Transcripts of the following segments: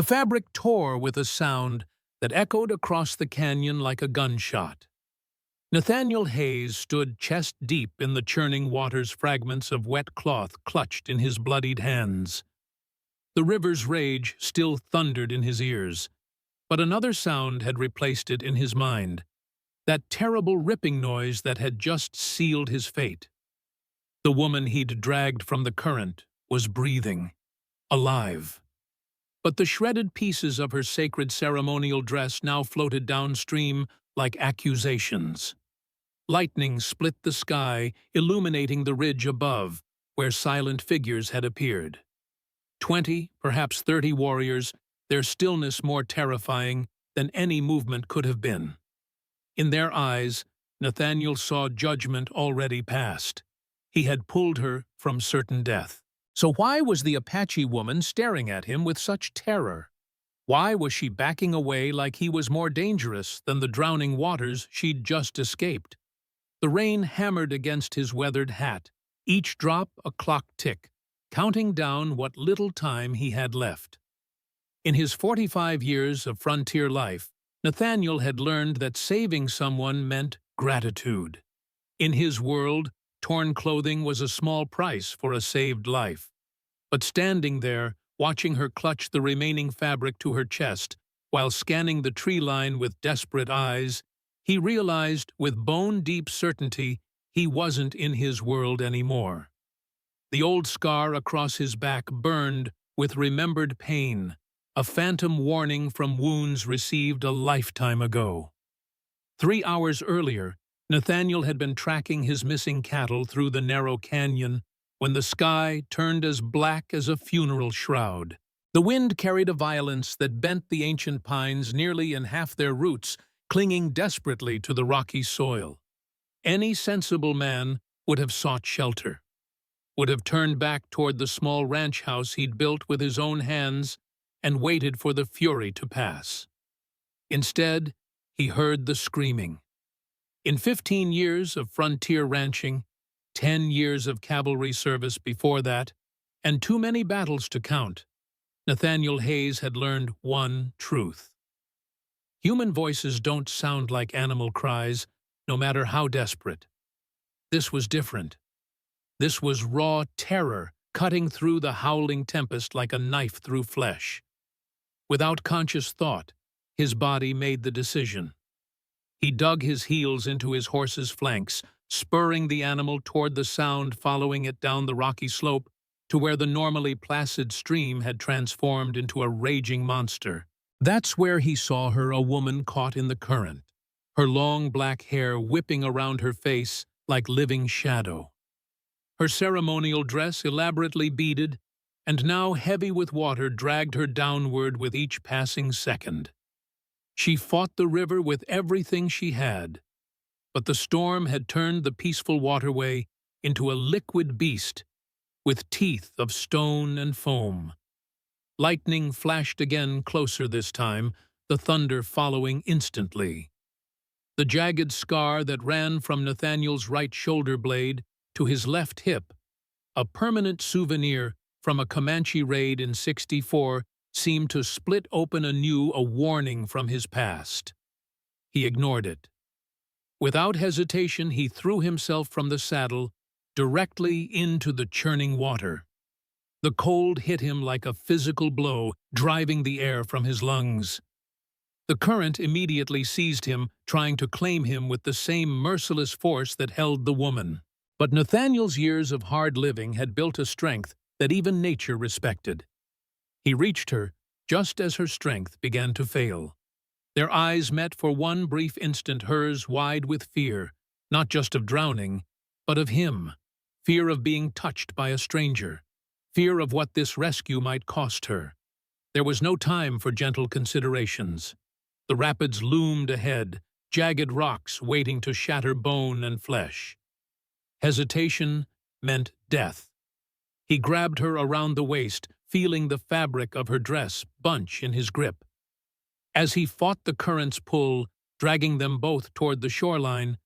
The fabric tore with a sound that echoed across the canyon like a gunshot. Nathaniel Hayes stood chest-deep in the churning waters, fragments of wet cloth clutched in his bloodied hands. The river's rage still thundered in his ears, but another sound had replaced it in his mind, that terrible ripping noise that had just sealed his fate. The woman he'd dragged from the current was breathing, alive. But the shredded pieces of her sacred ceremonial dress now floated downstream like accusations. Lightning split the sky, illuminating the ridge above, where silent figures had appeared. 20, perhaps 30 warriors, their stillness more terrifying than any movement could have been. In their eyes, Nathaniel saw judgment already past. He had pulled her from certain death. So why was the Apache woman staring at him with such terror? Why was she backing away like he was more dangerous than the drowning waters she'd just escaped? The rain hammered against his weathered hat, each drop a clock tick, counting down what little time he had left. In his 45 years of frontier life, Nathaniel had learned that saving someone meant gratitude. In his world, torn clothing was a small price for a saved life. But standing there, watching her clutch the remaining fabric to her chest, while scanning the tree line with desperate eyes, he realized with bone-deep certainty he wasn't in his world anymore. The old scar across his back burned with remembered pain, a phantom warning from wounds received a lifetime ago. 3 hours earlier, Nathaniel had been tracking his missing cattle through the narrow canyon when the sky turned as black as a funeral shroud. The wind carried a violence that bent the ancient pines nearly in half their roots, clinging desperately to the rocky soil. Any sensible man would have sought shelter, would have turned back toward the small ranch house he'd built with his own hands and waited for the fury to pass. Instead, he heard the screaming. In 15 years of frontier ranching, 10 years of cavalry service before that, and too many battles to count, Nathaniel Hayes had learned one truth. Human voices don't sound like animal cries, no matter how desperate. This was different. This was raw terror cutting through the howling tempest like a knife through flesh. Without conscious thought, his body made the decision. He dug his heels into his horse's flanks, spurring the animal toward the sound, following it down the rocky slope to where the normally placid stream had transformed into a raging monster. That's where he saw her, a woman caught in the current, her long black hair whipping around her face like living shadow. Her ceremonial dress elaborately beaded, and now heavy with water, dragged her downward with each passing second. She fought the river with everything she had, but the storm had turned the peaceful waterway into a liquid beast with teeth of stone and foam. Lightning flashed again, closer this time, the thunder following instantly. The jagged scar that ran from Nathaniel's right shoulder blade to his left hip, a permanent souvenir from a Comanche raid in '64, seemed to split open anew, a warning from his past. He ignored it. Without hesitation, he threw himself from the saddle directly into the churning water. The cold hit him like a physical blow, driving the air from his lungs. The current immediately seized him, trying to claim him with the same merciless force that held the woman. But Nathaniel's years of hard living had built a strength that even nature respected. He reached her just as her strength began to fail. Their eyes met for one brief instant, hers wide with fear, not just of drowning, but of him. Fear of being touched by a stranger. Fear of what this rescue might cost her. There was no time for gentle considerations. The rapids loomed ahead, jagged rocks waiting to shatter bone and flesh. Hesitation meant death. He grabbed her around the waist, feeling the fabric of her dress bunch in his grip. As he fought the current's pull, dragging them both toward the shoreline,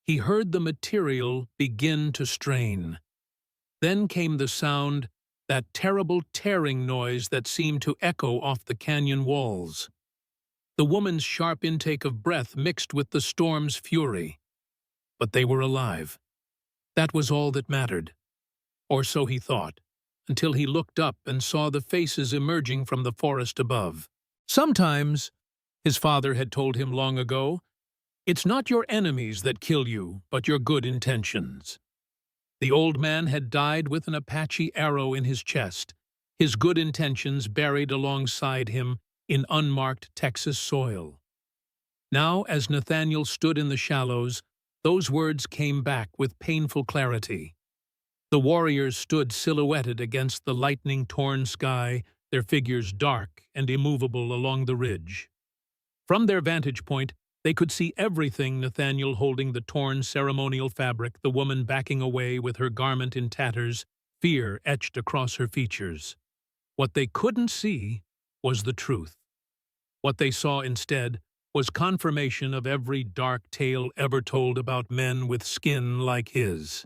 he heard the material begin to strain. Then came the sound that terrible tearing noise that seemed to echo off the canyon walls. The woman's sharp intake of breath mixed with the storm's fury. But they were alive. That was all that mattered. Or so he thought, until he looked up and saw the faces emerging from the forest above. Sometimes, his father had told him long ago, it's not your enemies that kill you, but your good intentions. The old man had died with an Apache arrow in his chest, his good intentions buried alongside him in unmarked Texas soil. Now, as Nathaniel stood in the shallows, those words came back with painful clarity. The warriors stood silhouetted against the lightning-torn sky, their figures dark and immovable along the ridge. From their vantage point, they could see everything: Nathaniel holding the torn ceremonial fabric, the woman backing away with her garment in tatters, fear etched across her features. What they couldn't see was the truth. What they saw instead was confirmation of every dark tale ever told about men with skin like his.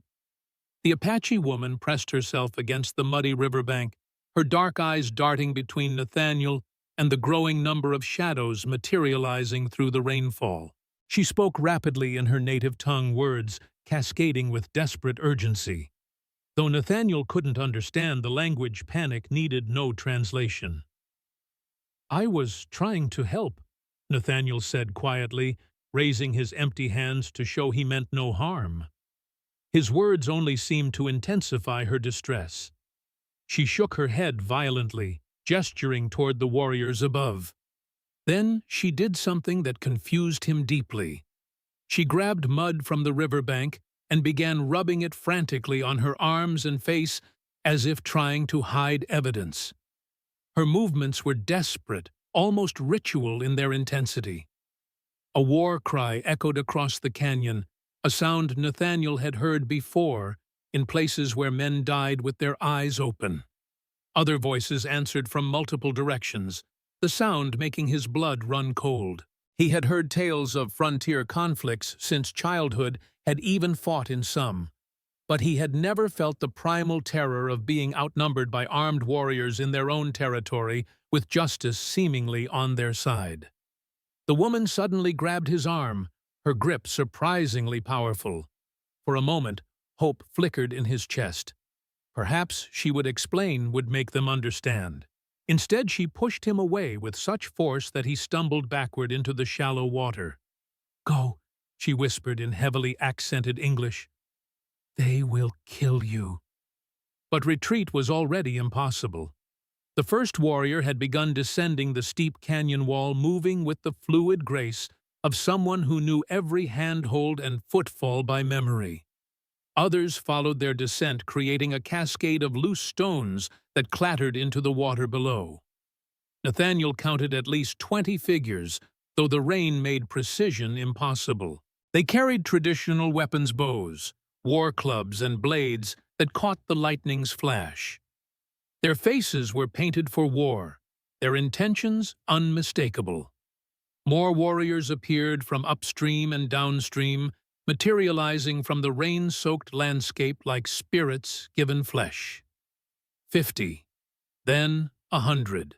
The Apache woman pressed herself against the muddy riverbank, her dark eyes darting between Nathaniel and the growing number of shadows materializing through the rainfall. She spoke rapidly in her native tongue, words cascading with desperate urgency. Though Nathaniel couldn't understand the language, panic needed no translation. "I was trying to help," Nathaniel said quietly, raising his empty hands to show he meant no harm. His words only seemed to intensify her distress. She shook her head violently, gesturing toward the warriors above. Then she did something that confused him deeply. She grabbed mud from the riverbank and began rubbing it frantically on her arms and face as if trying to hide evidence. Her movements were desperate, almost ritual in their intensity. A war cry echoed across the canyon, a sound Nathaniel had heard before in places where men died with their eyes open. Other voices answered from multiple directions, the sound making his blood run cold. He had heard tales of frontier conflicts since childhood, had even fought in some, but he had never felt the primal terror of being outnumbered by armed warriors in their own territory, with justice seemingly on their side. The woman suddenly grabbed his arm, her grip surprisingly powerful. For a moment, hope flickered in his chest. Perhaps she would explain, would make them understand. Instead, she pushed him away with such force that he stumbled backward into the shallow water. "Go," she whispered in heavily accented English. "They will kill you." But retreat was already impossible. The first warrior had begun descending the steep canyon wall, moving with the fluid grace of someone who knew every handhold and footfall by memory. Others followed their descent, creating a cascade of loose stones that clattered into the water below. Nathaniel counted at least 20 figures, though the rain made precision impossible. They carried traditional weapons, bows, war clubs, and blades that caught the lightning's flash. Their faces were painted for war, their intentions unmistakable. More warriors appeared from upstream and downstream, materializing from the rain-soaked landscape like spirits given flesh. 50, then 100,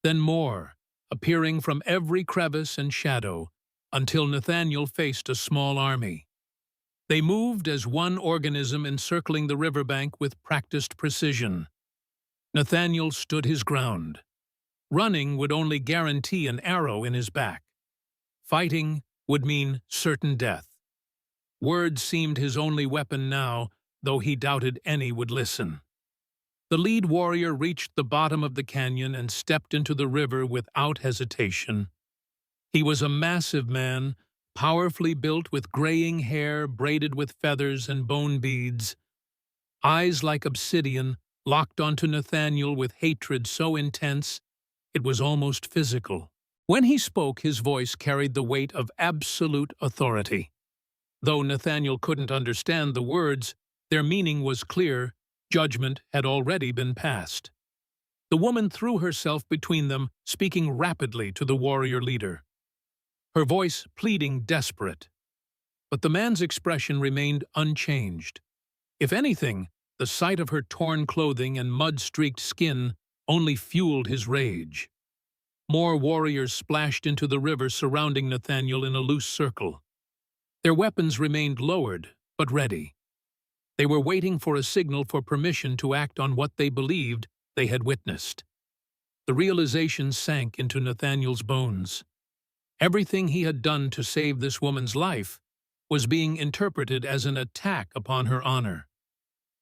then more, appearing from every crevice and shadow, until Nathaniel faced a small army. They moved as one organism, encircling the riverbank with practiced precision. Nathaniel stood his ground. Running would only guarantee an arrow in his back. Fighting would mean certain death. Words seemed his only weapon now, though he doubted any would listen. The lead warrior reached the bottom of the canyon and stepped into the river without hesitation. He was a massive man, powerfully built, with graying hair braided with feathers and bone beads. Eyes like obsidian locked onto Nathaniel with hatred so intense it was almost physical. When he spoke, his voice carried the weight of absolute authority. Though Nathaniel couldn't understand the words, their meaning was clear. Judgment had already been passed. The woman threw herself between them, speaking rapidly to the warrior leader, her voice pleading, desperate. But the man's expression remained unchanged. If anything, The sight of her torn clothing and mud-streaked skin only fueled his rage. More warriors splashed into the river surrounding Nathaniel in a loose circle. Their weapons remained lowered, but ready. They were waiting for a signal for permission to act on what they believed they had witnessed. The realization sank into Nathaniel's bones. Everything he had done to save this woman's life was being interpreted as an attack upon her honor.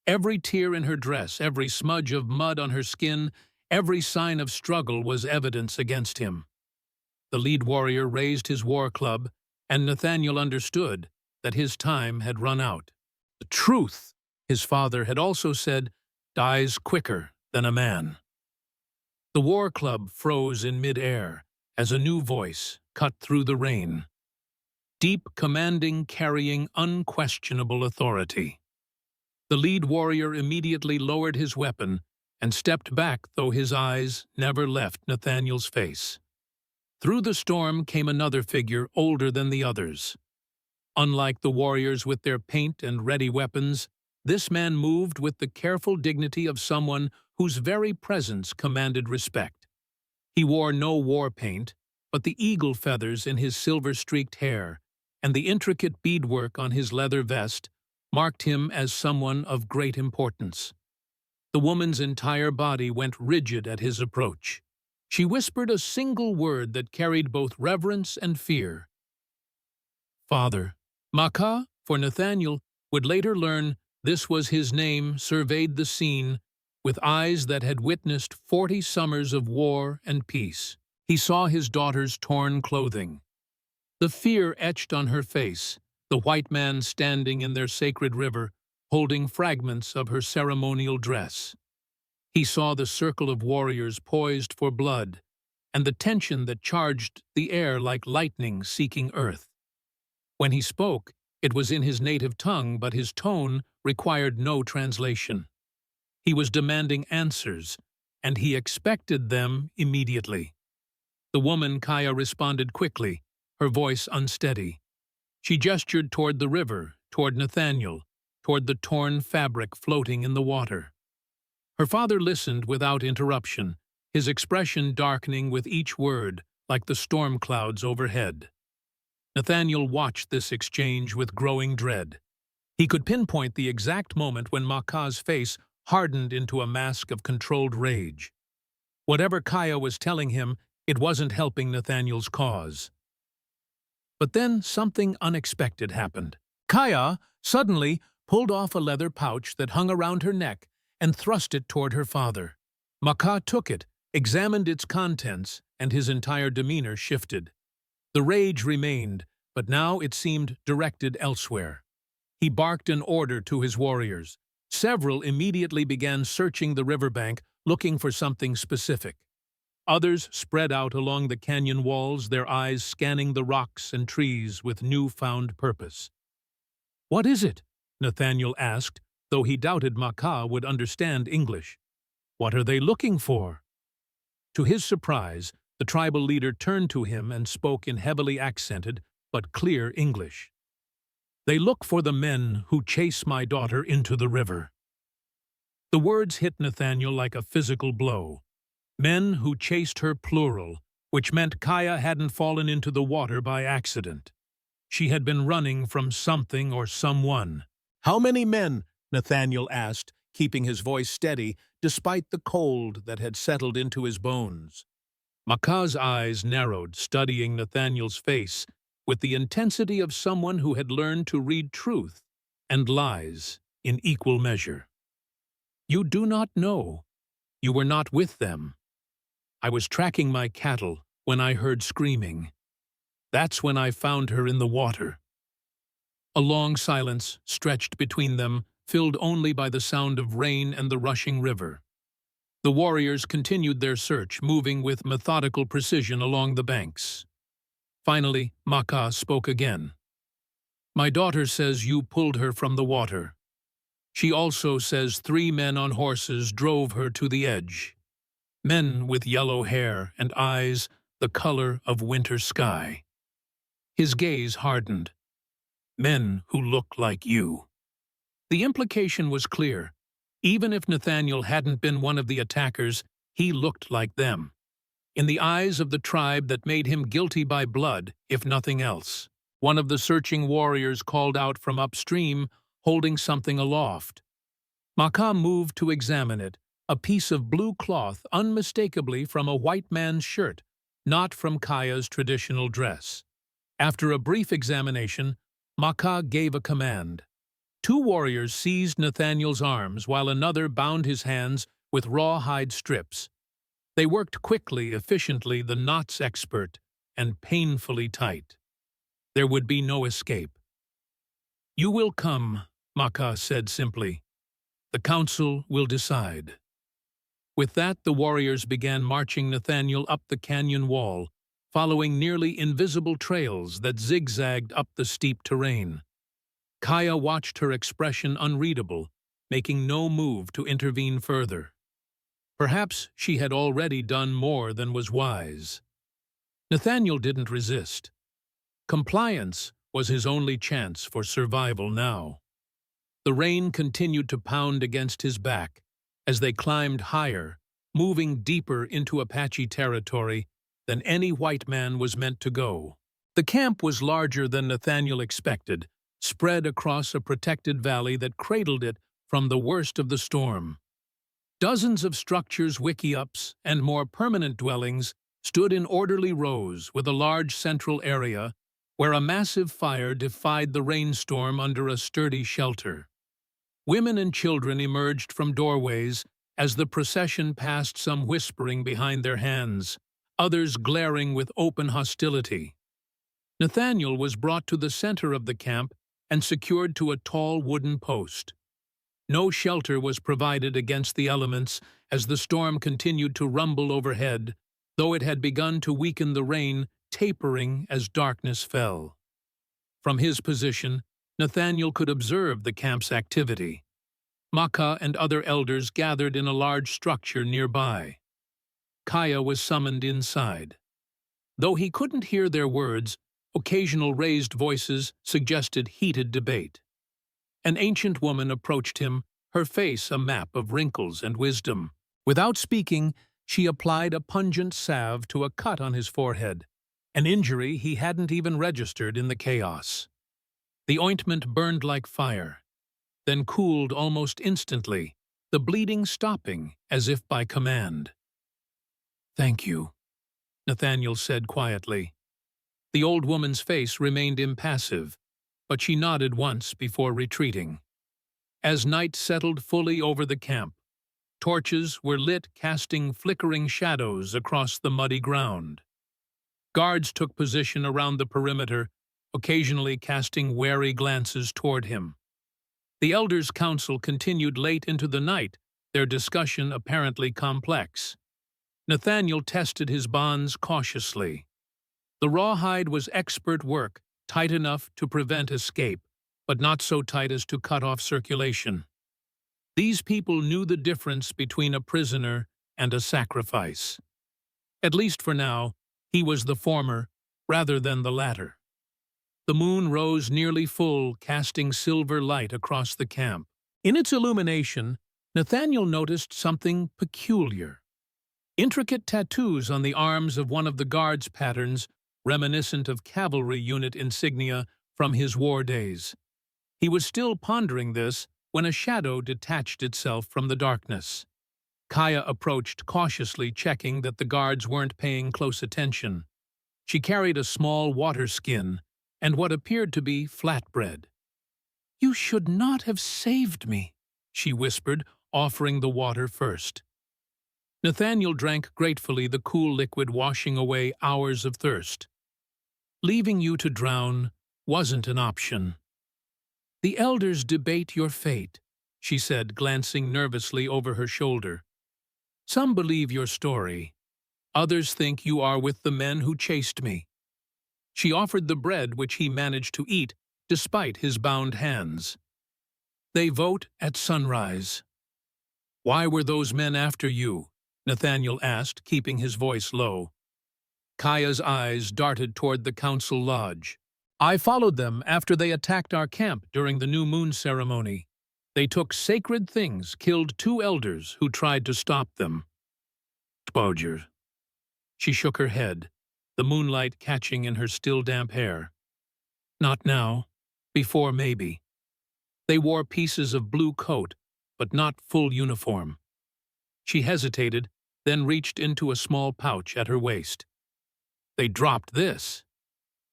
Every tear in her dress, every smudge of mud on her skin, every sign of struggle was evidence against him. The lead warrior raised his war club, and Nathaniel understood that his time had run out. The truth, his father had also said, dies quicker than a man. The war club froze in mid-air as a new voice cut through the rain. Deep, commanding, carrying unquestionable authority. The lead warrior immediately lowered his weapon and stepped back, though his eyes never left Nathaniel's face. Through the storm came another figure older than the others. Unlike the warriors with their paint and ready weapons, this man moved with the careful dignity of someone whose very presence commanded respect. He wore no war paint, but the eagle feathers in his silver-streaked hair and the intricate beadwork on his leather vest marked him as someone of great importance. The woman's entire body went rigid at his approach. She whispered a single word that carried both reverence and fear. Father. Makah, for Nathaniel, would later learn this was his name, surveyed the scene with eyes that had witnessed 40 summers of war and peace. He saw his daughter's torn clothing. The fear etched on her face, the white man standing in their sacred river, holding fragments of her ceremonial dress. He saw the circle of warriors poised for blood, and the tension that charged the air like lightning seeking earth. When he spoke, it was in his native tongue, but his tone required no translation. He was demanding answers, and he expected them immediately. The woman Kaya responded quickly, her voice unsteady. She gestured toward the river, toward Nathaniel, toward the torn fabric floating in the water. Her father listened without interruption, his expression darkening with each word like the storm clouds overhead. Nathaniel watched this exchange with growing dread. He could pinpoint the exact moment when Makah's face hardened into a mask of controlled rage. Whatever Kaya was telling him, it wasn't helping Nathaniel's cause. But then something unexpected happened. Kaya suddenly pulled off a leather pouch that hung around her neck and thrust it toward her father. Makah took it, examined its contents, and his entire demeanor shifted. The rage remained, but now it seemed directed elsewhere. He barked an order to his warriors. Several immediately began searching the riverbank, looking for something specific. Others spread out along the canyon walls, their eyes scanning the rocks and trees with newfound purpose. "What is it?" Nathaniel asked, though he doubted Makah would understand English. "What are they looking for?" To his surprise, the tribal leader turned to him and spoke in heavily accented but clear English. "They look for the men who chase my daughter into the river." The words hit Nathaniel like a physical blow. Men who chased her, plural, which meant Kaya hadn't fallen into the water by accident. She had been running from something or someone. "How many men?" Nathaniel asked, keeping his voice steady despite the cold that had settled into his bones. Makah's eyes narrowed, studying Nathaniel's face with the intensity of someone who had learned to read truth and lies in equal measure. "You do not know. You were not with them. I was tracking my cattle when I heard screaming. That's when I found her in the water." A long silence stretched between them, filled only by the sound of rain and the rushing river. The warriors continued their search, moving with methodical precision along the banks. Finally, Makah spoke again. "My daughter says you pulled her from the water. She also says 3 men on horses drove her to the edge. Men with yellow hair and eyes the color of winter sky." His gaze hardened. "Men who look like you." The implication was clear. Even if Nathaniel hadn't been one of the attackers, he looked like them, in the eyes of the tribe that made him guilty by blood, if nothing else. One of the searching warriors called out from upstream, holding something aloft. Makah moved to examine it, a piece of blue cloth unmistakably from a white man's shirt, not from Kaya's traditional dress. After a brief examination, Makah gave a command. Two warriors seized Nathaniel's arms while another bound his hands with rawhide strips. They worked quickly, efficiently, the knots expert, and painfully tight. There would be no escape. "You will come," Makah said simply. "The council will decide." With that, the warriors began marching Nathaniel up the canyon wall, following nearly invisible trails that zigzagged up the steep terrain. Kaya watched, her expression unreadable, making no move to intervene further. Perhaps she had already done more than was wise. Nathaniel didn't resist. Compliance was his only chance for survival now. The rain continued to pound against his back as they climbed higher, moving deeper into Apache territory than any white man was meant to go. The camp was larger than Nathaniel expected, spread across a protected valley that cradled it from the worst of the storm. Dozens of structures, wickiups, and more permanent dwellings stood in orderly rows with a large central area where a massive fire defied the rainstorm under a sturdy shelter. Women and children emerged from doorways as the procession passed, some whispering behind their hands, others glaring with open hostility. Nathaniel was brought to the center of the camp and secured to a tall wooden post. No shelter was provided against the elements as the storm continued to rumble overhead, though it had begun to weaken, the rain tapering as darkness fell. From his position, Nathaniel could observe the camp's activity. Makah and other elders gathered in a large structure nearby. Kaya was summoned inside. Though he couldn't hear their words, occasional raised voices suggested heated debate. An ancient woman approached him, her face a map of wrinkles and wisdom. Without speaking, she applied a pungent salve to a cut on his forehead, an injury he hadn't even registered in the chaos. The ointment burned like fire, then cooled almost instantly, the bleeding stopping as if by command. "Thank you," Nathaniel said quietly. The old woman's face remained impassive, but she nodded once before retreating. As night settled fully over the camp, torches were lit, casting flickering shadows across the muddy ground. Guards took position around the perimeter, occasionally casting wary glances toward him. The elders' council continued late into the night, their discussion apparently complex. Nathaniel tested his bonds cautiously. The rawhide was expert work, tight enough to prevent escape, but not so tight as to cut off circulation. These people knew the difference between a prisoner and a sacrifice. At least for now, he was the former rather than the latter. The moon rose nearly full, casting silver light across the camp. In its illumination, Nathaniel noticed something peculiar. Intricate tattoos on the arms of one of the guards' patterns, reminiscent of cavalry unit insignia from his war days. He was still pondering this when a shadow detached itself from the darkness. Kaya approached cautiously, checking that the guards weren't paying close attention. She carried a small water skin and what appeared to be flatbread. "You should not have saved me," she whispered, offering the water first. Nathaniel drank gratefully, the cool liquid washing away hours of thirst. "Leaving you to drown wasn't an option." "The elders debate your fate," she said, glancing nervously over her shoulder. "Some believe your story. Others think you are with the men who chased me." She offered the bread, which he managed to eat despite his bound hands. "They vote at sunrise." "Why were those men after you?" Nathaniel asked, keeping his voice low. Kaya's eyes darted toward the council lodge. "I followed them after they attacked our camp during the new moon ceremony. They took sacred things, killed 2 elders who tried to stop them. Exposure. She shook her head, the moonlight catching in her still damp hair. Not now. Before, maybe. They wore pieces of blue coat, but not full uniform. She hesitated, then reached into a small pouch at her waist. They dropped this.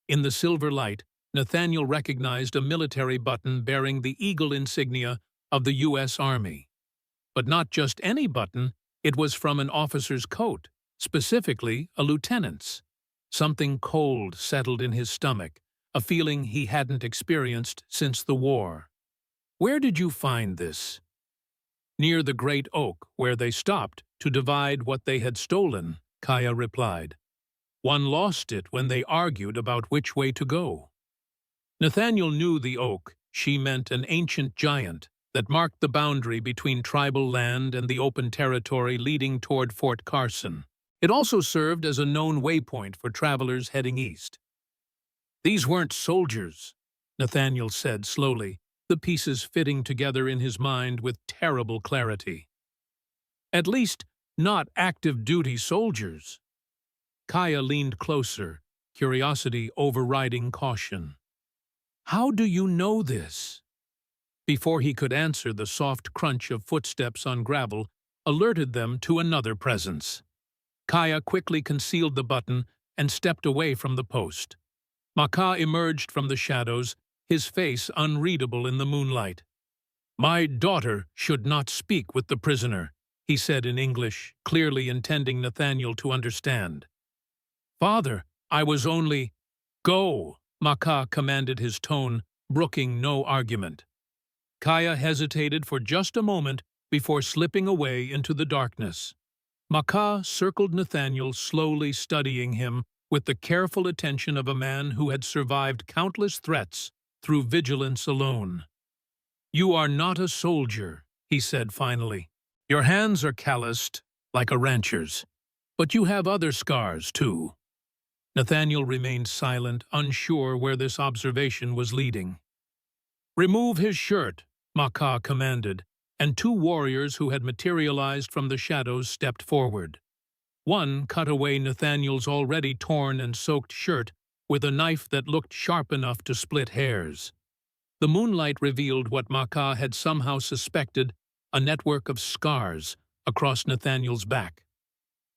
In the silver light, Nathaniel recognized a military button bearing the eagle insignia of the U.S. Army. But not just any button, it was from an officer's coat, specifically a lieutenant's. Something cold settled in his stomach, a feeling he hadn't experienced since the war. Where did you find this? Near the great oak where they stopped to divide what they had stolen, Kaya replied. One lost it when they argued about which way to go. Nathaniel knew the oak. She meant an ancient giant that marked the boundary between tribal land and the open territory leading toward Fort Carson. It also served as a known waypoint for travelers heading east. These weren't soldiers, Nathaniel said slowly, the pieces fitting together in his mind with terrible clarity. At least, not active-duty soldiers. Kaya leaned closer, curiosity overriding caution. How do you know this? Before he could answer, the soft crunch of footsteps on gravel alerted them to another presence. Kaya quickly concealed the button and stepped away from the post. Makah emerged from the shadows, his face unreadable in the moonlight. My daughter should not speak with the prisoner, he said in English, clearly intending Nathaniel to understand. Father, I was only— Go, Makah commanded, his tone brooking no argument. Kaya hesitated for just a moment before slipping away into the darkness. Makah circled Nathaniel, slowly studying him with the careful attention of a man who had survived countless threats through vigilance alone. You are not a soldier, he said finally. Your hands are calloused, like a rancher's. But you have other scars, too. Nathaniel remained silent, unsure where this observation was leading. Remove his shirt, Makah commanded, and 2 warriors who had materialized from the shadows stepped forward. One cut away Nathaniel's already torn and soaked shirt with a knife that looked sharp enough to split hairs. The moonlight revealed what Makah had somehow suspected, a network of scars across Nathaniel's back.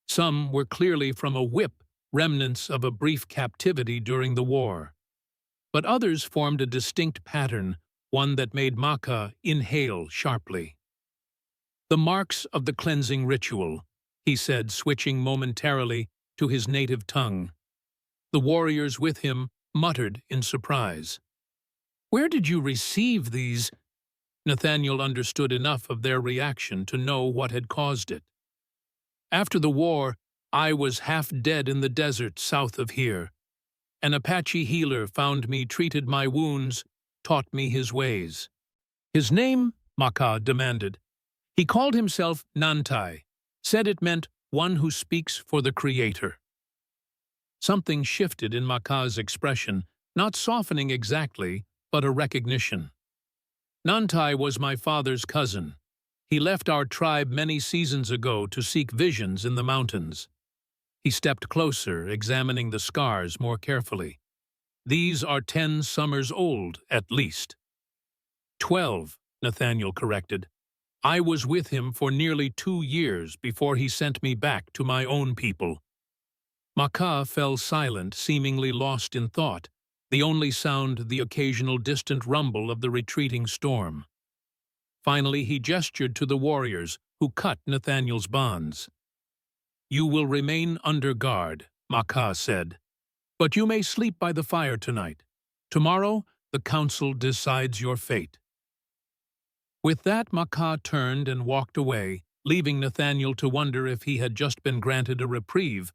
Some were clearly from a whip, remnants of a brief captivity during the war. But others formed a distinct pattern, one that made Makah inhale sharply. The marks of the cleansing ritual, he said, switching momentarily to his native tongue. The warriors with him muttered in surprise. Where did you receive these? Nathaniel understood enough of their reaction to know what had caused it. After the war, I was half dead in the desert south of here. An Apache healer found me, treated my wounds, taught me his ways. His name? Makah demanded. He called himself Nantai, said it meant one who speaks for the Creator. Something shifted in Makah's expression, not softening exactly, but a recognition. Nantai was my father's cousin. He left our tribe many seasons ago to seek visions in the mountains. He stepped closer, examining the scars more carefully. These are 10 summers old, at least. 12, Nathaniel corrected. I was with him for nearly 2 years before he sent me back to my own people. Makah fell silent, seemingly lost in thought, the only sound the occasional distant rumble of the retreating storm. Finally, he gestured to the warriors, who cut Nathaniel's bonds. You will remain under guard, Makah said. But you may sleep by the fire tonight. Tomorrow, the council decides your fate. With that, Makah turned and walked away, leaving Nathaniel to wonder if he had just been granted a reprieve,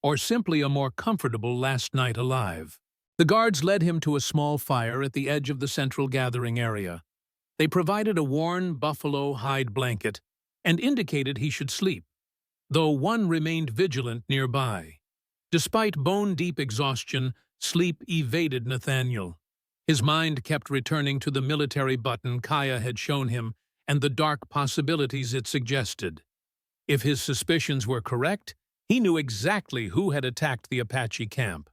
or simply a more comfortable last night alive. The guards led him to a small fire at the edge of the central gathering area. They provided a worn buffalo hide blanket and indicated he should sleep, though one remained vigilant nearby. Despite bone-deep exhaustion, sleep evaded Nathaniel. His mind kept returning to the military button Kaya had shown him and the dark possibilities it suggested. If his suspicions were correct, he knew exactly who had attacked the Apache camp.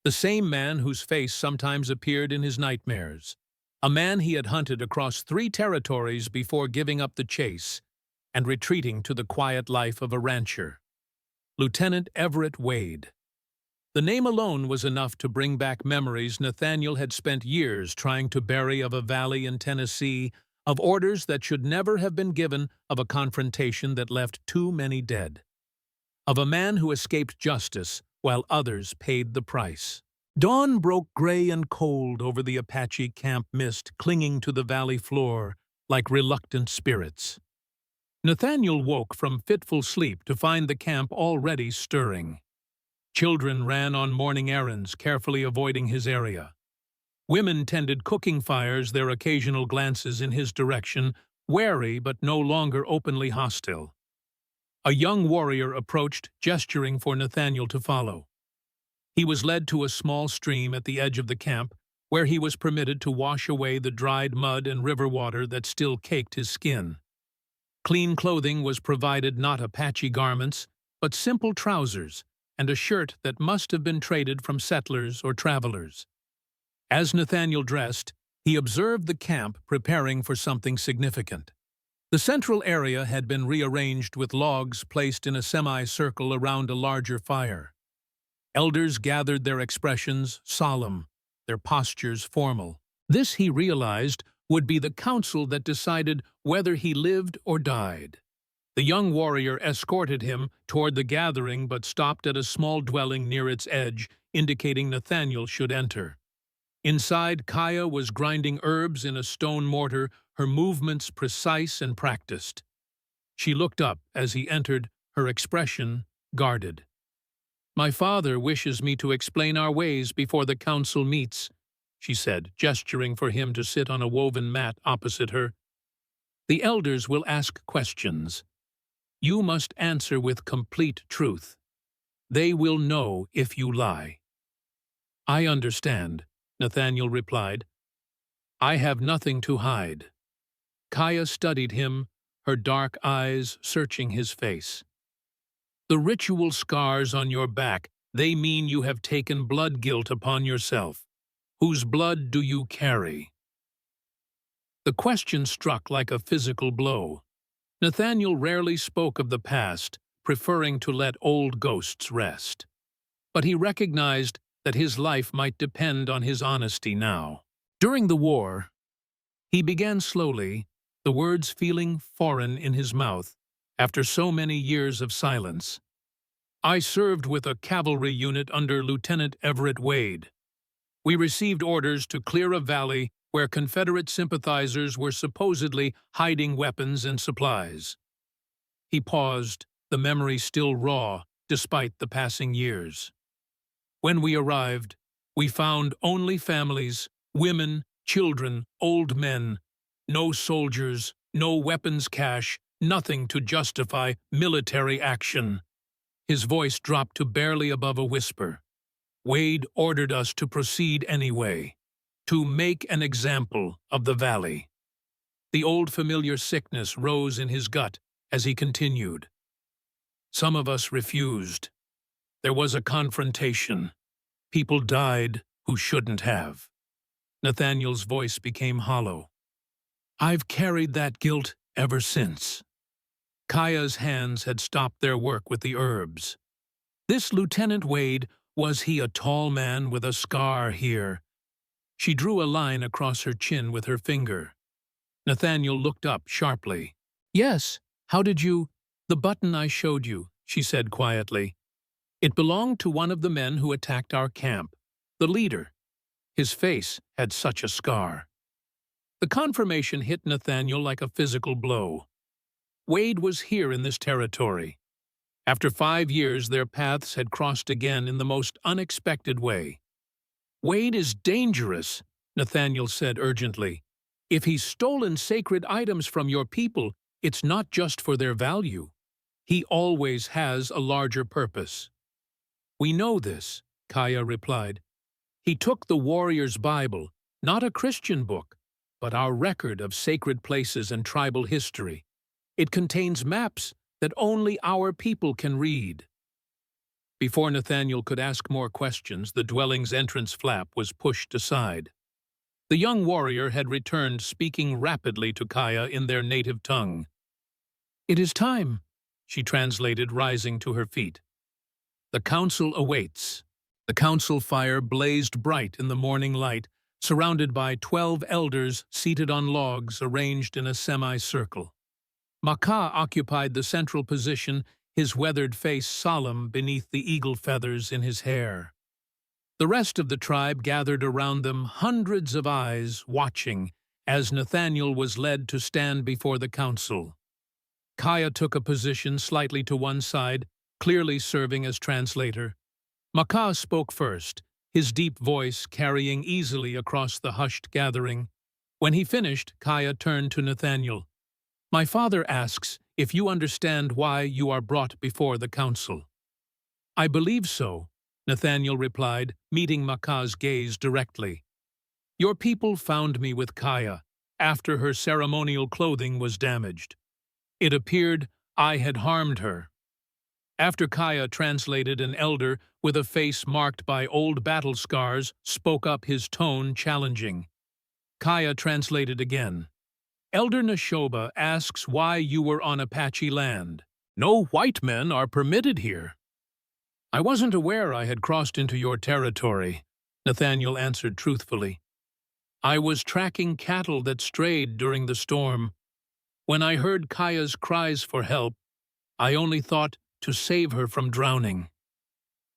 The same man whose face sometimes appeared in his nightmares. A man he had hunted across 3 territories before giving up the chase and retreating to the quiet life of a rancher. Lieutenant Everett Wade. The name alone was enough to bring back memories Nathaniel had spent years trying to bury, of a valley in Tennessee, of orders that should never have been given, of a confrontation that left too many dead, of a man who escaped justice while others paid the price. Dawn broke gray and cold over the Apache camp mist, clinging to the valley floor like reluctant spirits. Nathaniel woke from fitful sleep to find the camp already stirring. Children ran on morning errands, carefully avoiding his area. Women tended cooking fires, their occasional glances in his direction, wary but no longer openly hostile. A young warrior approached, gesturing for Nathaniel to follow. He was led to a small stream at the edge of the camp, where he was permitted to wash away the dried mud and river water that still caked his skin. Clean clothing was provided, not Apache garments, but simple trousers and a shirt that must have been traded from settlers or travelers. As Nathaniel dressed, he observed the camp preparing for something significant. The central area had been rearranged with logs placed in a semicircle around a larger fire. Elders gathered, their expressions solemn, their postures formal. This, he realized, would be the council that decided whether he lived or died. The young warrior escorted him toward the gathering but stopped at a small dwelling near its edge, indicating Nathaniel should enter. Inside, Kaya was grinding herbs in a stone mortar, her movements precise and practiced. She looked up as he entered, her expression guarded. "My father wishes me to explain our ways before the council meets," she said, gesturing for him to sit on a woven mat opposite her. "The elders will ask questions. You must answer with complete truth. They will know if you lie." "I understand," Nathaniel replied. "I have nothing to hide." Kaya studied him, her dark eyes searching his face. "The ritual scars on your back, they mean you have taken blood guilt upon yourself. Whose blood do you carry?" The question struck like a physical blow. Nathaniel rarely spoke of the past, preferring to let old ghosts rest. But he recognized that his life might depend on his honesty now. During the war, he began slowly, the words feeling foreign in his mouth after so many years of silence. "I served with a cavalry unit under Lieutenant Everett Wade. We received orders to clear a valley where Confederate sympathizers were supposedly hiding weapons and supplies." He paused, the memory still raw despite the passing years. "When we arrived, we found only families, women, children, old men, no soldiers, no weapons cache, nothing to justify military action." His voice dropped to barely above a whisper. "Wade ordered us to proceed anyway, to make an example of the valley." The old familiar sickness rose in his gut as he continued. "Some of us refused. There was a confrontation. People died who shouldn't have." Nathaniel's voice became hollow. "I've carried that guilt ever since." Kaya's hands had stopped their work with the herbs. This Lieutenant Wade, was he a tall man with a scar here? She drew a line across her chin with her finger. Nathaniel looked up sharply. "Yes, how did you—" "The button I showed you," she said quietly. "It belonged to one of the men who attacked our camp, the leader. His face had such a scar." The confirmation hit Nathaniel like a physical blow. Wade was here in this territory. After 5 years, their paths had crossed again in the most unexpected way. "Wade is dangerous," Nathaniel said urgently. "If he's stolen sacred items from your people, it's not just for their value. He always has a larger purpose." "We know this," Kaya replied. "He took the warrior's Bible, Not a Christian book, but our record of sacred places and tribal history. It contains maps that only our people can read. Before Nathaniel could ask more questions, the dwelling's entrance flap was pushed aside. The young warrior had returned, speaking rapidly to Kaya in their native tongue. "It is time," she translated, rising to her feet. "The council awaits." The council fire blazed bright in the morning light, surrounded by 12 elders seated on logs arranged in a semicircle. Makah occupied the central position, his weathered face solemn beneath the eagle feathers in his hair. The rest of the tribe gathered around them, hundreds of eyes watching as Nathaniel was led to stand before the council. Kaya took a position slightly to one side, clearly serving as translator. Makah spoke first, his deep voice carrying easily across the hushed gathering. When he finished, Kaya turned to Nathaniel. "My father asks if you understand why you are brought before the council." "I believe so," Nathaniel replied, meeting Makah's gaze directly. "Your people found me with Kaya after her ceremonial clothing was damaged. It appeared I had harmed her." After Kaya translated, an elder with a face marked by old battle scars spoke up, his tone challenging. Kaya translated again. "Elder Nashoba asks why you were on Apache land. No white men are permitted here." "I wasn't aware I had crossed into your territory," Nathaniel answered truthfully. "I was tracking cattle that strayed during the storm. When I heard Kaya's cries for help, I only thought to save her from drowning."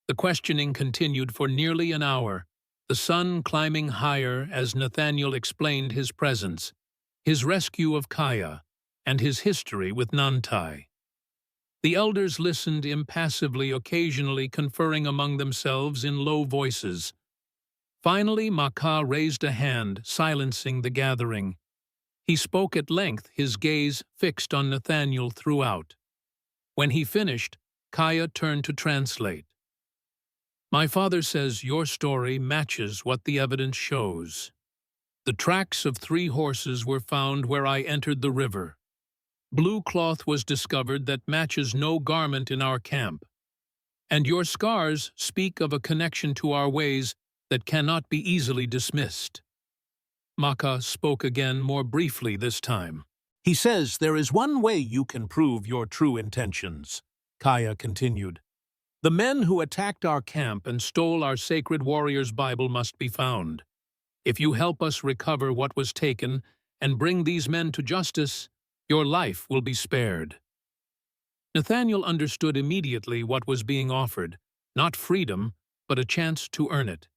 The questioning continued for nearly an hour, the sun climbing higher as Nathaniel explained his presence, his rescue of Kaya, and his history with Nantai. The elders listened impassively, occasionally conferring among themselves in low voices. Finally, Makah raised a hand, silencing the gathering. He spoke at length, his gaze fixed on Nathaniel throughout. When he finished, Kaya turned to translate. "My father says your story matches what the evidence shows. The tracks of 3 horses were found where I entered the river. Blue cloth was discovered that matches no garment in our camp. And your scars speak of a connection to our ways that cannot be easily dismissed." Makah spoke again, more briefly this time. "He says there is one way you can prove your true intentions," Kaya continued. "The men who attacked our camp and stole our sacred warrior's Bible must be found. If you help us recover what was taken and bring these men to justice, your life will be spared." Nathaniel understood immediately what was being offered, not freedom, but a chance to earn it.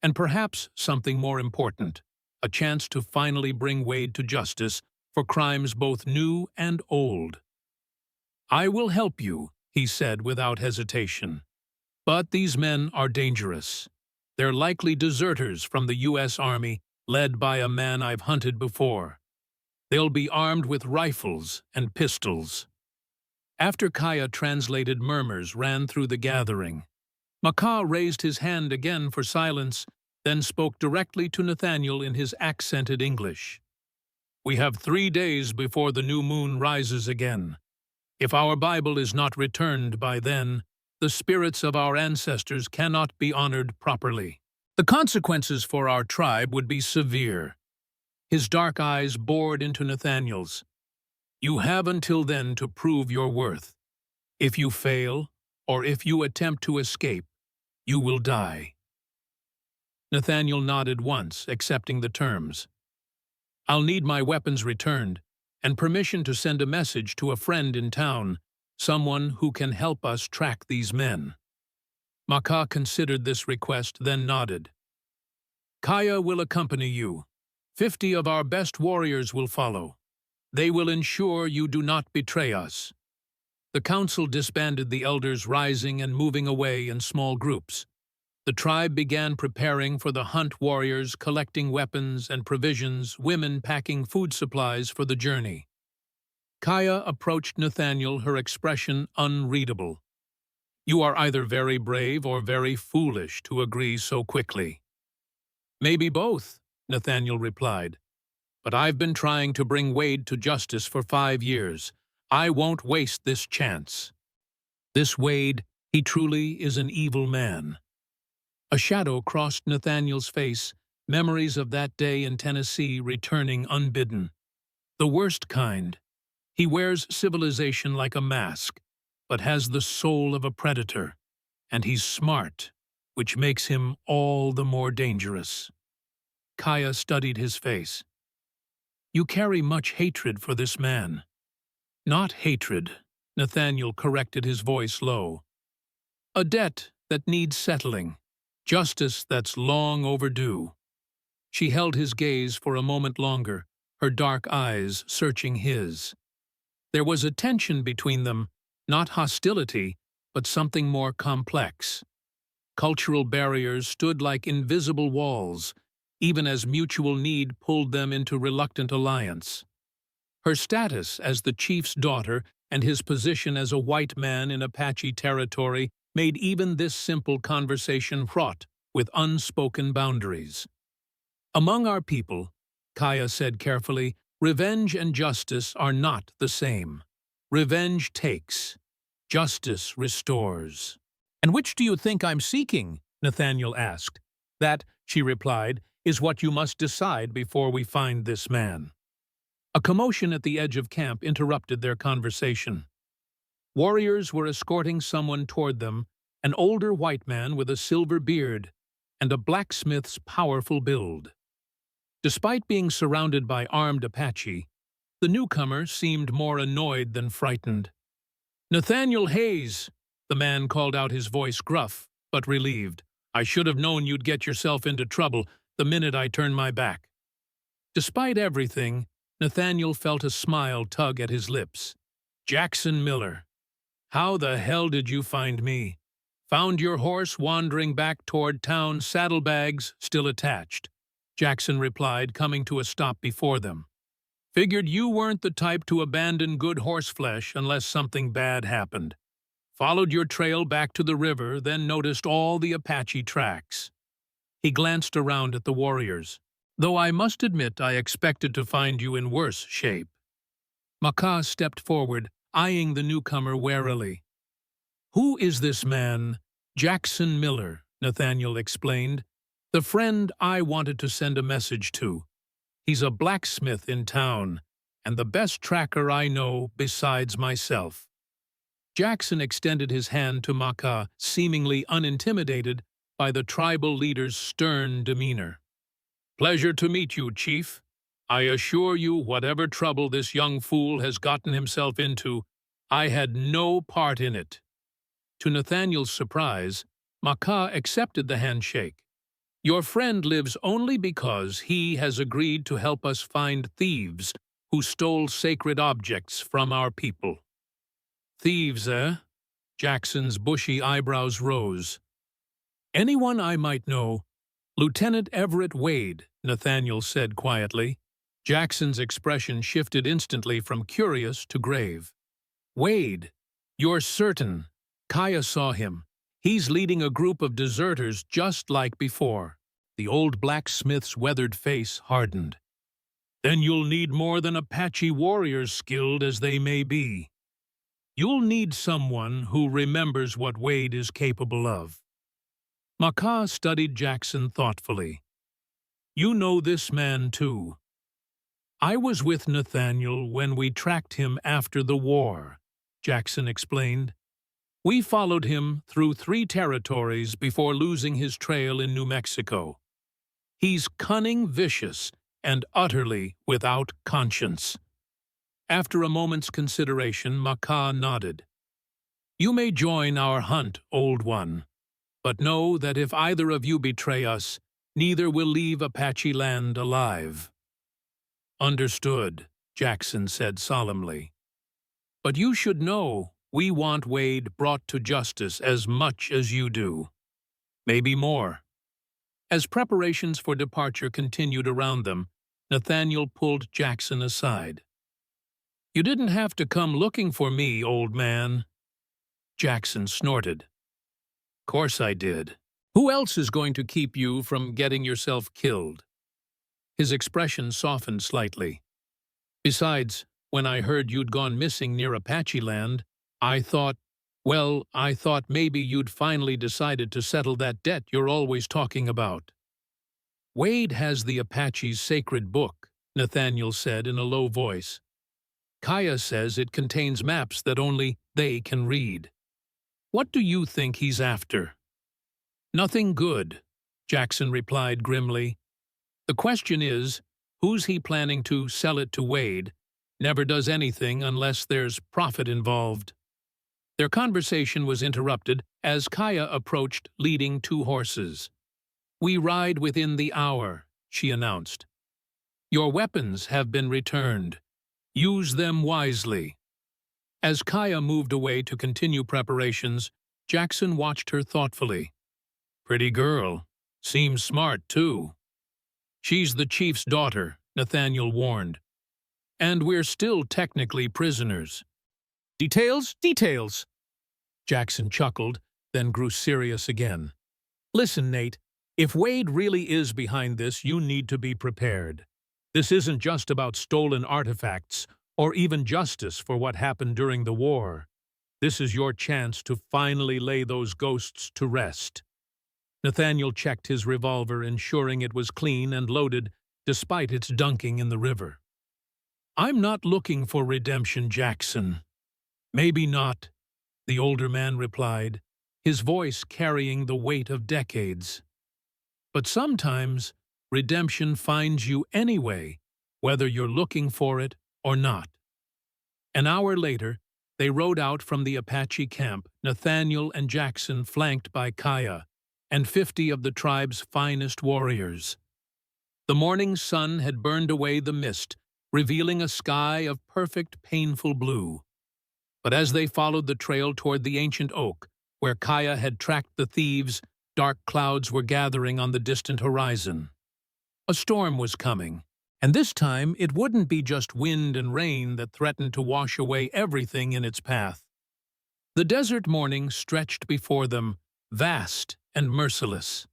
And perhaps something more important, a chance to finally bring Wade to justice for crimes both new and old. "I will help you," he said without hesitation. "But these men are dangerous. They're likely deserters from the U.S. Army, led by a man I've hunted before. They'll be armed with rifles and pistols." After Kaya translated, murmurs ran through the gathering. Makah raised his hand again for silence, then spoke directly to Nathaniel in his accented English. "We have 3 days before the new moon rises again. If our Bible is not returned by then, the spirits of our ancestors cannot be honored properly. The consequences for our tribe would be severe." His dark eyes bored into Nathaniel's. "You have until then to prove your worth. If you fail, or if you attempt to escape, you will die." Nathaniel nodded once, accepting the terms. "I'll need my weapons returned, and permission to send a message to a friend in town, someone who can help us track these men." Makah considered this request, then nodded. "Kaya will accompany you. 50 of our best warriors will follow. They will ensure you do not betray us." The council disbanded, the elders rising and moving away in small groups. The tribe began preparing for the hunt, warriors collecting weapons and provisions, women packing food supplies for the journey. Kaya approached Nathaniel, her expression unreadable. "You are either very brave or very foolish to agree so quickly." "Maybe both," Nathaniel replied. "But I've been trying to bring Wade to justice for 5 years. I won't waste this chance. This Wade, he truly is an evil man." A shadow crossed Nathaniel's face, memories of that day in Tennessee returning unbidden. The worst kind. He wears civilization like a mask, but has the soul of a predator. And he's smart, which makes him all the more dangerous. Kaya studied his face. "You carry much hatred for this man." "Not hatred," Nathaniel corrected, his voice low. "A debt that needs settling. Justice that's long overdue." She held his gaze for a moment longer, her dark eyes searching his. There was a tension between them, not hostility, but something more complex. Cultural barriers stood like invisible walls, even as mutual need pulled them into reluctant alliance. Her status as the chief's daughter and his position as a white man in Apache territory made even this simple conversation fraught with unspoken boundaries. "Among our people," Kaya said carefully, "revenge and justice are not the same. Revenge takes. Justice restores." "And which do you think I'm seeking?" Nathaniel asked. "That," she replied, "is what you must decide before we find this man." A commotion at the edge of camp interrupted their conversation. Warriors were escorting someone toward them, an older white man with a silver beard and a blacksmith's powerful build. Despite being surrounded by armed Apache, the newcomer seemed more annoyed than frightened. "Nathaniel Hayes," the man called out, his voice gruff but relieved. "I should have known you'd get yourself into trouble the minute I turned my back." Despite everything, Nathaniel felt a smile tug at his lips. "Jackson Miller. How the hell did you find me?" "Found your horse wandering back toward town, saddlebags still attached," Jackson replied, coming to a stop before them. "Figured you weren't the type to abandon good horseflesh unless something bad happened. Followed your trail back to the river, then noticed all the Apache tracks." He glanced around at the warriors. "Though I must admit I expected to find you in worse shape." Makah stepped forward, eyeing the newcomer warily. "Who is this man?" "Jackson Miller," Nathaniel explained. "The friend I wanted to send a message to. He's a blacksmith in town, and the best tracker I know besides myself." Jackson extended his hand to Makah, seemingly unintimidated by the tribal leader's stern demeanor. "Pleasure to meet you, Chief. I assure you, whatever trouble this young fool has gotten himself into, I had no part in it." To Nathaniel's surprise, Makah accepted the handshake. "Your friend lives only because he has agreed to help us find thieves who stole sacred objects from our people." "Thieves, eh?" Jackson's bushy eyebrows rose. "Anyone I might know." "Lieutenant Everett Wade," Nathaniel said quietly. Jackson's expression shifted instantly from curious to grave. "Wade, you're certain?" Kaya saw him. "He's leading a group of deserters just like before." The old blacksmith's weathered face hardened. "Then you'll need more than Apache warriors, skilled as they may be. You'll need someone who remembers what Wade is capable of." Makah studied Jackson thoughtfully. "You know this man, too." "I was with Nathaniel when we tracked him after the war," Jackson explained. "We followed him through 3 territories before losing his trail in New Mexico. He's cunning, vicious, and utterly without conscience." After a moment's consideration, Makah nodded. "You may join our hunt, old one. But know that if either of you betray us, neither will leave Apache land alive." "Understood," Jackson said solemnly. "But you should know we want Wade brought to justice as much as you do. Maybe more." As preparations for departure continued around them, Nathaniel pulled Jackson aside. "You didn't have to come looking for me, old man." Jackson snorted. "Course I did. Who else is going to keep you from getting yourself killed?" His expression softened slightly. Besides, when I heard you'd gone missing near Apache land, I thought, I thought maybe you'd finally decided to settle that debt you're always talking about. Wade has the Apache's sacred book, Nathaniel said in a low voice. Kaya says it contains maps that only they can read. What do you think he's after? Nothing good, Jackson replied grimly. The question is, who's he planning to sell it to Wade? Never does anything unless there's profit involved. Their conversation was interrupted as Kaya approached leading 2 horses. We ride within the hour, she announced. Your weapons have been returned. Use them wisely. As Kaya moved away to continue preparations, Jackson watched her thoughtfully. Pretty girl. Seems smart, too. She's the chief's daughter, Nathaniel warned. And we're still technically prisoners. Details, details. Jackson chuckled, then grew serious again. Listen, Nate, if Wade really is behind this, you need to be prepared. This isn't just about stolen artifacts, or even justice for what happened during the war. This is your chance to finally lay those ghosts to rest. Nathaniel checked his revolver, ensuring it was clean and loaded, despite its dunking in the river. I'm not looking for redemption, Jackson. Maybe not, the older man replied, his voice carrying the weight of decades. But sometimes, redemption finds you anyway, whether you're looking for it or not. An hour later, they rode out from the Apache camp, Nathaniel and Jackson flanked by Kaya and 50 of the tribe's finest warriors. The morning sun had burned away the mist, revealing a sky of perfect, painful blue. But as they followed the trail toward the ancient oak, where Kaya had tracked the thieves, dark clouds were gathering on the distant horizon. A storm was coming, and this time it wouldn't be just wind and rain that threatened to wash away everything in its path. The desert morning stretched before them, vast and merciless.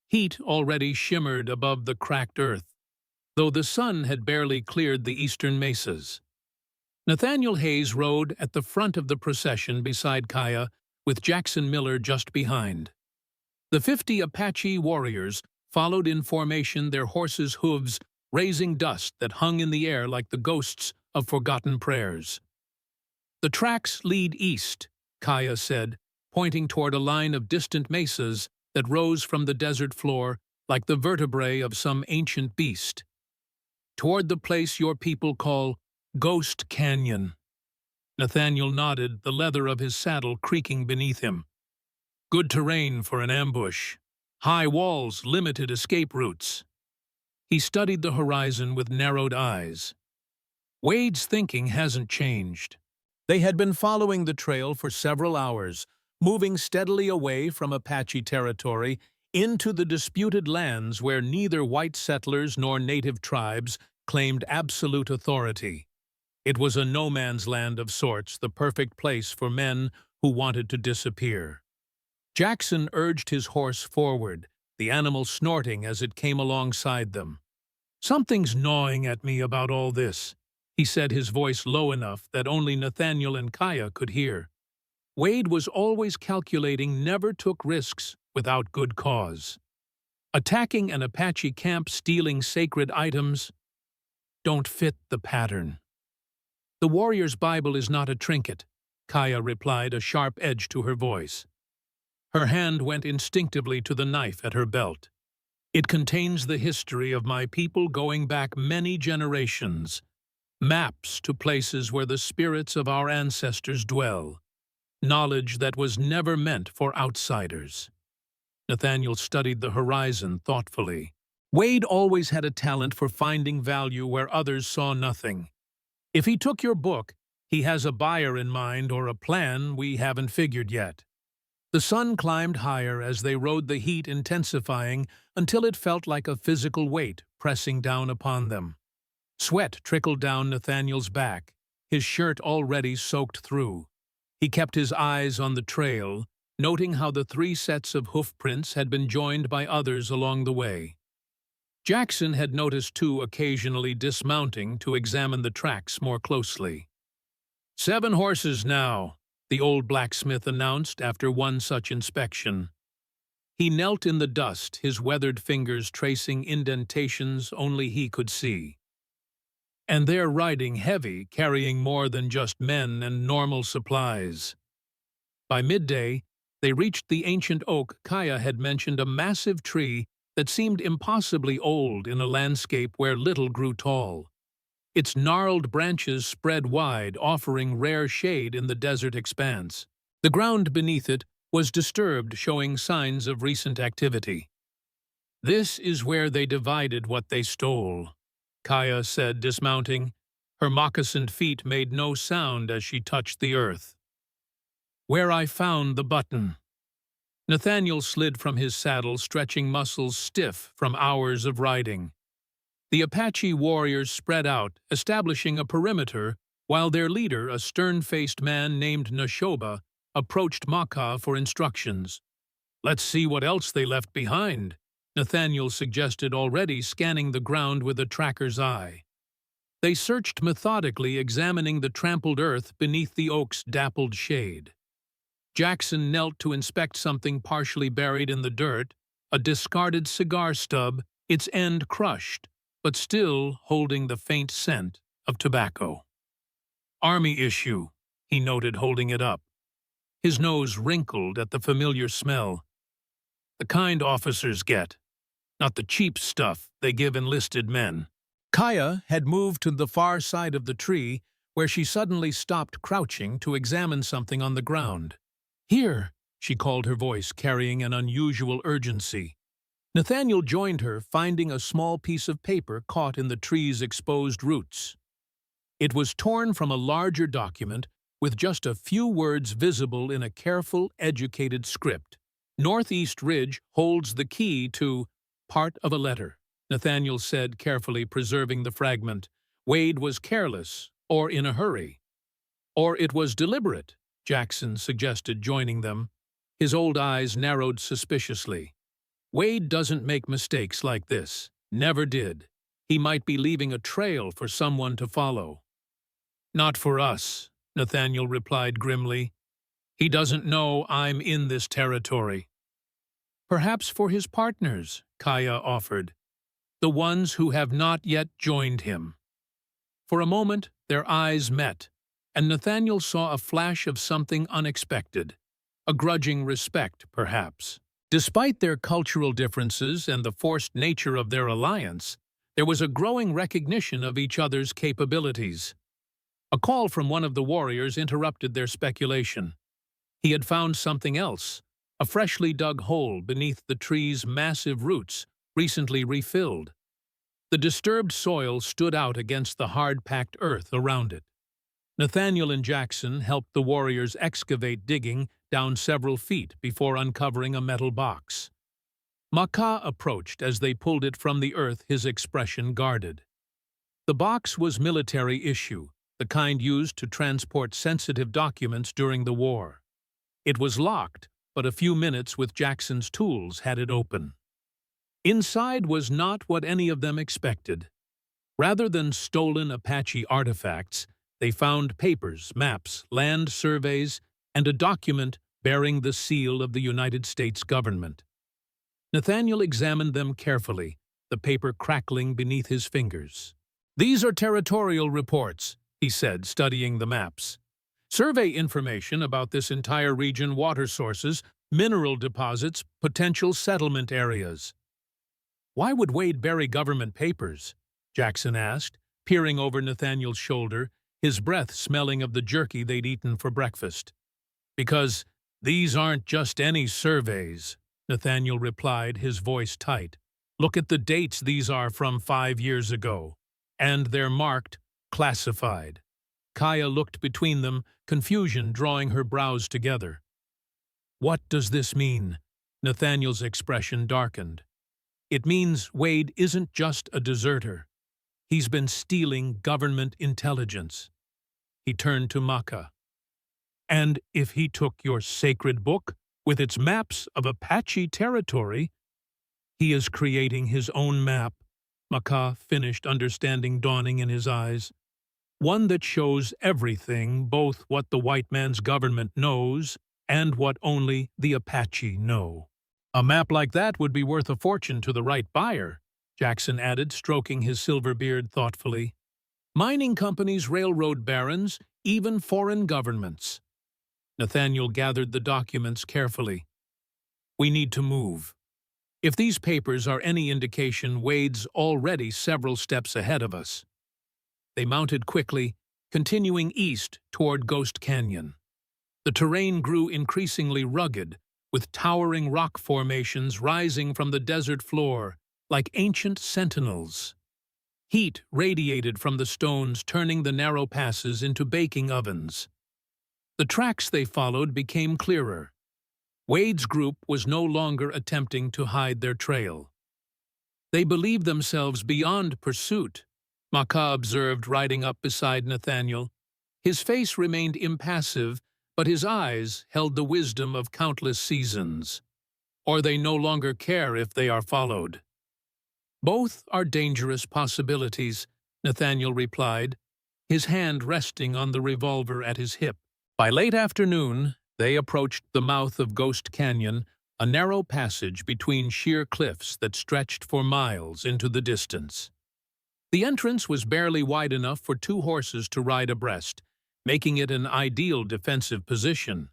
Heat already shimmered above the cracked earth, though the sun had barely cleared the eastern mesas. Nathaniel Hayes rode at the front of the procession beside Kaya, with Jackson Miller just behind. The 50 Apache warriors followed in formation, their horses' hooves raising dust that hung in the air like the ghosts of forgotten prayers. The tracks lead east, Kaya said, pointing toward a line of distant mesas that rose from the desert floor like the vertebrae of some ancient beast. Toward the place your people call Ghost Canyon. Nathaniel nodded, the leather of his saddle creaking beneath him. Good terrain for an ambush. High walls, limited escape routes. He studied the horizon with narrowed eyes. Wade's thinking hasn't changed. They had been following the trail for several hours, moving steadily away from Apache territory into the disputed lands where neither white settlers nor native tribes claimed absolute authority. It was a no-man's land of sorts, the perfect place for men who wanted to disappear. Jackson urged his horse forward, the animal snorting as it came alongside them. Something's gnawing at me about all this, he said, his voice low enough that only Nathaniel and Kaya could hear. Wade was always calculating, never took risks without good cause. Attacking an Apache camp, stealing sacred items, don't fit the pattern. The warrior's Bible is not a trinket, Kaya replied, a sharp edge to her voice. Her hand went instinctively to the knife at her belt. It contains the history of my people going back many generations, maps to places where the spirits of our ancestors dwell, knowledge that was never meant for outsiders. Nathaniel studied the horizon thoughtfully. Wade always had a talent for finding value where others saw nothing. If he took your book, he has a buyer in mind or a plan we haven't figured yet. The sun climbed higher as they rode, the heat intensifying until it felt like a physical weight pressing down upon them. Sweat trickled down Nathaniel's back, his shirt already soaked through. He kept his eyes on the trail, noting how the 3 sets of hoof prints had been joined by others along the way. Jackson had noticed two occasionally dismounting to examine the tracks more closely. 7 horses now, the old blacksmith announced after one such inspection. He knelt in the dust, his weathered fingers tracing indentations only he could see. And they're riding heavy, carrying more than just men and normal supplies. By midday, they reached the ancient oak. Kaya had mentioned, a massive tree that seemed impossibly old in a landscape where little grew tall. Its gnarled branches spread wide, offering rare shade in the desert expanse. The ground beneath it was disturbed, showing signs of recent activity. "This is where they divided what they stole," Kaya said, dismounting. Her moccasined feet made no sound as she touched the earth. "Where I found the button." Nathaniel slid from his saddle, stretching muscles stiff from hours of riding. The Apache warriors spread out, establishing a perimeter, while their leader, a stern-faced man named Nashoba, approached Makah for instructions. "Let's see what else they left behind," Nathaniel suggested, already scanning the ground with a tracker's eye. They searched methodically, examining the trampled earth beneath the oak's dappled shade. Jackson knelt to inspect something partially buried in the dirt, a discarded cigar stub, its end crushed, but still holding the faint scent of tobacco. "Army issue," he noted, holding it up. His nose wrinkled at the familiar smell. "The kind officers get, not the cheap stuff they give enlisted men." Kaya had moved to the far side of the tree, where she suddenly stopped, crouching to examine something on the ground. "Here," she called, her voice carrying an unusual urgency. Nathaniel joined her, finding a small piece of paper caught in the tree's exposed roots. It was torn from a larger document, with just a few words visible in a careful, educated script. "Northeast Ridge holds the key to..." "Part of a letter," Nathaniel said, carefully preserving the fragment. "Wade was careless, or in a hurry. Or it was deliberate," Jackson suggested, joining them. His old eyes narrowed suspiciously. "Wade doesn't make mistakes like this. Never did. He might be leaving a trail for someone to follow." "Not for us," Nathaniel replied grimly. "He doesn't know I'm in this territory." "Perhaps for his partners," Kaya offered. "The ones who have not yet joined him." For a moment, their eyes met, and Nathaniel saw a flash of something unexpected. A grudging respect, perhaps. Despite their cultural differences and the forced nature of their alliance, there was a growing recognition of each other's capabilities. A call from one of the warriors interrupted their speculation. He had found something else, a freshly dug hole beneath the tree's massive roots, recently refilled. The disturbed soil stood out against the hard-packed earth around it. Nathaniel and Jackson helped the warriors excavate, digging down several feet before uncovering a metal box. Makah approached as they pulled it from the earth, his expression guarded. The box was military issue, the kind used to transport sensitive documents during the war. It was locked, but a few minutes with Jackson's tools had it open. Inside was not what any of them expected. Rather than stolen Apache artifacts, they found papers, maps, land surveys, and a document bearing the seal of the United States government. Nathaniel examined them carefully, the paper crackling beneath his fingers. "These are territorial reports," he said, studying the maps. "Survey information about this entire region, water sources, mineral deposits, potential settlement areas." "Why would Wade bury government papers?" Jackson asked, peering over Nathaniel's shoulder, his breath smelling of the jerky they'd eaten for breakfast. "Because these aren't just any surveys," Nathaniel replied, his voice tight. "Look at the dates. These are from 5 years ago. And they're marked classified." Kaya looked between them, confusion drawing her brows together. "What does this mean?" Nathaniel's expression darkened. "It means Wade isn't just a deserter. He's been stealing government intelligence." He turned to Makah. "And if he took your sacred book, with its maps of Apache territory, he is creating his own map Makah finished, understanding dawning in his eyes. One that shows everything, both what the white man's government knows and what only the Apache know. A map like that would be worth a fortune to the right buyer, Jackson added, stroking his silver beard thoughtfully. Mining companies, railroad barons, even foreign governments. Nathaniel gathered the documents carefully. We need to move. If these papers are any indication, Wade's already several steps ahead of us. They mounted quickly, continuing east toward Ghost Canyon. The terrain grew increasingly rugged, with towering rock formations rising from the desert floor like ancient sentinels. Heat radiated from the stones, turning the narrow passes into baking ovens. The tracks they followed became clearer. Wade's group was no longer attempting to hide their trail. They believed themselves beyond pursuit, Makah observed, riding up beside Nathaniel. His face remained impassive, but his eyes held the wisdom of countless seasons. Or they no longer care if they are followed. Both are dangerous possibilities, Nathaniel replied, his hand resting on the revolver at his hip. By late afternoon, they approached the mouth of Ghost Canyon, a narrow passage between sheer cliffs that stretched for miles into the distance. The entrance was barely wide enough for two horses to ride abreast, making it an ideal defensive position.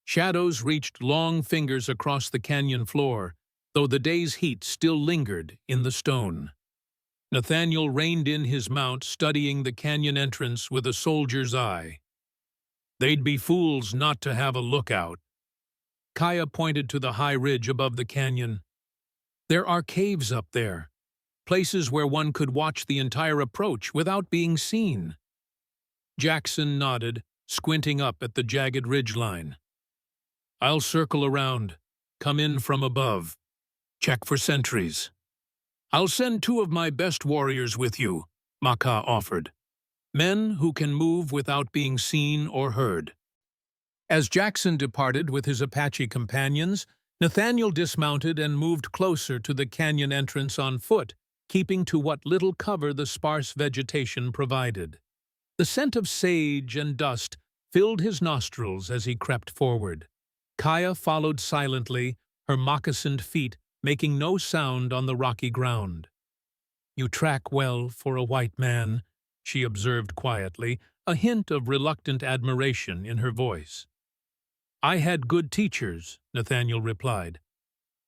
Shadows reached long fingers across the canyon floor, though the day's heat still lingered in the stone. Nathaniel reined in his mount, studying the canyon entrance with a soldier's eye. They'd be fools not to have a lookout. Kaya pointed to the high ridge above the canyon. There are caves up there, places where one could watch the entire approach without being seen. Jackson nodded, squinting up at the jagged ridgeline. I'll circle around, come in from above, check for sentries. I'll send 2 of my best warriors with you, Makah offered. Men who can move without being seen or heard. As Jackson departed with his Apache companions, Nathaniel dismounted and moved closer to the canyon entrance on foot, keeping to what little cover the sparse vegetation provided. The scent of sage and dust filled his nostrils as he crept forward. Kaya followed silently, her moccasined feet making no sound on the rocky ground. You track well for a white man, she observed quietly, a hint of reluctant admiration in her voice. I had good teachers, Nathaniel replied.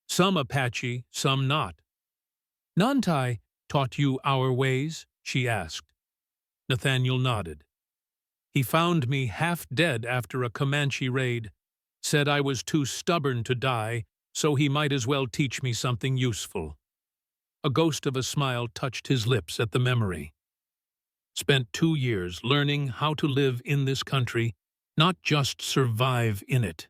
Some Apache, some not. Nantai taught you our ways, she asked. Nathaniel nodded. He found me half dead after a Comanche raid, said I was too stubborn to die, so he might as well teach me something useful. A ghost of a smile touched his lips at the memory. Spent 2 years learning how to live in this country, not just survive in it.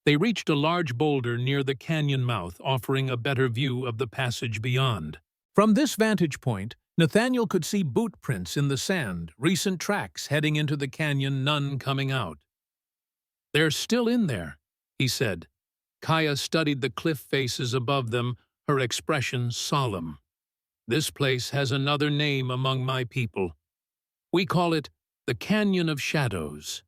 They reached a large boulder near the canyon mouth, offering a better view of the passage beyond. From this vantage point, Nathaniel could see boot prints in the sand, recent tracks heading into the canyon, none coming out. They're still in there, he said. Kaya studied the cliff faces above them, her expression solemn. This place has another name among my people. We call it the Canyon of Shadows.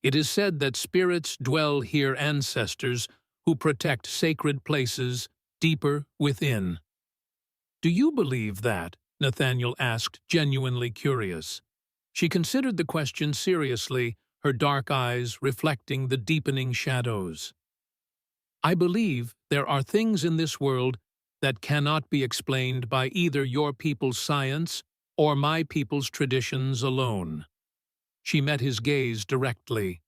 It is said that spirits dwell here, ancestors who protect sacred places deeper within. Do you believe that? Nathaniel asked, genuinely curious. She considered the question seriously, her dark eyes reflecting the deepening shadows. I believe there are things in this world that cannot be explained by either your people's science or my people's traditions alone. She met his gaze directly.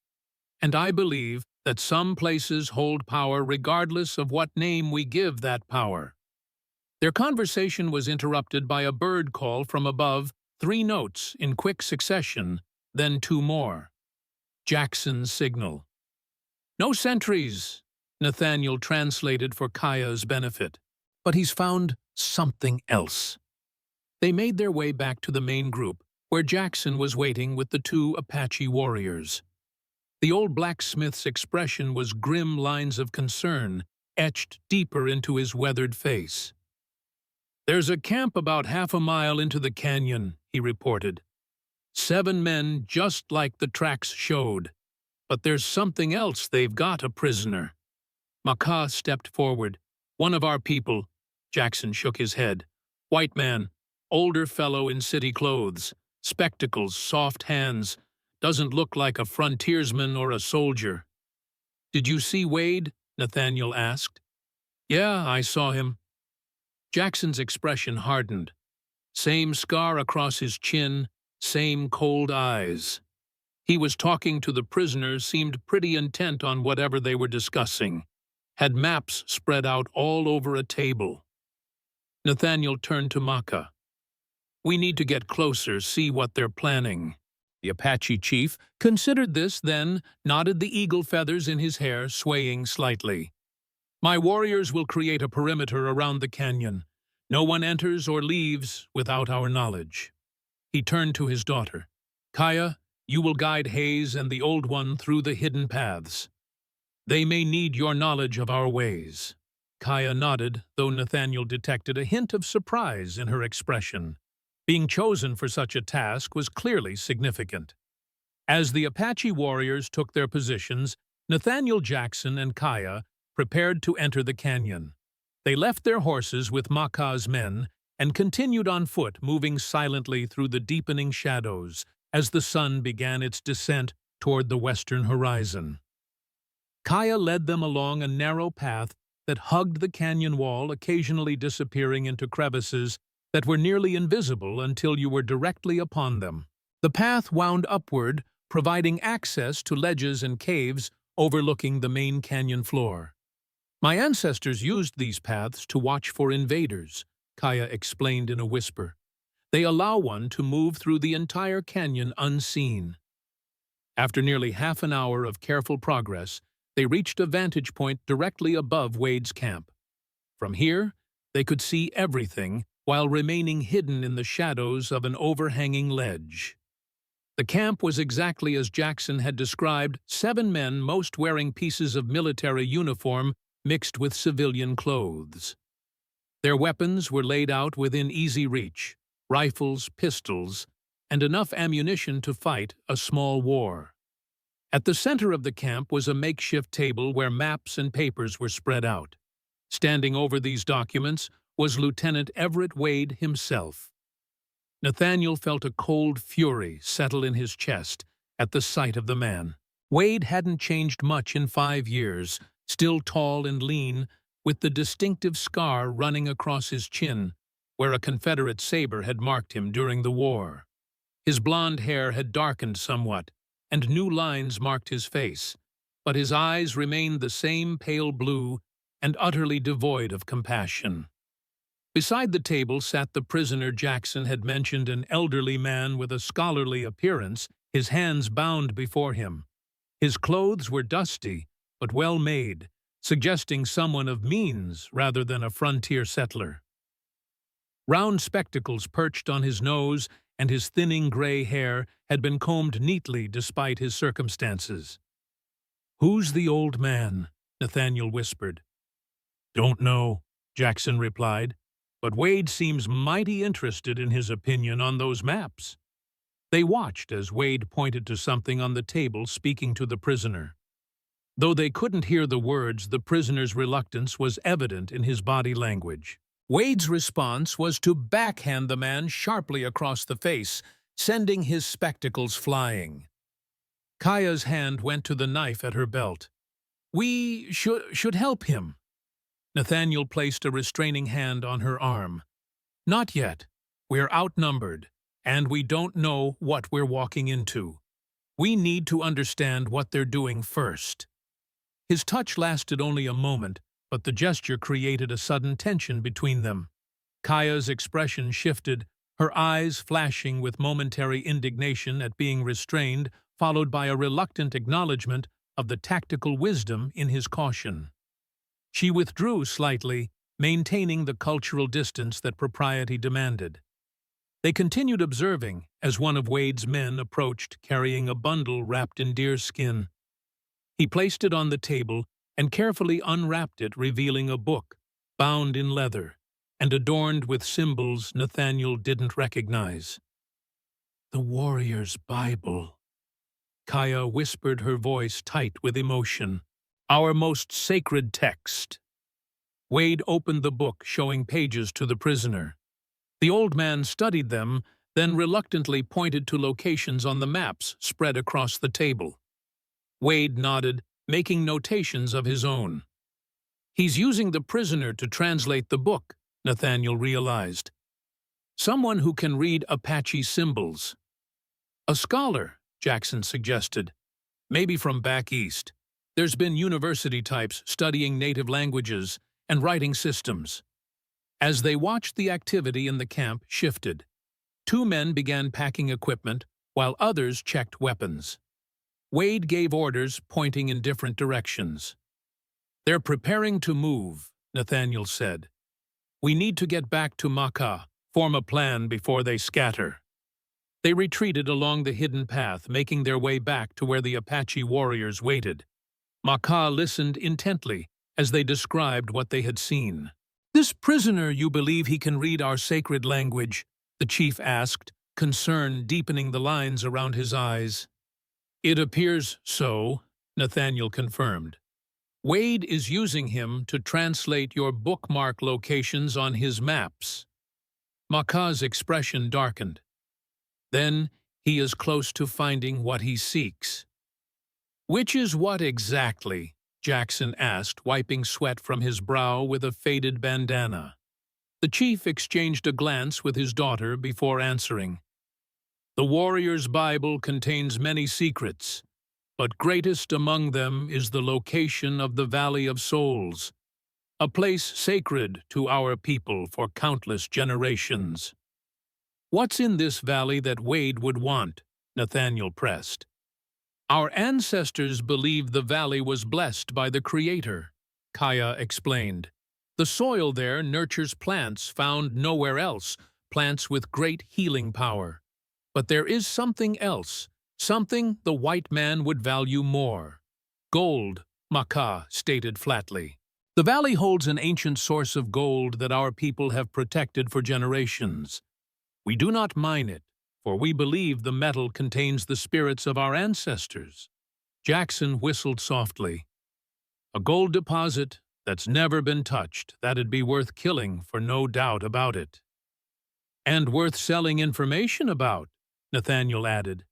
And I believe that some places hold power regardless of what name we give that power. Their conversation was interrupted by a bird call from above, 3 notes in quick succession, then 2 more. Jackson's signal. No sentries, Nathaniel translated for Kaya's benefit. But he's found something else. They made their way back to the main group, where Jackson was waiting with the 2 Apache warriors. The old blacksmith's expression was grim lines of concern, etched deeper into his weathered face. "There's a camp about half a mile into the canyon," he reported. "7 men just like the tracks showed. But there's something else they've got a prisoner." Makah stepped forward. "One of our people." Jackson shook his head. "White man, older fellow in city clothes, spectacles, soft hands, doesn't look like a frontiersman or a soldier." "Did you see Wade?" Nathaniel asked. "Yeah, I saw him." Jackson's expression hardened. Same scar across his chin, same cold eyes. He was talking to the prisoners, seemed pretty intent on whatever they were discussing. Had maps spread out all over a table. Nathaniel turned to Makah. "We need to get closer, see what they're planning." The Apache chief considered this, then nodded, the eagle feathers in his hair swaying slightly. "My warriors will create a perimeter around the canyon. No one enters or leaves without our knowledge." He turned to his daughter. "Kaya, you will guide Hayes and the Old One through the hidden paths. They may need your knowledge of our ways." Kaya nodded, though Nathaniel detected a hint of surprise in her expression. Being chosen for such a task was clearly significant. As the Apache warriors took their positions, Nathaniel, Jackson, and Kaya prepared to enter the canyon. They left their horses with Makah's men and continued on foot, moving silently through the deepening shadows as the sun began its descent toward the western horizon. Kaya led them along a narrow path that hugged the canyon wall, occasionally disappearing into crevices that were nearly invisible until you were directly upon them. The path wound upward, providing access to ledges and caves overlooking the main canyon floor. "My ancestors used these paths to watch for invaders," Kaya explained in a whisper. "They allow one to move through the entire canyon unseen." After nearly half an hour of careful progress, they reached a vantage point directly above Wade's camp. From here, they could see everything while remaining hidden in the shadows of an overhanging ledge. The camp was exactly as Jackson had described, 7 men, most wearing pieces of military uniform mixed with civilian clothes. Their weapons were laid out within easy reach, rifles, pistols, and enough ammunition to fight a small war. At the center of the camp was a makeshift table where maps and papers were spread out. Standing over these documents was Lieutenant Everett Wade himself. Nathaniel felt a cold fury settle in his chest at the sight of the man. Wade hadn't changed much in 5 years, still tall and lean, with the distinctive scar running across his chin, where a Confederate saber had marked him during the war. His blonde hair had darkened somewhat, and new lines marked his face, but his eyes remained the same pale blue and utterly devoid of compassion. Beside the table sat the prisoner Jackson had mentioned, an elderly man with a scholarly appearance, his hands bound before him. His clothes were dusty, but well made, suggesting someone of means rather than a frontier settler. Round spectacles perched on his nose, and his thinning gray hair had been combed neatly despite his circumstances. "Who's the old man?" Nathaniel whispered. "Don't know," Jackson replied, "but Wade seems mighty interested in his opinion on those maps." They watched as Wade pointed to something on the table, speaking to the prisoner. Though they couldn't hear the words, the prisoner's reluctance was evident in his body language. Wade's response was to backhand the man sharply across the face, sending his spectacles flying. Kaya's hand went to the knife at her belt. "We should help him." Nathaniel placed a restraining hand on her arm. "Not yet. We're outnumbered, and we don't know what we're walking into. We need to understand what they're doing first." His touch lasted only a moment, but the gesture created a sudden tension between them. Kaya's expression shifted, her eyes flashing with momentary indignation at being restrained, followed by a reluctant acknowledgement of the tactical wisdom in his caution. She withdrew slightly, maintaining the cultural distance that propriety demanded. They continued observing as one of Wade's men approached, carrying a bundle wrapped in deerskin. He placed it on the table and carefully unwrapped it, revealing a book, bound in leather. and adorned with symbols Nathaniel didn't recognize. "The warrior's Bible," Kaya whispered, her voice tight with emotion. "Our most sacred text." Wade opened the book, showing pages to the prisoner. The old man studied them, then reluctantly pointed to locations on the maps spread across the table. Wade nodded, making notations of his own. "He's using the prisoner to translate the book," Nathaniel realized. "Someone who can read Apache symbols." "A scholar," Jackson suggested. "Maybe from back east. There's been university types studying native languages and writing systems." As they watched, the activity in the camp shifted. 2 men began packing equipment, while others checked weapons. Wade gave orders, pointing in different directions. "They're preparing to move," Nathaniel said. "We need to get back to Makah, form a plan before they scatter." They retreated along the hidden path, making their way back to where the Apache warriors waited. Makah listened intently as they described what they had seen. "This prisoner, you believe he can read our sacred language?" the chief asked, concern deepening the lines around his eyes. "It appears so," Nathaniel confirmed. "Wade is using him to translate your bookmark locations on his maps." Makah's expression darkened. "Then he is close to finding what he seeks." "Which is what exactly?" Jackson asked, wiping sweat from his brow with a faded bandana. The chief exchanged a glance with his daughter before answering. "The warrior's Bible contains many secrets, but greatest among them is the location of the Valley of Souls, a place sacred to our people for countless generations." "What's in this valley that Wade would want?" Nathaniel pressed. "Our ancestors believed the valley was blessed by the Creator," Kaya explained. "The soil there nurtures plants found nowhere else, plants with great healing power. But there is something else, something the white man would value more. Gold," Makah stated flatly. "The valley holds an ancient source of gold that our people have protected for generations. We do not mine it, for we believe the metal contains the spirits of our ancestors." Jackson whistled softly. "A gold deposit that's never been touched, that'd be worth killing for no doubt about it." "And worth selling information about," Nathaniel added.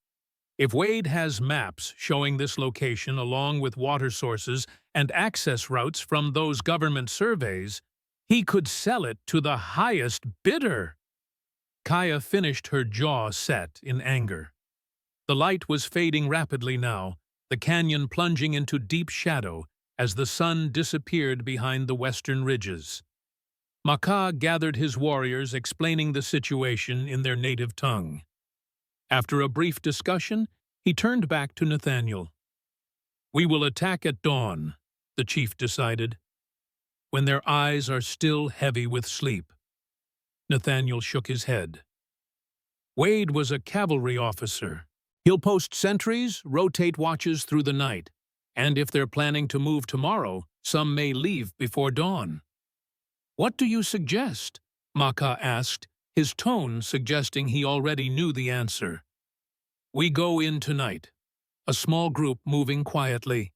"If Wade has maps showing this location along with water sources and access routes from those government surveys, he could sell it to the highest bidder." Kaya finished, her jaw set in anger. The light was fading rapidly now, the canyon plunging into deep shadow as the sun disappeared behind the western ridges. Makah gathered his warriors, explaining the situation in their native tongue. After a brief discussion, he turned back to Nathaniel. "We will attack at dawn," the chief decided, "when their eyes are still heavy with sleep." Nathaniel shook his head. "Wade was a cavalry officer. He'll post sentries, rotate watches through the night, and if they're planning to move tomorrow, some may leave before dawn." "What do you suggest?" Makah asked, his tone suggesting he already knew the answer. "We go in tonight, a small group moving quietly.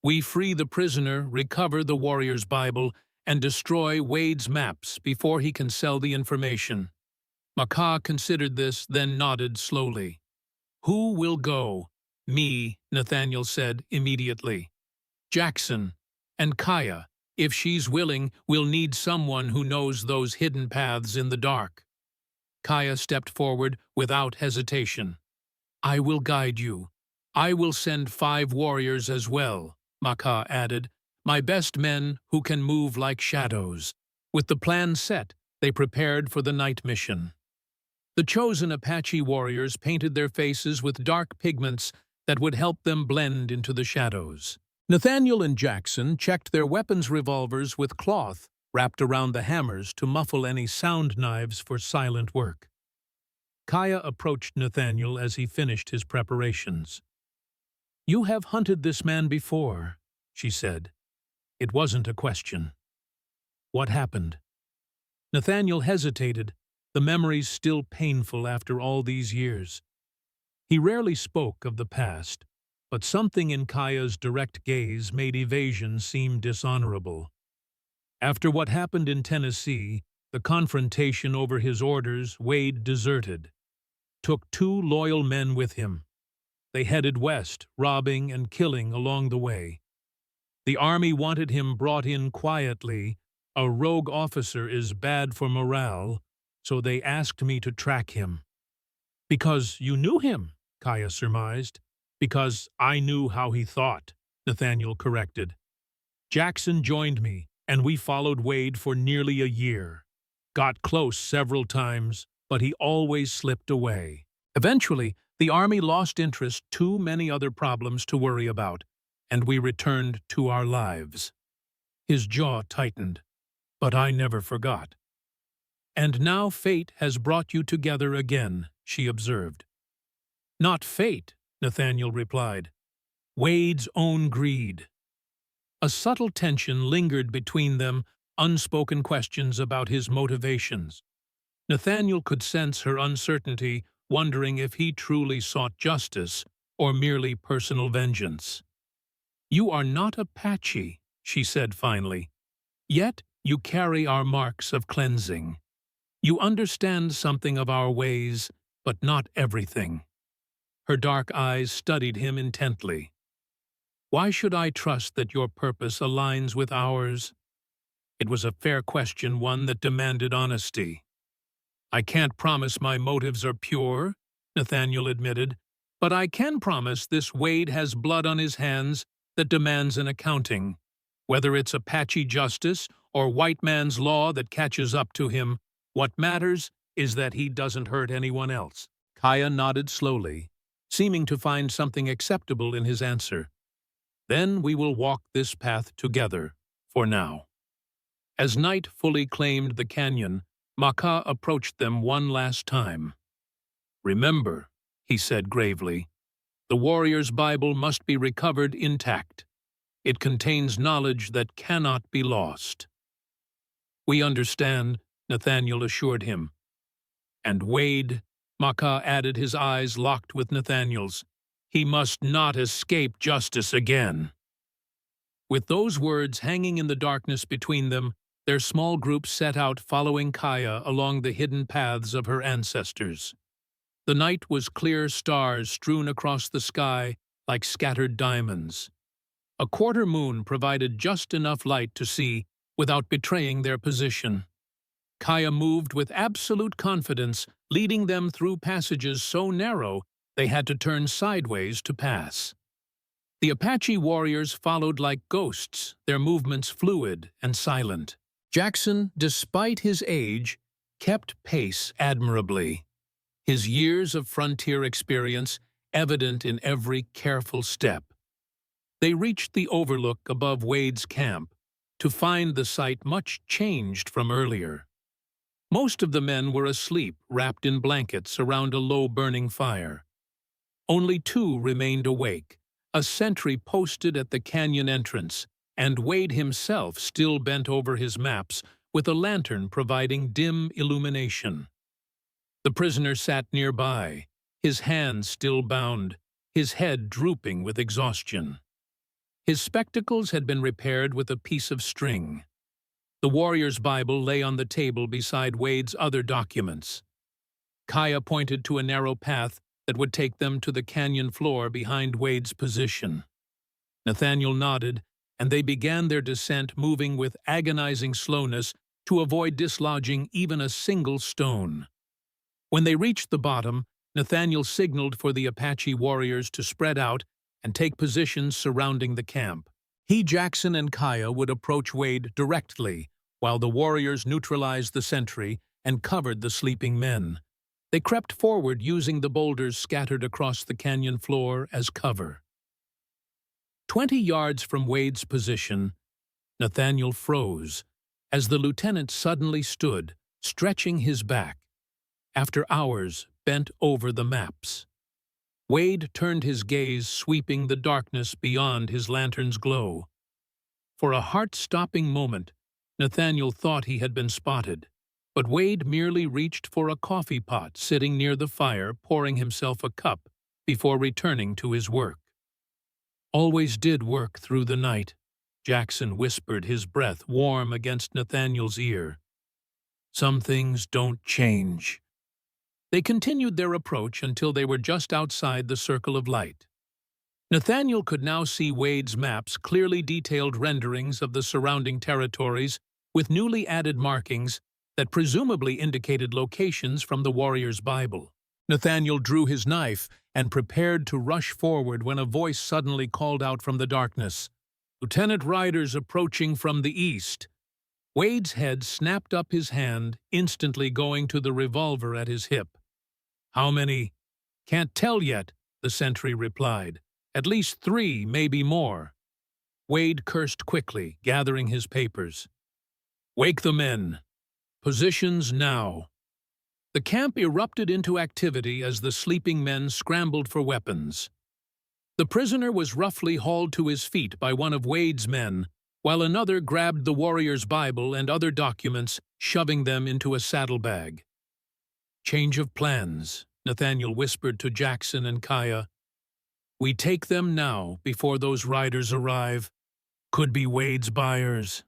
We free the prisoner, recover the warrior's Bible, and destroy Wade's maps before he can sell the information." Makah considered this, then nodded slowly. "Who will go?" "Me," Nathaniel said immediately. "Jackson. And Kaya. If she's willing, we'll need someone who knows those hidden paths in the dark." Kaya stepped forward without hesitation. "I will guide you. I will send 5 warriors as well," Makah added. "My best men who can move like shadows." With the plan set, they prepared for the night mission. The chosen Apache warriors painted their faces with dark pigments that would help them blend into the shadows. Nathaniel and Jackson checked their weapons revolvers with cloth wrapped around the hammers to muffle any sound knives for silent work. Kaya approached Nathaniel as he finished his preparations. "You have hunted this man before," she said. It wasn't a question. "What happened?" Nathaniel hesitated, the memories still painful after all these years. He rarely spoke of the past, but something in Kaya's direct gaze made evasion seem dishonorable. After what happened in Tennessee, the confrontation over his orders, Wade deserted. Took 2 loyal men with him. They headed west, robbing and killing along the way. The army wanted him brought in quietly. A rogue officer is bad for morale, so they asked me to track him. Because you knew him, Kaya surmised. Because I knew how he thought, Nathaniel corrected. Jackson joined me, and we followed Wade for nearly a year. Got close several times, but he always slipped away. Eventually, the army lost interest, too many other problems to worry about, and we returned to our lives. His jaw tightened, but I never forgot. And now fate has brought you together again, she observed. Not fate, Nathaniel replied. Wade's own greed. A subtle tension lingered between them, unspoken questions about his motivations. Nathaniel could sense her uncertainty, wondering if he truly sought justice or merely personal vengeance. You are not Apache, she said finally. Yet you carry our marks of cleansing. You understand something of our ways, but not everything. Her dark eyes studied him intently. Why should I trust that your purpose aligns with ours? It was a fair question, one that demanded honesty. I can't promise my motives are pure, Nathaniel admitted, but I can promise this Wade has blood on his hands that demands an accounting. Whether it's Apache justice or white man's law that catches up to him, what matters is that he doesn't hurt anyone else. Kaya nodded slowly, seeming to find something acceptable in his answer. Then we will walk this path together, for now. As night fully claimed the canyon, Makah approached them one last time. Remember, he said gravely, the warrior's Bible must be recovered intact. It contains knowledge that cannot be lost. We understand, Nathaniel assured him. And Wade, Makah added, his eyes locked with Nathaniel's. He must not escape justice again. With those words hanging in the darkness between them, their small group set out following Kaya along the hidden paths of her ancestors. The night was clear, stars strewn across the sky like scattered diamonds. A quarter moon provided just enough light to see without betraying their position. Kaya moved with absolute confidence, leading them through passages so narrow they had to turn sideways to pass. The Apache warriors followed like ghosts, their movements fluid and silent. Jackson, despite his age, kept pace admirably, his years of frontier experience evident in every careful step. They reached the overlook above Wade's camp to find the site much changed from earlier. Most of the men were asleep, wrapped in blankets around a low-burning fire. Only 2 remained awake, a sentry posted at the canyon entrance, and Wade himself still bent over his maps with a lantern providing dim illumination. The prisoner sat nearby, his hands still bound, his head drooping with exhaustion. His spectacles had been repaired with a piece of string. The warrior's Bible lay on the table beside Wade's other documents. Kaya pointed to a narrow path that would take them to the canyon floor behind Wade's position. Nathaniel nodded, and they began their descent, moving with agonizing slowness to avoid dislodging even a single stone. When they reached the bottom, Nathaniel signaled for the Apache warriors to spread out and take positions surrounding the camp. He, Jackson, and Kaya would approach Wade directly, while the warriors neutralized the sentry and covered the sleeping men. They crept forward using the boulders scattered across the canyon floor as cover. 20 yards from Wade's position, Nathaniel froze as the lieutenant suddenly stood, stretching his back. After hours, bent over the maps. Wade turned his gaze, sweeping the darkness beyond his lantern's glow. For a heart-stopping moment, Nathaniel thought he had been spotted. But Wade merely reached for a coffee pot sitting near the fire, pouring himself a cup before returning to his work. "Always did work through the night," Jackson whispered, his breath warm against Nathaniel's ear. "Some things don't change." They continued their approach until they were just outside the circle of light. Nathaniel could now see Wade's maps, clearly detailed renderings of the surrounding territories with newly added markings that presumably indicated locations from the warrior's Bible. Nathaniel drew his knife and prepared to rush forward when a voice suddenly called out from the darkness, "Lieutenant Riders approaching from the east." Wade's head snapped up, his hand instantly going to the revolver at his hip. "How many?" "Can't tell yet," the sentry replied. "At least 3, maybe more." Wade cursed quickly, gathering his papers. "Wake the men. Positions now." The camp erupted into activity as the sleeping men scrambled for weapons. The prisoner was roughly hauled to his feet by one of Wade's men, while another grabbed the warrior's Bible and other documents, shoving them into a saddlebag. "Change of plans," Nathaniel whispered to Jackson and Kaya. "We take them now before those riders arrive. Could be Wade's buyers."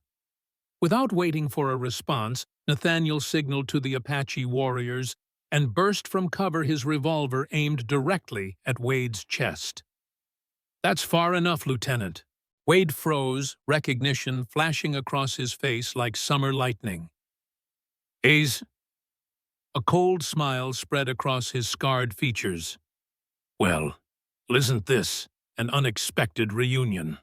Without waiting for a response, Nathaniel signaled to the Apache warriors and burst from cover, his revolver aimed directly at Wade's chest. "That's far enough, Lieutenant." Wade froze, recognition flashing across his face like summer lightning. "Hayes?" A cold smile spread across his scarred features. "Well, isn't this an unexpected reunion?"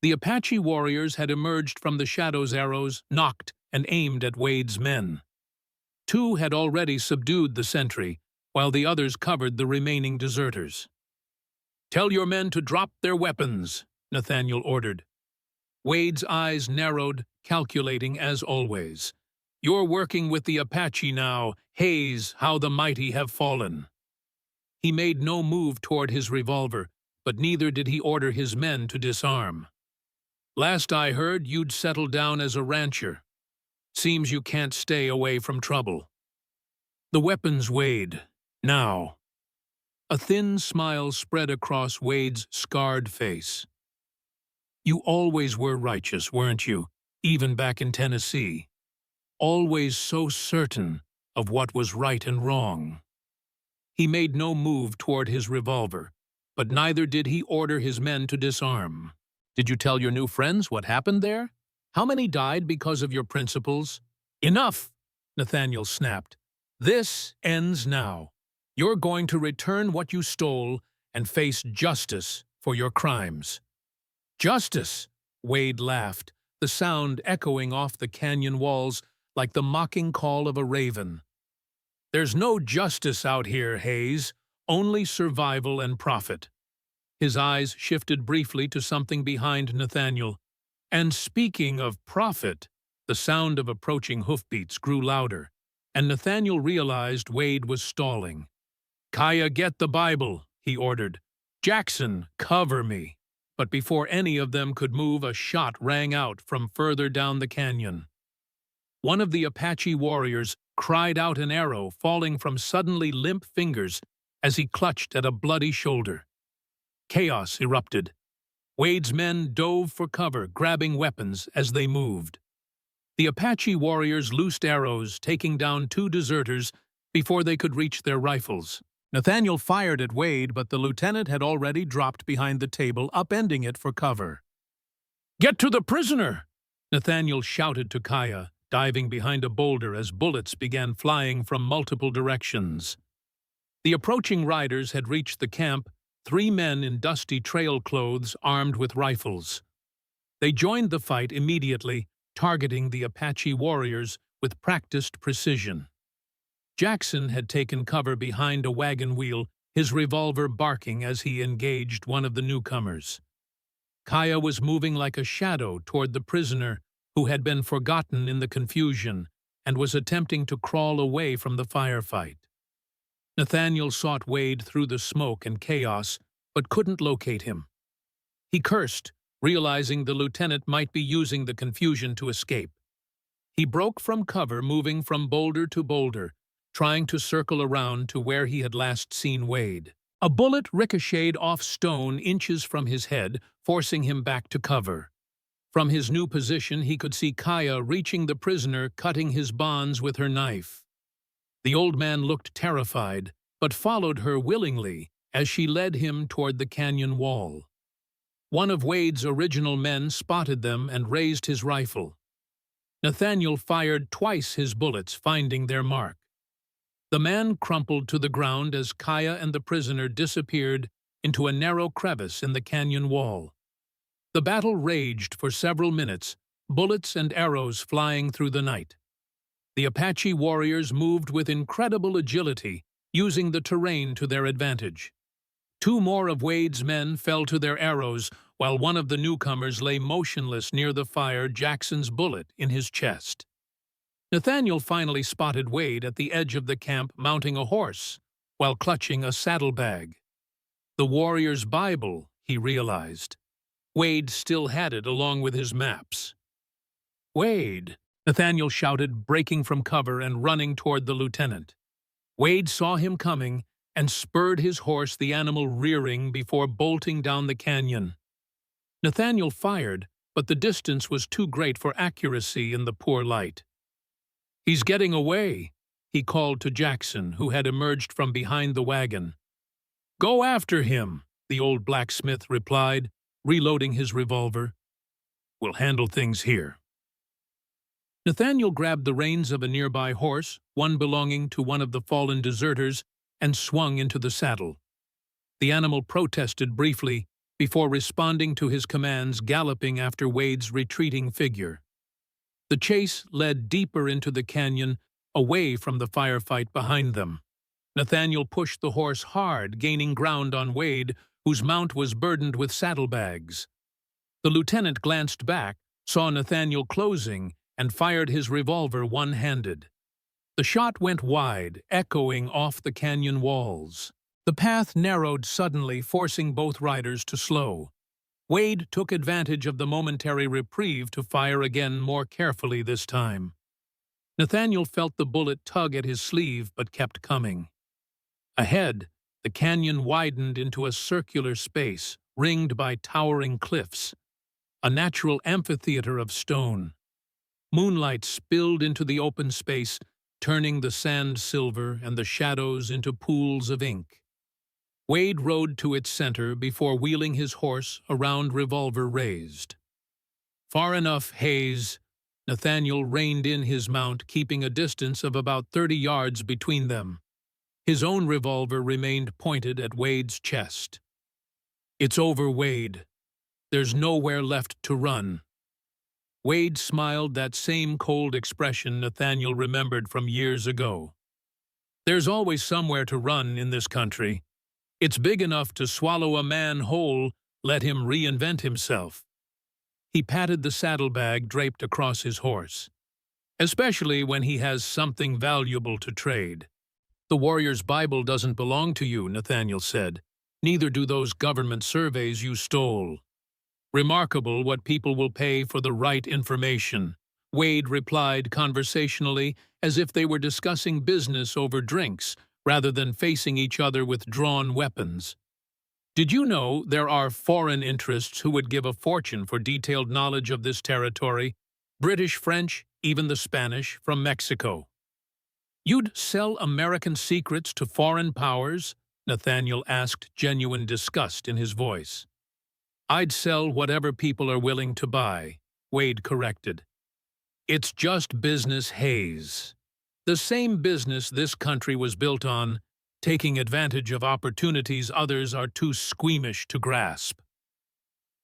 The Apache warriors had emerged from the shadows, arrows nocked and aimed at Wade's men. 2 had already subdued the sentry, while the others covered the remaining deserters. "Tell your men to drop their weapons," Nathaniel ordered. Wade's eyes narrowed, calculating as always. "You're working with the Apache now. Hayes, how the mighty have fallen." He made no move toward his revolver, but neither did he order his men to disarm. "Last I heard, you'd settle down as a rancher. Seems you can't stay away from trouble." "The weapons, Wade. Now." A thin smile spread across Wade's scarred face. "You always were righteous, weren't you, even back in Tennessee? Always so certain of what was right and wrong." He made no move toward his revolver, but neither did he order his men to disarm. "Did you tell your new friends what happened there? How many died because of your principles?" "Enough!" Nathaniel snapped. "This ends now. You're going to return what you stole and face justice for your crimes." "Justice?" Wade laughed, the sound echoing off the canyon walls like the mocking call of a raven. "There's no justice out here, Hayes. Only survival and profit." His eyes shifted briefly to something behind Nathaniel. "And speaking of profit," the sound of approaching hoofbeats grew louder, and Nathaniel realized Wade was stalling. "Kaya, get the Bible," he ordered. "Jackson, cover me." But before any of them could move, a shot rang out from further down the canyon. One of the Apache warriors cried out, an arrow falling from suddenly limp fingers as he clutched at a bloody shoulder. Chaos erupted. Wade's men dove for cover, grabbing weapons as they moved. The Apache warriors loosed arrows, taking down 2 deserters before they could reach their rifles. Nathaniel fired at Wade, but the lieutenant had already dropped behind the table, upending it for cover. "Get to the prisoner!" Nathaniel shouted to Kaya, diving behind a boulder as bullets began flying from multiple directions. The approaching riders had reached the camp, 3 men in dusty trail clothes armed with rifles. They joined the fight immediately, targeting the Apache warriors with practiced precision. Jackson had taken cover behind a wagon wheel, his revolver barking as he engaged one of the newcomers. Kaya was moving like a shadow toward the prisoner, who had been forgotten in the confusion and was attempting to crawl away from the firefight. Nathaniel sought Wade through the smoke and chaos, but couldn't locate him. He cursed, realizing the lieutenant might be using the confusion to escape. He broke from cover, moving from boulder to boulder, trying to circle around to where he had last seen Wade. A bullet ricocheted off stone inches from his head, forcing him back to cover. From his new position, he could see Kaya reaching the prisoner, cutting his bonds with her knife. The old man looked terrified, but followed her willingly as she led him toward the canyon wall. One of Wade's original men spotted them and raised his rifle. Nathaniel fired twice his bullets, finding their mark. The man crumpled to the ground as Kaya and the prisoner disappeared into a narrow crevice in the canyon wall. The battle raged for several minutes, bullets and arrows flying through the night. The Apache warriors moved with incredible agility, using the terrain to their advantage. Two more of Wade's men fell to their arrows, while one of the newcomers lay motionless near the fire, Jackson's bullet in his chest. Nathaniel finally spotted Wade at the edge of the camp mounting a horse, while clutching a saddlebag. The warrior's Bible, he realized. Wade still had it along with his maps. "Wade!" Nathaniel shouted, breaking from cover and running toward the lieutenant. Wade saw him coming and spurred his horse, the animal rearing before bolting down the canyon. Nathaniel fired, but the distance was too great for accuracy in the poor light. "He's getting away," he called to Jackson, who had emerged from behind the wagon. "Go after him," the old blacksmith replied, reloading his revolver. "We'll handle things here." Nathaniel grabbed the reins of a nearby horse, one belonging to one of the fallen deserters, and swung into the saddle. The animal protested briefly before responding to his commands, galloping after Wade's retreating figure. The chase led deeper into the canyon, away from the firefight behind them. Nathaniel pushed the horse hard, gaining ground on Wade, whose mount was burdened with saddlebags. The lieutenant glanced back, saw Nathaniel closing, and fired his revolver one-handed. The shot went wide, echoing off the canyon walls. The path narrowed suddenly, forcing both riders to slow. Wade took advantage of the momentary reprieve to fire again, more carefully this time. Nathaniel felt the bullet tug at his sleeve, but kept coming. Ahead, the canyon widened into a circular space, ringed by towering cliffs, a natural amphitheater of stone. Moonlight spilled into the open space, turning the sand silver and the shadows into pools of ink. Wade rode to its center before wheeling his horse around, revolver raised. "Far enough, Hayes." Nathaniel reined in his mount, keeping a distance of about 30 yards between them. His own revolver remained pointed at Wade's chest. "It's over, Wade. There's nowhere left to run." Wade smiled, that same cold expression Nathaniel remembered from years ago. "There's always somewhere to run in this country. It's big enough to swallow a man whole, let him reinvent himself." He patted the saddlebag draped across his horse. "Especially when he has something valuable to trade." "The warrior's Bible doesn't belong to you," Nathaniel said. "Neither do those government surveys you stole." "Remarkable what people will pay for the right information," Wade replied conversationally, as if they were discussing business over drinks, rather than facing each other with drawn weapons. "Did you know there are foreign interests who would give a fortune for detailed knowledge of this territory? British, French, even the Spanish from Mexico." "You'd sell American secrets to foreign powers?" Nathaniel asked, genuine disgust in his voice. "I'd sell whatever people are willing to buy," Wade corrected. "It's just business, Hayes. The same business this country was built on, taking advantage of opportunities others are too squeamish to grasp."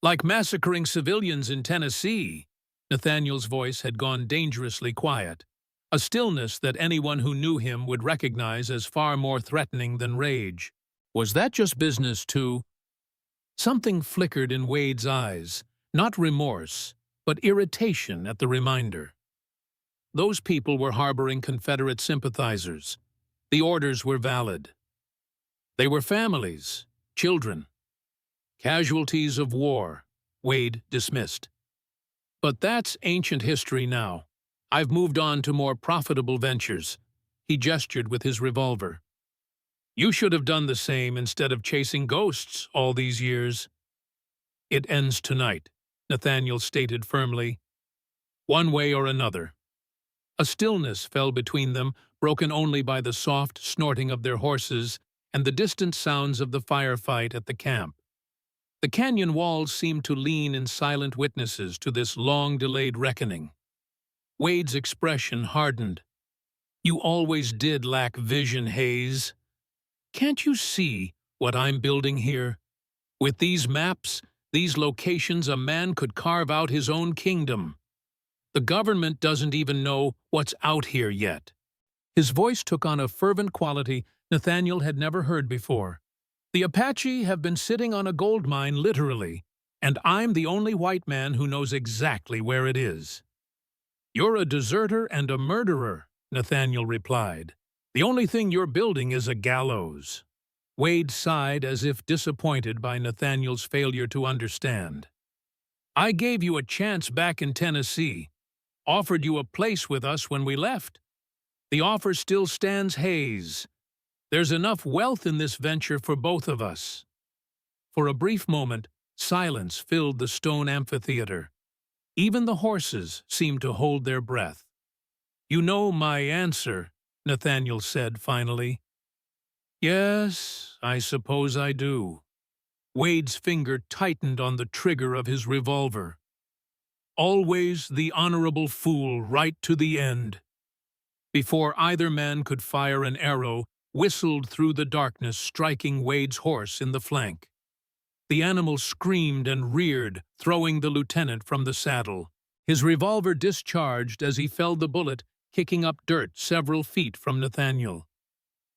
"Like massacring civilians in Tennessee." Nathaniel's voice had gone dangerously quiet, a stillness that anyone who knew him would recognize as far more threatening than rage. "Was that just business, too?" Something flickered in Wade's eyes, not remorse, but irritation at the reminder. Those people were harboring Confederate sympathizers. The orders were valid. They were families, children. Casualties of war, Wade dismissed. But that's ancient history now. I've moved on to more profitable ventures. He gestured with his revolver. You should have done the same instead of chasing ghosts all these years. It ends tonight, Nathaniel stated firmly. One way or another. A stillness fell between them, broken only by the soft snorting of their horses and the distant sounds of the firefight at the camp. The canyon walls seemed to lean in silent witnesses to this long-delayed reckoning. Wade's expression hardened. You always did lack vision, Hayes. Can't you see what I'm building here? With these maps, these locations, a man could carve out his own kingdom. The government doesn't even know what's out here yet. His voice took on a fervent quality Nathaniel had never heard before. The Apache have been sitting on a gold mine, literally, and I'm the only white man who knows exactly where it is. You're a deserter and a murderer, Nathaniel replied. The only thing you're building is a gallows. Wade sighed as if disappointed by Nathaniel's failure to understand. I gave you a chance back in Tennessee, offered you a place with us when we left. The offer still stands, Hayes. There's enough wealth in this venture for both of us. For a brief moment, silence filled the stone amphitheater. Even the horses seemed to hold their breath. You know my answer, Nathaniel said finally. Yes, I suppose I do. Wade's finger tightened on the trigger of his revolver. Always the honorable fool right to the end. Before either man could fire, an arrow whistled through the darkness, striking Wade's horse in the flank. The animal screamed and reared, throwing the lieutenant from the saddle. His revolver discharged as he felled the bullet, kicking up dirt several feet from Nathaniel.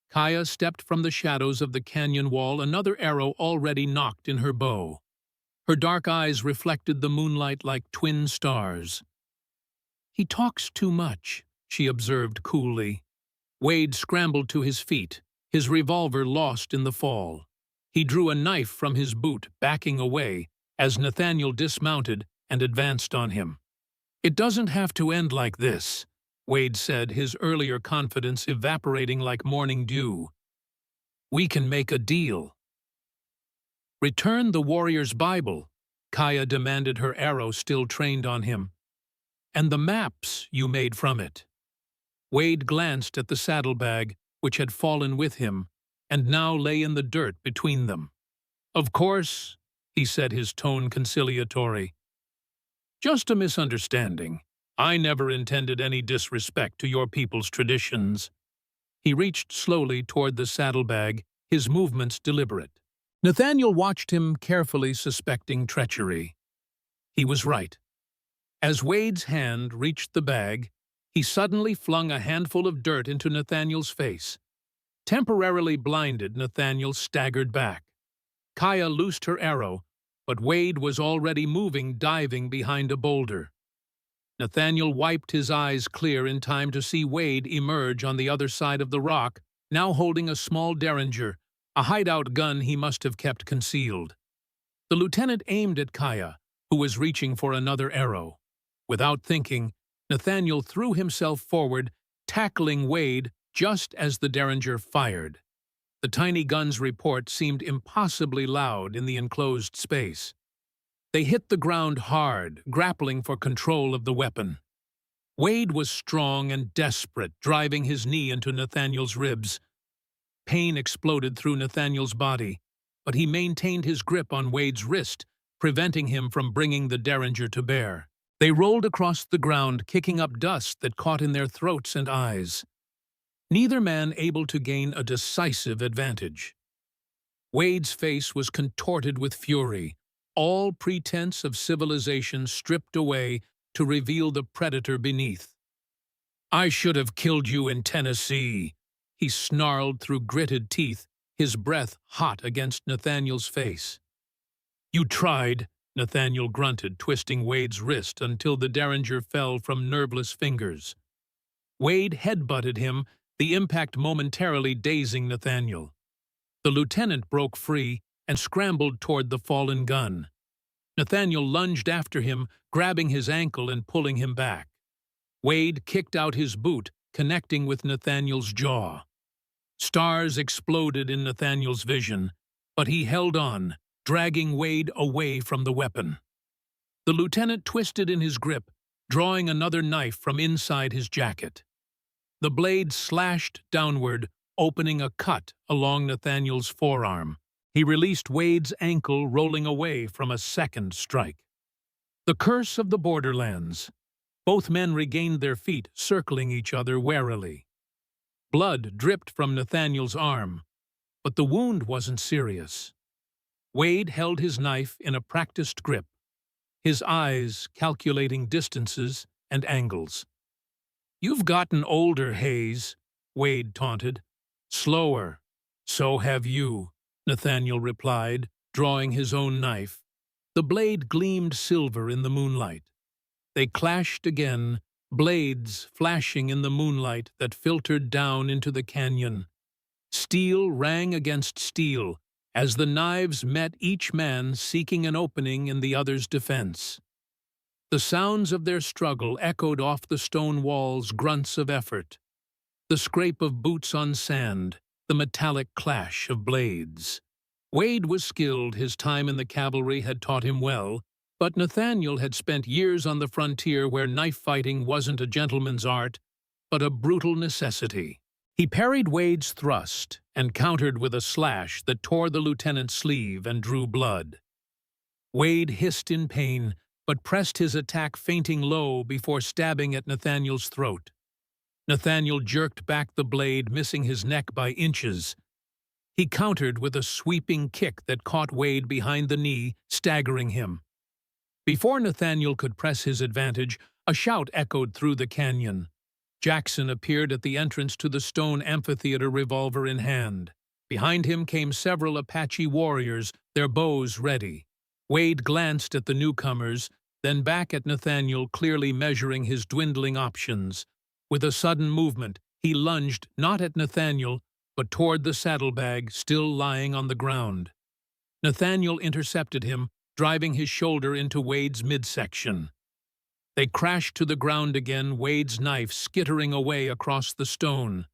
Kaya stepped from the shadows of the canyon wall, another arrow already knocked in her bow. Her dark eyes reflected the moonlight like twin stars. He talks too much, she observed coolly. Wade scrambled to his feet, his revolver lost in the fall. He drew a knife from his boot, backing away, as Nathaniel dismounted and advanced on him. It doesn't have to end like this, Wade said, his earlier confidence evaporating like morning dew. We can make a deal. Return the warrior's Bible, Kaya demanded, her arrow still trained on him. And the maps you made from it. Wade glanced at the saddlebag, which had fallen with him, and now lay in the dirt between them. Of course, he said, his tone conciliatory. Just a misunderstanding. I never intended any disrespect to your people's traditions. He reached slowly toward the saddlebag, his movements deliberate. Nathaniel watched him carefully, suspecting treachery. He was right. As Wade's hand reached the bag, he suddenly flung a handful of dirt into Nathaniel's face. Temporarily blinded, Nathaniel staggered back. Kaya loosed her arrow, but Wade was already moving, diving behind a boulder. Nathaniel wiped his eyes clear in time to see Wade emerge on the other side of the rock, now holding a small derringer, a hideout gun he must have kept concealed. The lieutenant aimed at Kaya, who was reaching for another arrow. Without thinking, Nathaniel threw himself forward, tackling Wade just as the derringer fired. The tiny gun's report seemed impossibly loud in the enclosed space. They hit the ground hard, grappling for control of the weapon. Wade was strong and desperate, driving his knee into Nathaniel's ribs. Pain exploded through Nathaniel's body, but he maintained his grip on Wade's wrist, preventing him from bringing the derringer to bear. They rolled across the ground, kicking up dust that caught in their throats and eyes. Neither man able to gain a decisive advantage. Wade's face was contorted with fury, all pretense of civilization stripped away to reveal the predator beneath. I should have killed you in Tennessee, he snarled through gritted teeth, his breath hot against Nathaniel's face. You tried, Nathaniel grunted, twisting Wade's wrist until the derringer fell from nerveless fingers. Wade headbutted him, the impact momentarily dazing Nathaniel. The lieutenant broke free and scrambled toward the fallen gun. Nathaniel lunged after him, grabbing his ankle and pulling him back. Wade kicked out his boot, connecting with Nathaniel's jaw. Stars exploded in Nathaniel's vision, but he held on, dragging Wade away from the weapon. The lieutenant twisted in his grip, drawing another knife from inside his jacket. The blade slashed downward, opening a cut along Nathaniel's forearm. He released Wade's ankle, rolling away from a second strike. The curse of the borderlands. Both men regained their feet, circling each other warily. Blood dripped from Nathaniel's arm, but the wound wasn't serious. Wade held his knife in a practiced grip, his eyes calculating distances and angles. "You've gotten older, Hayes," Wade taunted. "Slower. So have you," Nathaniel replied, drawing his own knife. The blade gleamed silver in the moonlight. They clashed again, blades flashing in the moonlight that filtered down into the canyon. Steel rang against steel as the knives met, each man seeking an opening in the other's defense. The sounds of their struggle echoed off the stone walls, grunts of effort, the scrape of boots on sand, the metallic clash of blades. Wade was skilled, his time in the cavalry had taught him well, but Nathaniel had spent years on the frontier where knife fighting wasn't a gentleman's art, but a brutal necessity. He parried Wade's thrust and countered with a slash that tore the lieutenant's sleeve and drew blood. Wade hissed in pain, but pressed his attack, feinting low before stabbing at Nathaniel's throat. Nathaniel jerked back the blade, missing his neck by inches. He countered with a sweeping kick that caught Wade behind the knee, staggering him. Before Nathaniel could press his advantage, a shout echoed through the canyon. Jackson appeared at the entrance to the stone amphitheater, revolver in hand. Behind him came several Apache warriors, their bows ready. Wade glanced at the newcomers, then back at Nathaniel, clearly measuring his dwindling options. With a sudden movement, he lunged not at Nathaniel, but toward the saddlebag still lying on the ground. Nathaniel intercepted him, driving his shoulder into Wade's midsection. They crashed to the ground again, Wade's knife skittering away across the stone.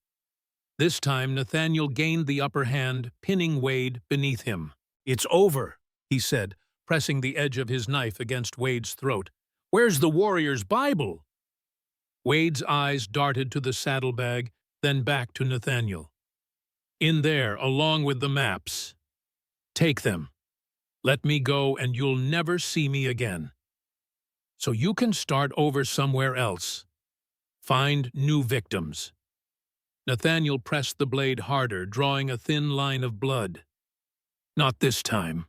This time, Nathaniel gained the upper hand, pinning Wade beneath him. "It's over," he said, pressing the edge of his knife against Wade's throat. "Where's the warrior's Bible?" Wade's eyes darted to the saddlebag, then back to Nathaniel. "In there, along with the maps. Take them. Let me go and you'll never see me again. So you can start over somewhere else. Find new victims." Nathaniel pressed the blade harder, drawing a thin line of blood. "Not this time."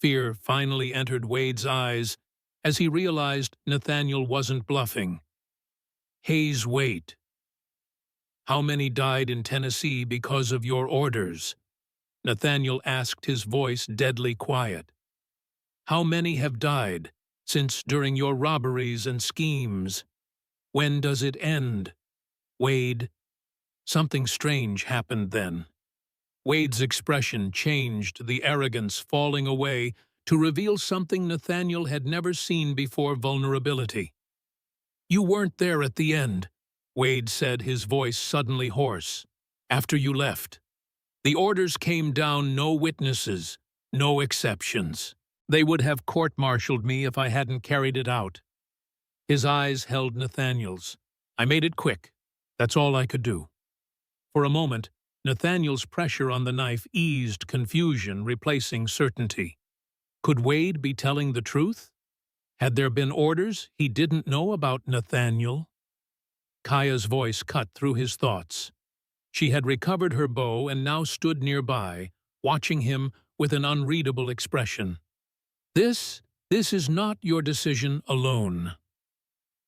Fear finally entered Wade's eyes as he realized Nathaniel wasn't bluffing. "Hayes, wait. How many died in Tennessee because of your orders?" Nathaniel asked, his voice deadly quiet. "How many have died since during your robberies and schemes? When does it end? Wade?" Something strange happened then. Wade's expression changed, the arrogance falling away to reveal something Nathaniel had never seen before: vulnerability. "You weren't there at the end," Wade said, his voice suddenly hoarse. "After you left. The orders came down, no witnesses, no exceptions. They would have court-martialed me if I hadn't carried it out." His eyes held Nathaniel's. "I made it quick. That's all I could do." For a moment, Nathaniel's pressure on the knife eased, confusion replacing certainty. Could Wade be telling the truth? Had there been orders he didn't know about Nathaniel? Kaya's voice cut through his thoughts. She had recovered her bow and now stood nearby, watching him with an unreadable expression. This is not your decision alone."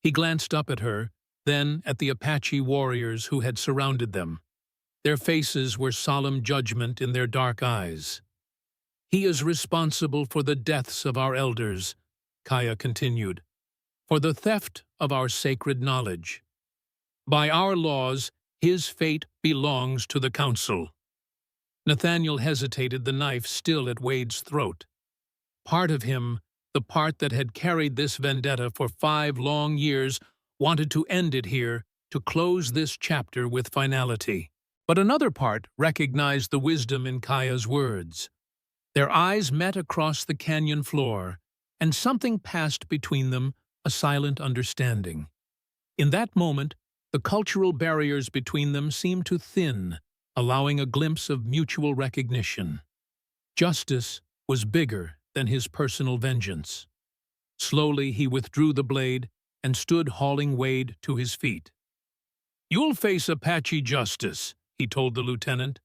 He glanced up at her, then at the Apache warriors who had surrounded them. Their faces were solemn judgment in their dark eyes. "He is responsible for the deaths of our elders," Kaya continued, "for the theft of our sacred knowledge. By our laws, his fate belongs to the council." Nathaniel hesitated, the knife still at Wade's throat. Part of him, the part that had carried this vendetta for 5 long years, wanted to end it here, to close this chapter with finality. But another part recognized the wisdom in Kaya's words. Their eyes met across the canyon floor, and something passed between them, a silent understanding. In that moment, the cultural barriers between them seemed to thin, allowing a glimpse of mutual recognition. Justice was bigger than his personal vengeance. Slowly he withdrew the blade and stood hauling Wade to his feet. "You'll face Apache justice," he told the lieutenant.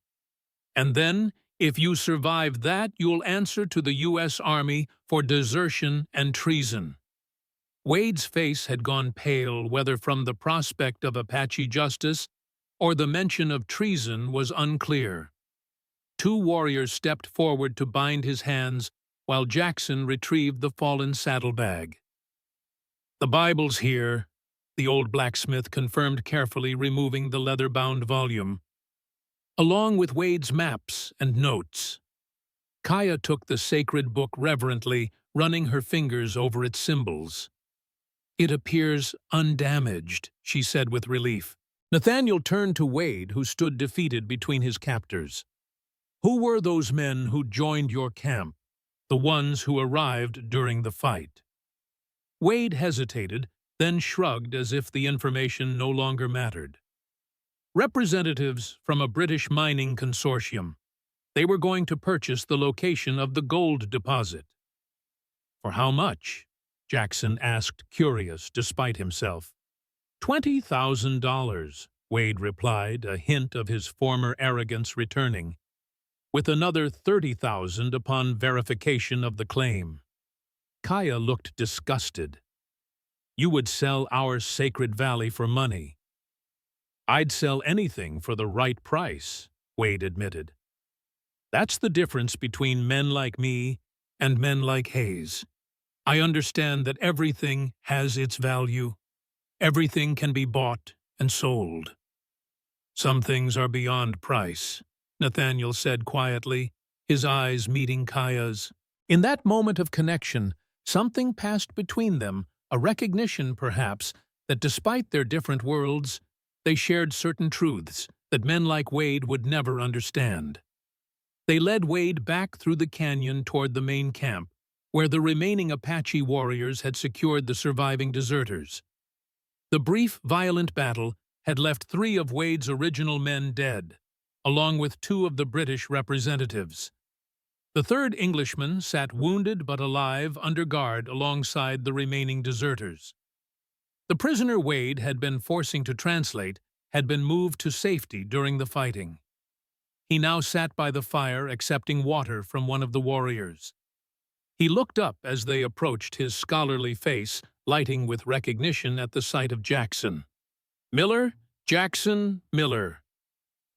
"And then, if you survive that, you'll answer to the U.S. Army for desertion and treason." Wade's face had gone pale, whether from the prospect of Apache justice or the mention of treason was unclear. Two warriors stepped forward to bind his hands while Jackson retrieved the fallen saddlebag. "The Bible's here," the old blacksmith confirmed carefully, removing the leather-bound volume, along with Wade's maps and notes. Kaya took the sacred book reverently, running her fingers over its symbols. "It appears undamaged," she said with relief. Nathaniel turned to Wade, who stood defeated between his captors. "Who were those men who joined your camp, the ones who arrived during the fight?" Wade hesitated, then shrugged as if the information no longer mattered. "Representatives from a British mining consortium. They were going to purchase the location of the gold deposit." "For how much?" Jackson asked, curious despite himself. $20,000, Wade replied, a hint of his former arrogance returning, with another $30,000 upon verification of the claim. Kaya looked disgusted. "You would sell our sacred valley for money." "I'd sell anything for the right price," Wade admitted. "That's the difference between men like me and men like Hayes. I understand that everything has its value. Everything can be bought and sold." "Some things are beyond price," Nathaniel said quietly, his eyes meeting Kaya's. In that moment of connection, something passed between them, a recognition, perhaps, that despite their different worlds, they shared certain truths that men like Wade would never understand. They led Wade back through the canyon toward the main camp, where the remaining Apache warriors had secured the surviving deserters. The brief, violent battle had left 3 of Wade's original men dead, along with 2 of the British representatives. The 3rd Englishman sat wounded but alive under guard alongside the remaining deserters. The prisoner Wade had been forcing to translate had been moved to safety during the fighting. He now sat by the fire accepting water from one of the warriors. He looked up as they approached, his scholarly face lighting with recognition at the sight of Jackson. "Miller? Jackson Miller.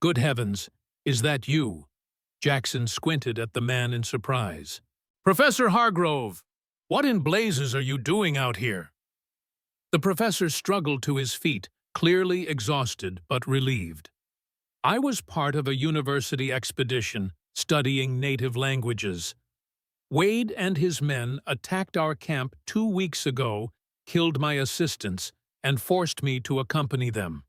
Good heavens, is that you?" Jackson squinted at the man in surprise. "Professor Hargrove, what in blazes are you doing out here?" The professor struggled to his feet, clearly exhausted but relieved. "I was part of a university expedition studying native languages. Wade and his men attacked our camp 2 weeks ago, killed my assistants, and forced me to accompany them."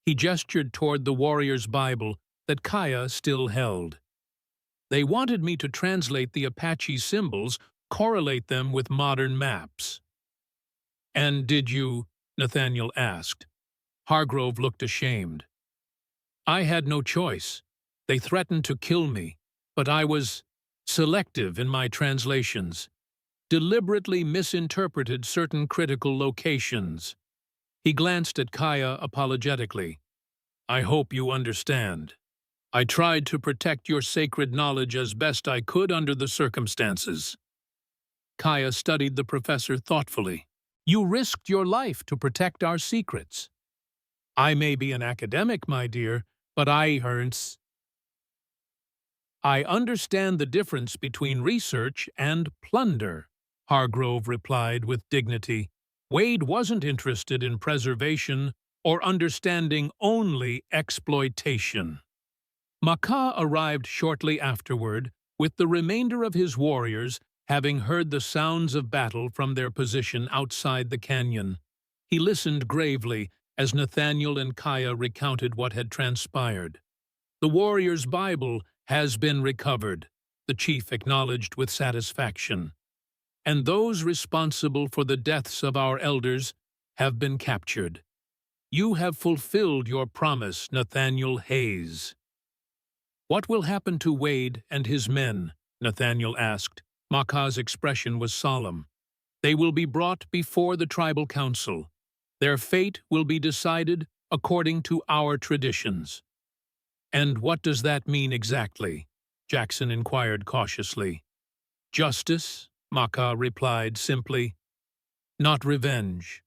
He gestured toward the warrior's Bible that Kaya still held. "They wanted me to translate the Apache symbols, correlate them with modern maps." "And did you?" Nathaniel asked. Hargrove looked ashamed. "I had no choice. They threatened to kill me, but I was selective in my translations, deliberately misinterpreted certain critical locations." He glanced at Kaya apologetically. "I hope you understand. I tried to protect your sacred knowledge as best I could under the circumstances." Kaya studied the professor thoughtfully. "You risked your life to protect our secrets." "I may be an academic, my dear, but I understand the difference between research and plunder," Hargrove replied with dignity. Wade wasn't interested in preservation or understanding, only exploitation. Makah arrived shortly afterward, with the remainder of his warriors having heard the sounds of battle from their position outside the canyon. He listened gravely as Nathaniel and Kaya recounted what had transpired. "The warrior's Bible has been recovered," the chief acknowledged with satisfaction. "And those responsible for the deaths of our elders have been captured. You have fulfilled your promise, Nathaniel Hayes." "What will happen to Wade and his men?" Nathaniel asked. Makah's expression was solemn. "They will be brought before the tribal council. Their fate will be decided according to our traditions." "And what does that mean exactly?" Jackson inquired cautiously. "Justice," Makah replied simply, "not revenge."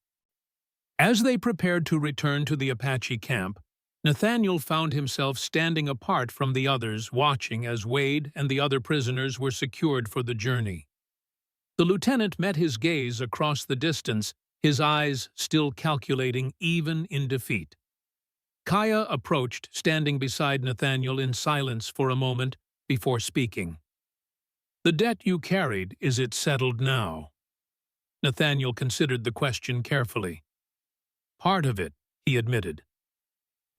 As they prepared to return to the Apache camp, Nathaniel found himself standing apart from the others, watching as Wade and the other prisoners were secured for the journey. The lieutenant met his gaze across the distance, his eyes still calculating even in defeat. Kaya approached, standing beside Nathaniel in silence for a moment before speaking. "The debt you carried, is it settled now?" Nathaniel considered the question carefully. "Part of it," he admitted.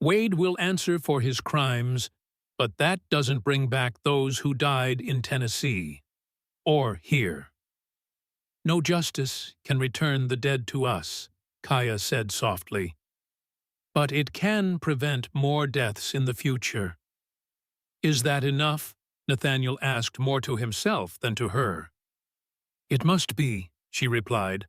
"Wade will answer for his crimes, but that doesn't bring back those who died in Tennessee. Or here." "No justice can return the dead to us," Kaya said softly. "But it can prevent more deaths in the future." "Is that enough?" Nathaniel asked, more to himself than to her. "It must be," she replied.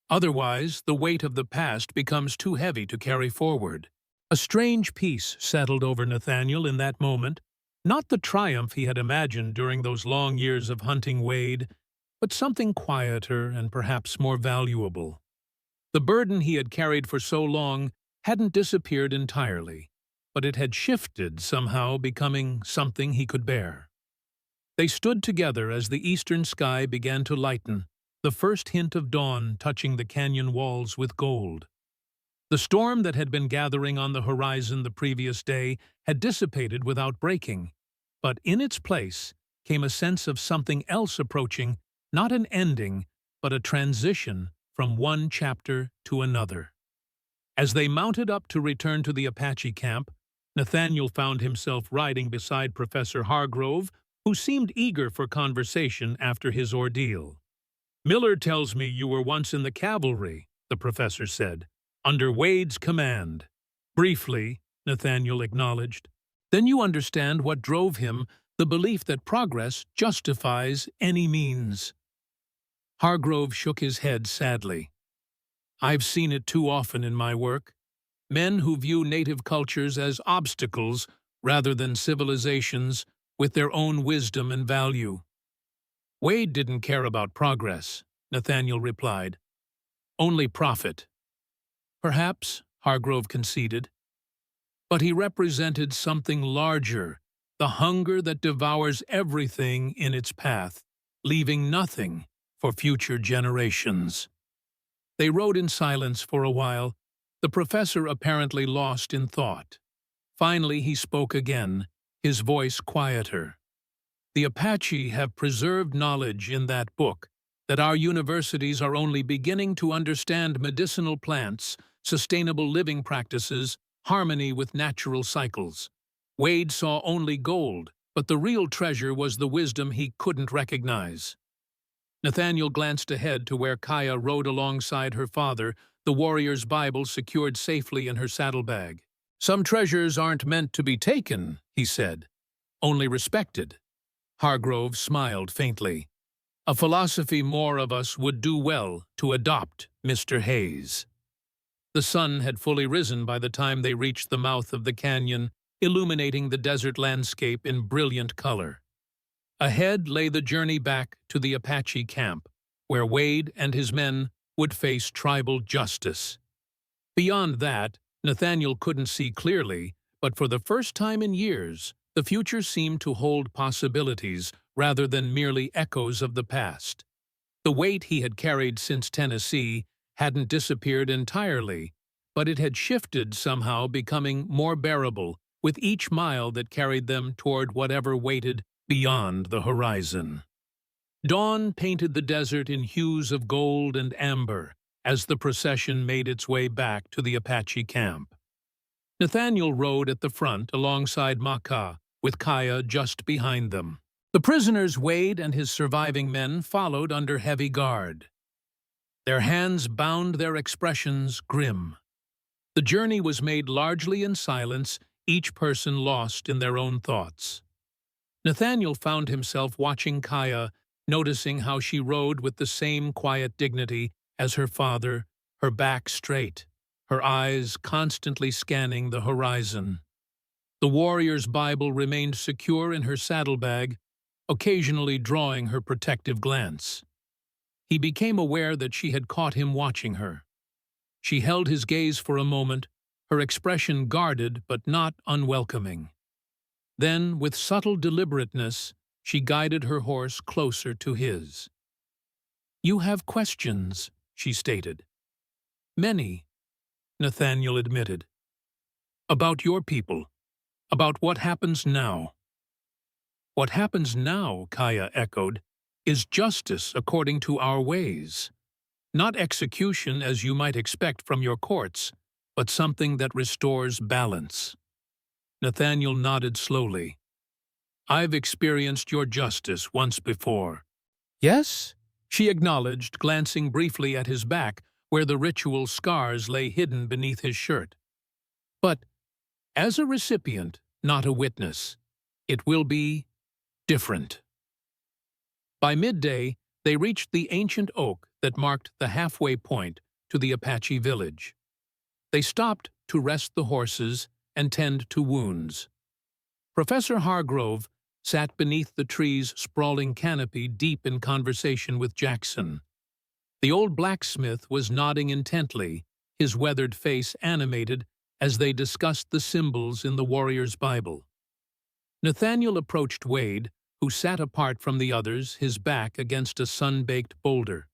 "Otherwise, the weight of the past becomes too heavy to carry forward." A strange peace settled over Nathaniel in that moment, not the triumph he had imagined during those long years of hunting Wade, but something quieter and perhaps more valuable. The burden he had carried for so long hadn't disappeared entirely, but it had shifted somehow, becoming something he could bear. They stood together as the eastern sky began to lighten, the first hint of dawn touching the canyon walls with gold. The storm that had been gathering on the horizon the previous day had dissipated without breaking, but in its place came a sense of something else approaching, not an ending, but a transition from one chapter to another. As they mounted up to return to the Apache camp, Nathaniel found himself riding beside Professor Hargrove, who seemed eager for conversation after his ordeal. "Miller tells me you were once in the cavalry," the professor said, "under Wade's command." "Briefly," Nathaniel acknowledged. "Then you understand what drove him, the belief that progress justifies any means." Hargrove shook his head sadly. "I've seen it too often in my work. Men who view native cultures as obstacles rather than civilizations with their own wisdom and value." "Wade didn't care about progress," Nathaniel replied. "Only profit." "Perhaps," Hargrove conceded. "But he represented something larger, the hunger that devours everything in its path, leaving nothing for future generations." They rode in silence for a while, the professor apparently lost in thought. Finally he spoke again, his voice quieter. "The Apache have preserved knowledge in that book that our universities are only beginning to understand: medicinal plants, sustainable living practices, harmony with natural cycles. Wade saw only gold, but the real treasure was the wisdom he couldn't recognize." Nathaniel glanced ahead to where Kaya rode alongside her father, the warrior's Bible secured safely in her saddlebag. "Some treasures aren't meant to be taken," he said, "only respected." Hargrove smiled faintly. "A philosophy more of us would do well to adopt, Mr. Hayes." The sun had fully risen by the time they reached the mouth of the canyon, illuminating the desert landscape in brilliant color. Ahead lay the journey back to the Apache camp, where Wade and his men would face tribal justice. Beyond that, Nathaniel couldn't see clearly, but for the first time in years, the future seemed to hold possibilities rather than merely echoes of the past. The weight he had carried since Tennessee hadn't disappeared entirely, but it had shifted somehow, becoming more bearable with each mile that carried them toward whatever waited beyond the horizon. Dawn painted the desert in hues of gold and amber, as the procession made its way back to the Apache camp. Nathaniel rode at the front alongside Makah, with Kaya just behind them. The prisoners Wade and his surviving men followed under heavy guard. Their hands bound, their expressions grim. The journey was made largely in silence, each person lost in their own thoughts. Nathaniel found himself watching Kaya, noticing how she rode with the same quiet dignity as her father, her back straight, her eyes constantly scanning the horizon. The warrior's Bible remained secure in her saddlebag, occasionally drawing her protective glance. He became aware that she had caught him watching her. She held his gaze for a moment, her expression guarded but not unwelcoming. Then, with subtle deliberateness, she guided her horse closer to his. "You have questions," she stated. "Many," Nathaniel admitted. "About your people, about what happens now." "What happens now," Kaya echoed, "is justice according to our ways. Not execution as you might expect from your courts, but something that restores balance." Nathaniel nodded slowly. "I've experienced your justice once before." "Yes?" she acknowledged, glancing briefly at his back, where the ritual scars lay hidden beneath his shirt. "But as a recipient, not a witness, it will be different." By midday, they reached the ancient oak that marked the halfway point to the Apache village. They stopped to rest the horses and tend to wounds. Professor Hargrove sat beneath the tree's sprawling canopy, deep in conversation with Jackson. The old blacksmith was nodding intently, his weathered face animated as they discussed the symbols in the warrior's Bible. Nathaniel approached Wade, who sat apart from the others, his back against a sun-baked boulder.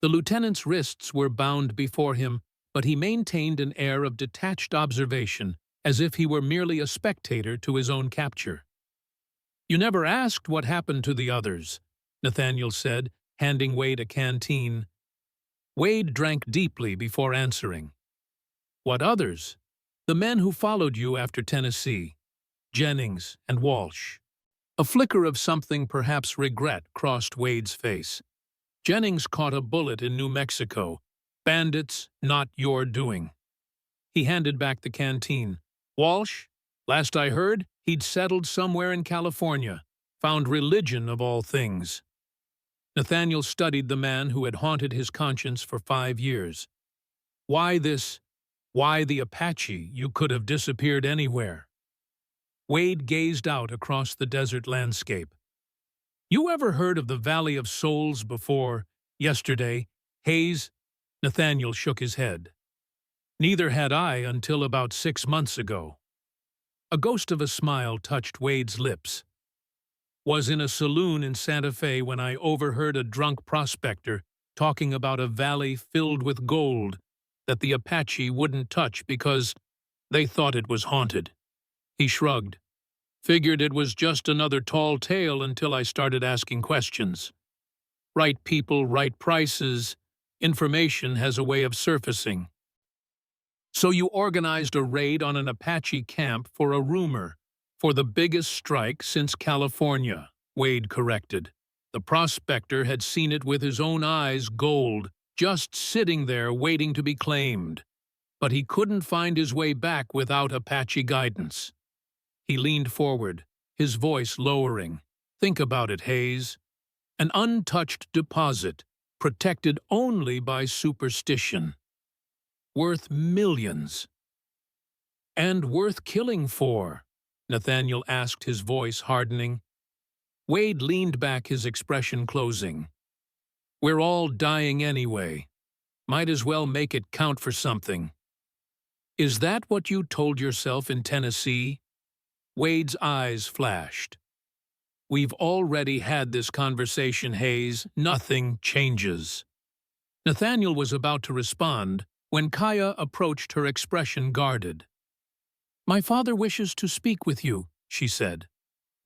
The lieutenant's wrists were bound before him, but he maintained an air of detached observation, as if he were merely a spectator to his own capture. "You never asked what happened to the others," Nathaniel said, handing Wade a canteen. Wade drank deeply before answering. "What others?" "The men who followed you after Tennessee, Jennings and Walsh." A flicker of something, perhaps regret, crossed Wade's face. "Jennings caught a bullet in New Mexico. Bandits, not your doing." He handed back the canteen. "Walsh, last I heard, he'd settled somewhere in California, found religion of all things." Nathaniel studied the man who had haunted his conscience for 5 years. "Why this? Why the Apache? You could have disappeared anywhere." Wade gazed out across the desert landscape. "You ever heard of the Valley of Souls before yesterday, Hayes?" Nathaniel shook his head. "Neither had I until about 6 months ago." A ghost of a smile touched Wade's lips. "Was in a saloon in Santa Fe when I overheard a drunk prospector talking about a valley filled with gold that the Apache wouldn't touch because they thought it was haunted." He shrugged. "Figured it was just another tall tale until I started asking questions. Right people, right prices. Information has a way of surfacing." "So you organized a raid on an Apache camp for a rumor, for the biggest strike since California," Wade corrected. The prospector had seen it with his own eyes, gold, just sitting there waiting to be claimed. But he couldn't find his way back without Apache guidance. He leaned forward, his voice lowering. "Think about it, Hayes. An untouched deposit, protected only by superstition. Worth millions." "And worth killing for?" Nathaniel asked, his voice hardening. Wade leaned back, his expression closing. "We're all dying anyway. Might as well make it count for something." "Is that what you told yourself in Tennessee?" Wade's eyes flashed. "We've already had this conversation, Hayes. Nothing changes." Nathaniel was about to respond when Kaya approached, her expression guarded. "My father wishes to speak with you," she said.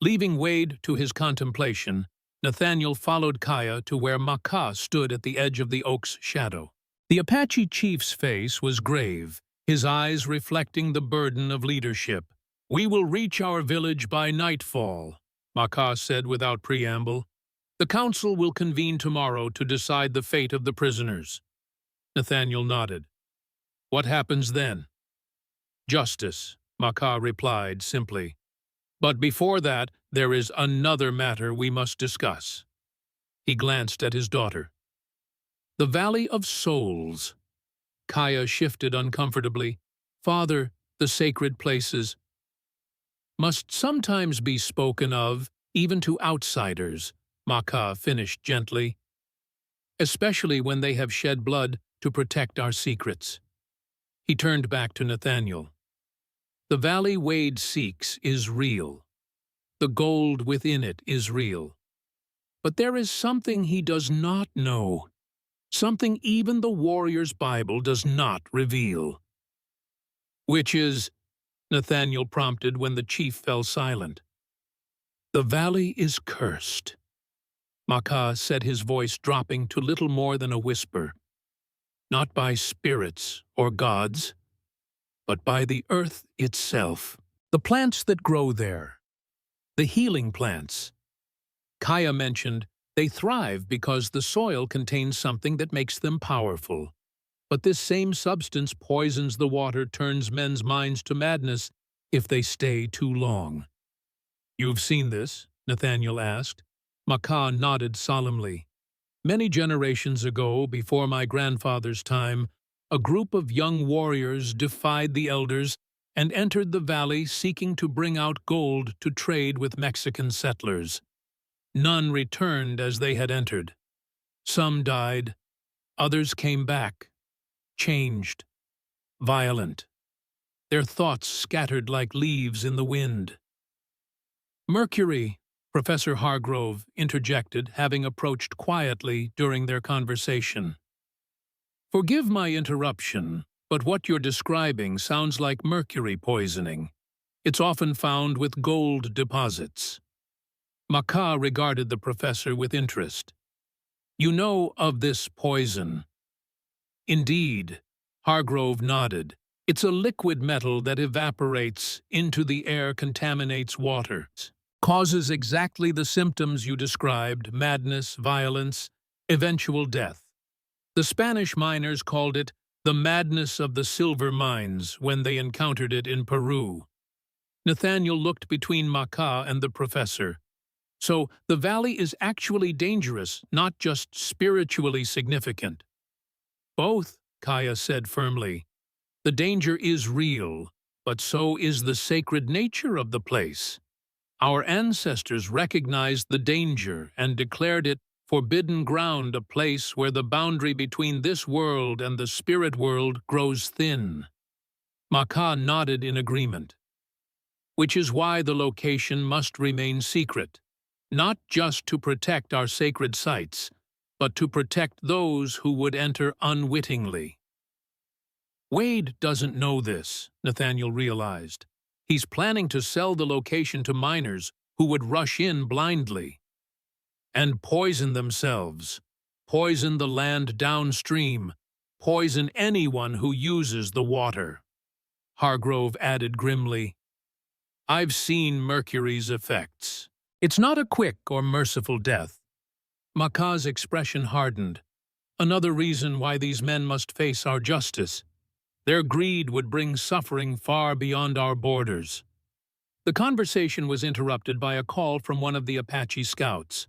Leaving Wade to his contemplation, Nathaniel followed Kaya to where Makah stood at the edge of the oak's shadow. The Apache chief's face was grave, his eyes reflecting the burden of leadership. "We will reach our village by nightfall," Makah said without preamble. "The council will convene tomorrow to decide the fate of the prisoners." Nathaniel nodded. "What happens then?" "Justice," Makah replied simply. "But before that, there is another matter we must discuss." He glanced at his daughter. "The Valley of Souls." Kaya shifted uncomfortably. "Father, the sacred places must sometimes be spoken of, even to outsiders," Makah finished gently, "especially when they have shed blood to protect our secrets." He turned back to Nathaniel. "The valley Wade seeks is real. The gold within it is real. But there is something he does not know, something even the warrior's Bible does not reveal." "Which is," Nathaniel prompted when the chief fell silent. "The valley is cursed." Makah said, his voice dropping to little more than a whisper. "Not by spirits or gods, but by the earth itself. The plants that grow there, the healing plants." Kaya mentioned they thrive because the soil contains something that makes them powerful. But this same substance poisons the water, turns men's minds to madness if they stay too long. "You've seen this?" Nathaniel asked. Makah nodded solemnly. "Many generations ago, before my grandfather's time, a group of young warriors defied the elders and entered the valley seeking to bring out gold to trade with Mexican settlers. None returned as they had entered. Some died, others came back, changed, violent, their thoughts scattered like leaves in the wind." "Mercury," Professor Hargrove interjected, having approached quietly during their conversation. "Forgive my interruption, but what you're describing sounds like mercury poisoning. It's often found with gold deposits." Makah regarded the professor with interest. "You know of this poison?" "Indeed," Hargrove nodded. "It's a liquid metal that evaporates into the air, contaminates water, causes exactly the symptoms you described: madness, violence, eventual death. The Spanish miners called it the madness of the silver mines when they encountered it in Peru." Nathaniel looked between Makah and the professor. "So the valley is actually dangerous, not just spiritually significant." "Both," Kaya said firmly. "The danger is real, but so is the sacred nature of the place. Our ancestors recognized the danger and declared it forbidden ground, a place where the boundary between this world and the spirit world grows thin." Makah nodded in agreement. "Which is why the location must remain secret, not just to protect our sacred sites, but to protect those who would enter unwittingly." "Wade doesn't know this," Nathaniel realized. "He's planning to sell the location to miners who would rush in blindly and poison themselves, poison the land downstream, poison anyone who uses the water." Hargrove added grimly, "I've seen mercury's effects. It's not a quick or merciful death." Makah's expression hardened. "Another reason why these men must face our justice. Their greed would bring suffering far beyond our borders." The conversation was interrupted by a call from one of the Apache scouts.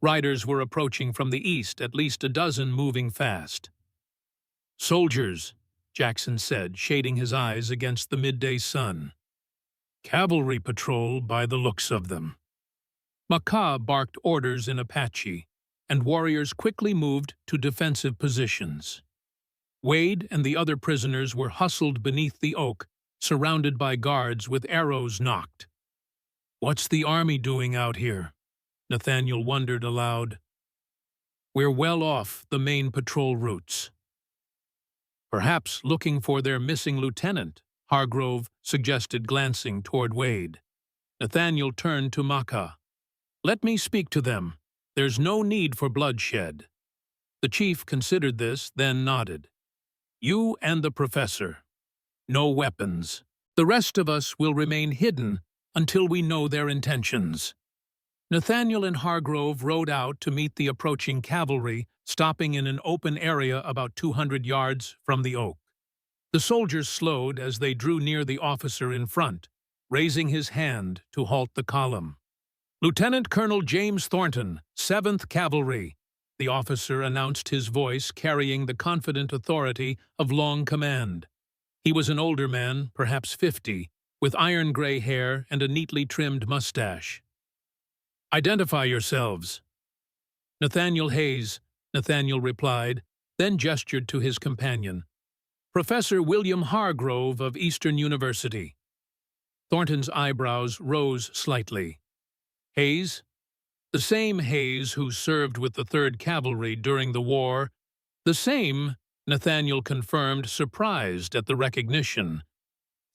Riders were approaching from the east, at least a dozen moving fast. "Soldiers," Jackson said, shading his eyes against the midday sun. "Cavalry patrol by the looks of them." Makah barked orders in Apache, and warriors quickly moved to defensive positions. Wade and the other prisoners were hustled beneath the oak, surrounded by guards with arrows nocked. "What's the army doing out here?" Nathaniel wondered aloud. "We're well off the main patrol routes." "Perhaps looking for their missing lieutenant," Hargrove suggested, glancing toward Wade. Nathaniel turned to Makah. "Let me speak to them. There's no need for bloodshed." The chief considered this, then nodded. You and the professor. No weapons. The rest of us will remain hidden until we know their intentions." Nathaniel and Hargrove rode out to meet the approaching cavalry, stopping in an open area about 200 yards from the oak. The soldiers slowed as they drew near the officer in front, raising his hand to halt the column. "Lieutenant Colonel James Thornton, 7th Cavalry," the officer announced, his voice carrying the confident authority of long command. He was an older man, perhaps 50, with iron-gray hair and a neatly trimmed mustache. "Identify yourselves." "Nathaniel Hayes," Nathaniel replied, then gestured to his companion. "Professor William Hargrove of Eastern University." Thornton's eyebrows rose slightly. "Hayes?" "The same Hayes who served with the 3rd Cavalry during the war." "The same," Nathaniel confirmed, surprised at the recognition.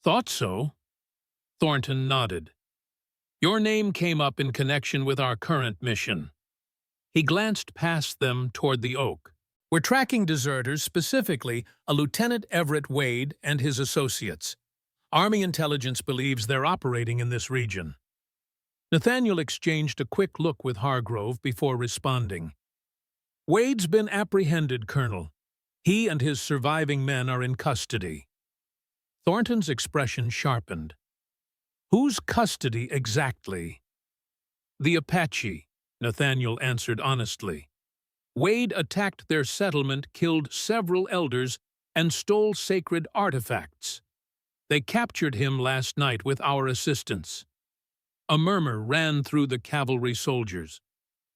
"Thought so." Thornton nodded. "Your name came up in connection with our current mission." He glanced past them toward the oak. "We're tracking deserters, specifically a Lieutenant Everett Wade and his associates. Army intelligence believes they're operating in this region." Nathaniel exchanged a quick look with Hargrove before responding. "Wade's been apprehended, Colonel. He and his surviving men are in custody." Thornton's expression sharpened. "Whose custody exactly?" "The Apache," Nathaniel answered honestly. "Wade attacked their settlement, killed several elders, and stole sacred artifacts. They captured him last night with our assistance." A murmur ran through the cavalry soldiers.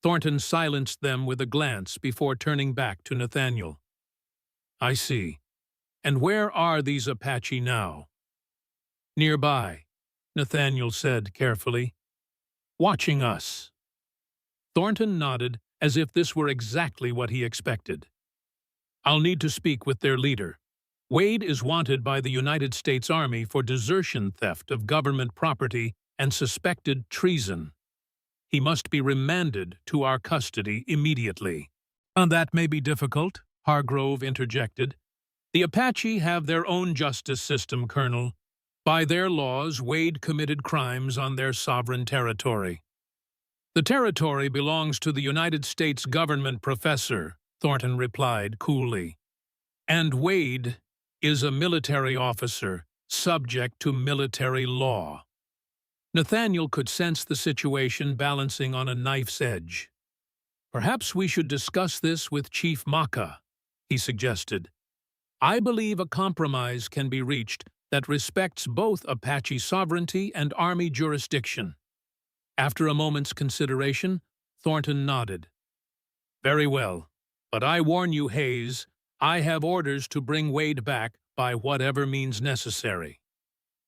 Thornton silenced them with a glance before turning back to Nathaniel. "I see. And where are these Apache now?" "Nearby," Nathaniel said carefully. "Watching us." Thornton nodded, as if this were exactly what he expected. "I'll need to speak with their leader. Wade is wanted by the United States Army for desertion, theft of government property, and suspected treason. He must be remanded to our custody immediately." "And that may be difficult," Hargrove interjected. "The Apache have their own justice system, Colonel. By their laws, Wade committed crimes on their sovereign territory." "The territory belongs to the United States government, Professor," Thornton replied coolly. "And Wade is a military officer, subject to military law." Nathaniel could sense the situation balancing on a knife's edge. "Perhaps we should discuss this with Chief Makah," he suggested. "I believe a compromise can be reached that respects both Apache sovereignty and Army jurisdiction." After a moment's consideration, Thornton nodded. "Very well, but I warn you, Hayes, I have orders to bring Wade back by whatever means necessary."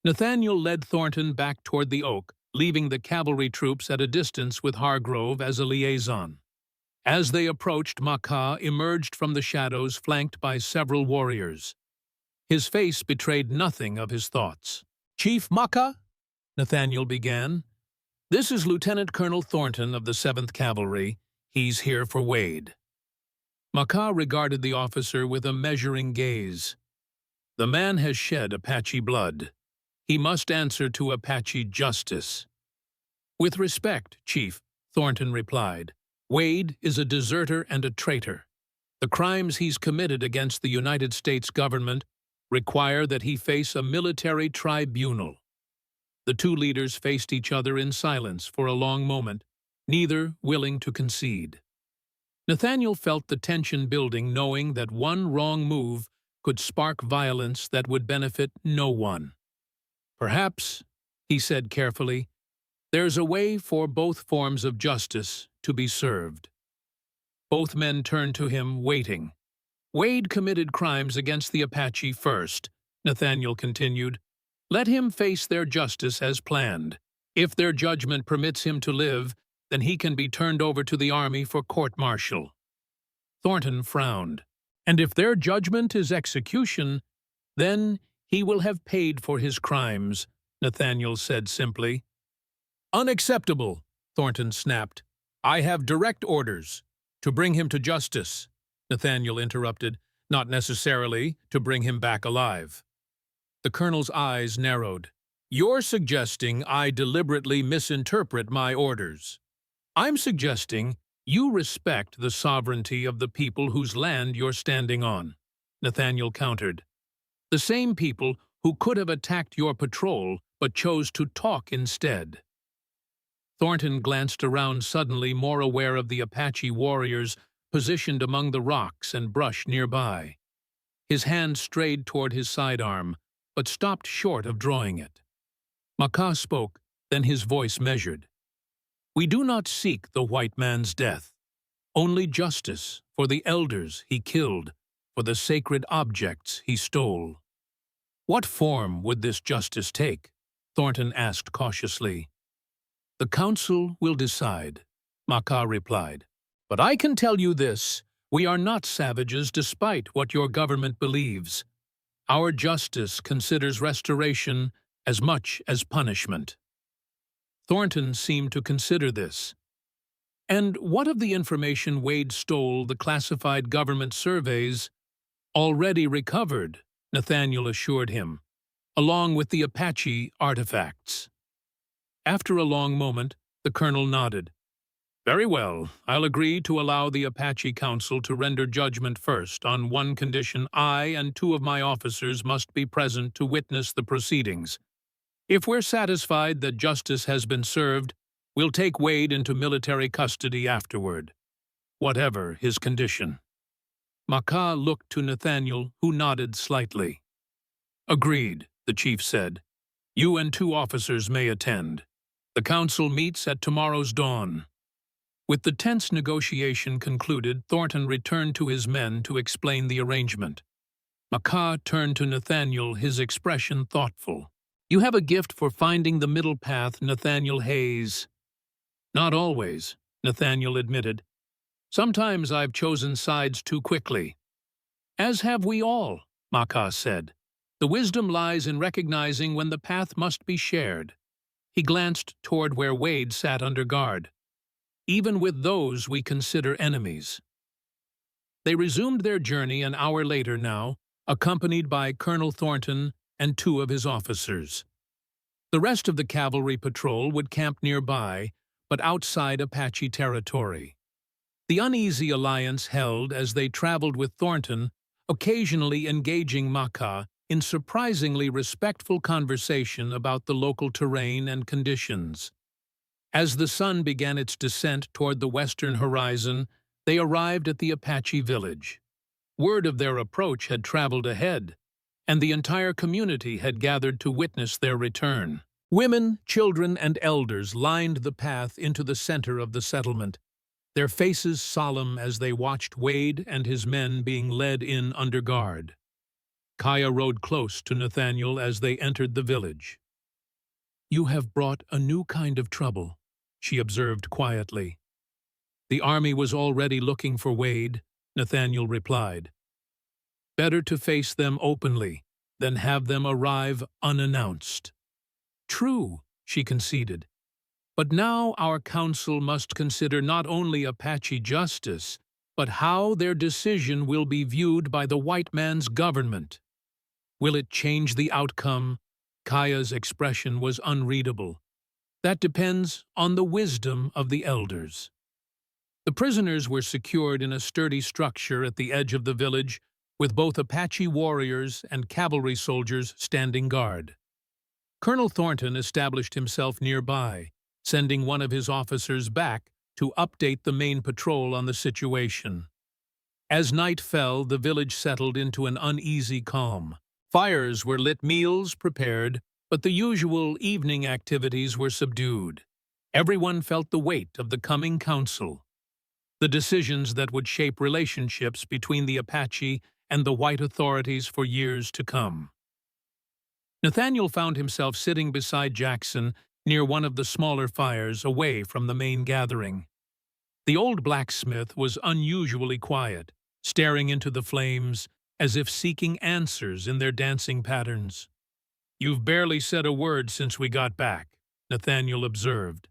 Nathaniel led Thornton back toward the oak, leaving the cavalry troops at a distance with Hargrove as a liaison. As they approached, Makah emerged from the shadows, flanked by several warriors. His face betrayed nothing of his thoughts. "Chief Makah," Nathaniel began, "this is Lieutenant Colonel Thornton of the 7th Cavalry. He's here for Wade." Makah regarded the officer with a measuring gaze. "The man has shed Apache blood. He must answer to Apache justice." "With respect, Chief," Thornton replied, "Wade is a deserter and a traitor. The crimes he's committed against the United States government require that he face a military tribunal." The two leaders faced each other in silence for a long moment, neither willing to concede. Nathaniel felt the tension building, knowing that one wrong move could spark violence that would benefit no one. "Perhaps," he said carefully, "there's a way for both forms of justice to be served." Both men turned to him, waiting. "Wade committed crimes against the Apache first," Nathaniel continued. "Let him face their justice as planned. If their judgment permits him to live, then he can be turned over to the Army for court-martial." Thornton frowned. "And if their judgment is execution, then he will have paid for his crimes," Nathaniel said simply. "Unacceptable," Thornton snapped. "I have direct orders to bring him to justice," Nathaniel interrupted. not necessarily to bring him back alive. The colonel's eyes narrowed. You're suggesting I deliberately misinterpret my orders. I'm suggesting you respect the sovereignty of the people whose land you're standing on, Nathaniel countered. The same people who could have attacked your patrol but chose to talk instead. Thornton glanced around suddenly, more aware of the Apache warriors positioned among the rocks and brush nearby. His hand strayed toward his sidearm, but stopped short of drawing it. Makah spoke, then his voice measured. We do not seek the white man's death, only justice for the elders he killed, for the sacred objects he stole. What form would this justice take? Thornton asked cautiously. The council will decide, Makah replied. But I can tell you this, we are not savages despite what your government believes. Our justice considers restoration as much as punishment. Thornton seemed to consider this. And what of the information Wade stole, the classified government surveys? Already recovered, Nathaniel assured him, along with the Apache artifacts. After a long moment, the colonel nodded. Very well, I'll agree to allow the Apache Council to render judgment first. On one condition, I and 2 of my officers must be present to witness the proceedings. If we're satisfied that justice has been served, we'll take Wade into military custody afterward, whatever his condition. Makah looked to Nathaniel, who nodded slightly. Agreed, the chief said. You and 2 officers may attend. The council meets at tomorrow's dawn. With the tense negotiation concluded, Thornton returned to his men to explain the arrangement. Makah turned to Nathaniel, his expression thoughtful. You have a gift for finding the middle path, Nathaniel Hayes. Not always, Nathaniel admitted. Sometimes I've chosen sides too quickly. As have we all, Makah said. The wisdom lies in recognizing when the path must be shared. He glanced toward where Wade sat under guard. Even with those we consider enemies. They resumed their journey an hour later now, accompanied by Colonel Thornton and 2 of his officers. The rest of the cavalry patrol would camp nearby, but outside Apache territory. The uneasy alliance held as they traveled with Thornton, occasionally engaging Makah in surprisingly respectful conversation about the local terrain and conditions. As the sun began its descent toward the western horizon, they arrived at the Apache village. Word of their approach had traveled ahead, and the entire community had gathered to witness their return. Women, children, and elders lined the path into the center of the settlement, their faces solemn as they watched Wade and his men being led in under guard. Kaya rode close to Nathaniel as they entered the village. You have brought a new kind of trouble, she observed quietly. The army was already looking for Wade, Nathaniel replied. Better to face them openly than have them arrive unannounced. True, she conceded. But now our council must consider not only Apache justice, but how their decision will be viewed by the white man's government. Will it change the outcome? Kaya's expression was unreadable. That depends on the wisdom of the elders. The prisoners were secured in a sturdy structure at the edge of the village, with both Apache warriors and cavalry soldiers standing guard. Colonel Thornton established himself nearby, sending one of his officers back to update the main patrol on the situation. As night fell, the village settled into an uneasy calm. Fires were lit, meals prepared, but the usual evening activities were subdued. Everyone felt the weight of the coming council, the decisions that would shape relationships between the Apache and the white authorities for years to come. Nathaniel found himself sitting beside Jackson near one of the smaller fires away from the main gathering. The old blacksmith was unusually quiet, staring into the flames as if seeking answers in their dancing patterns. You've barely said a word since we got back, Nathaniel observed.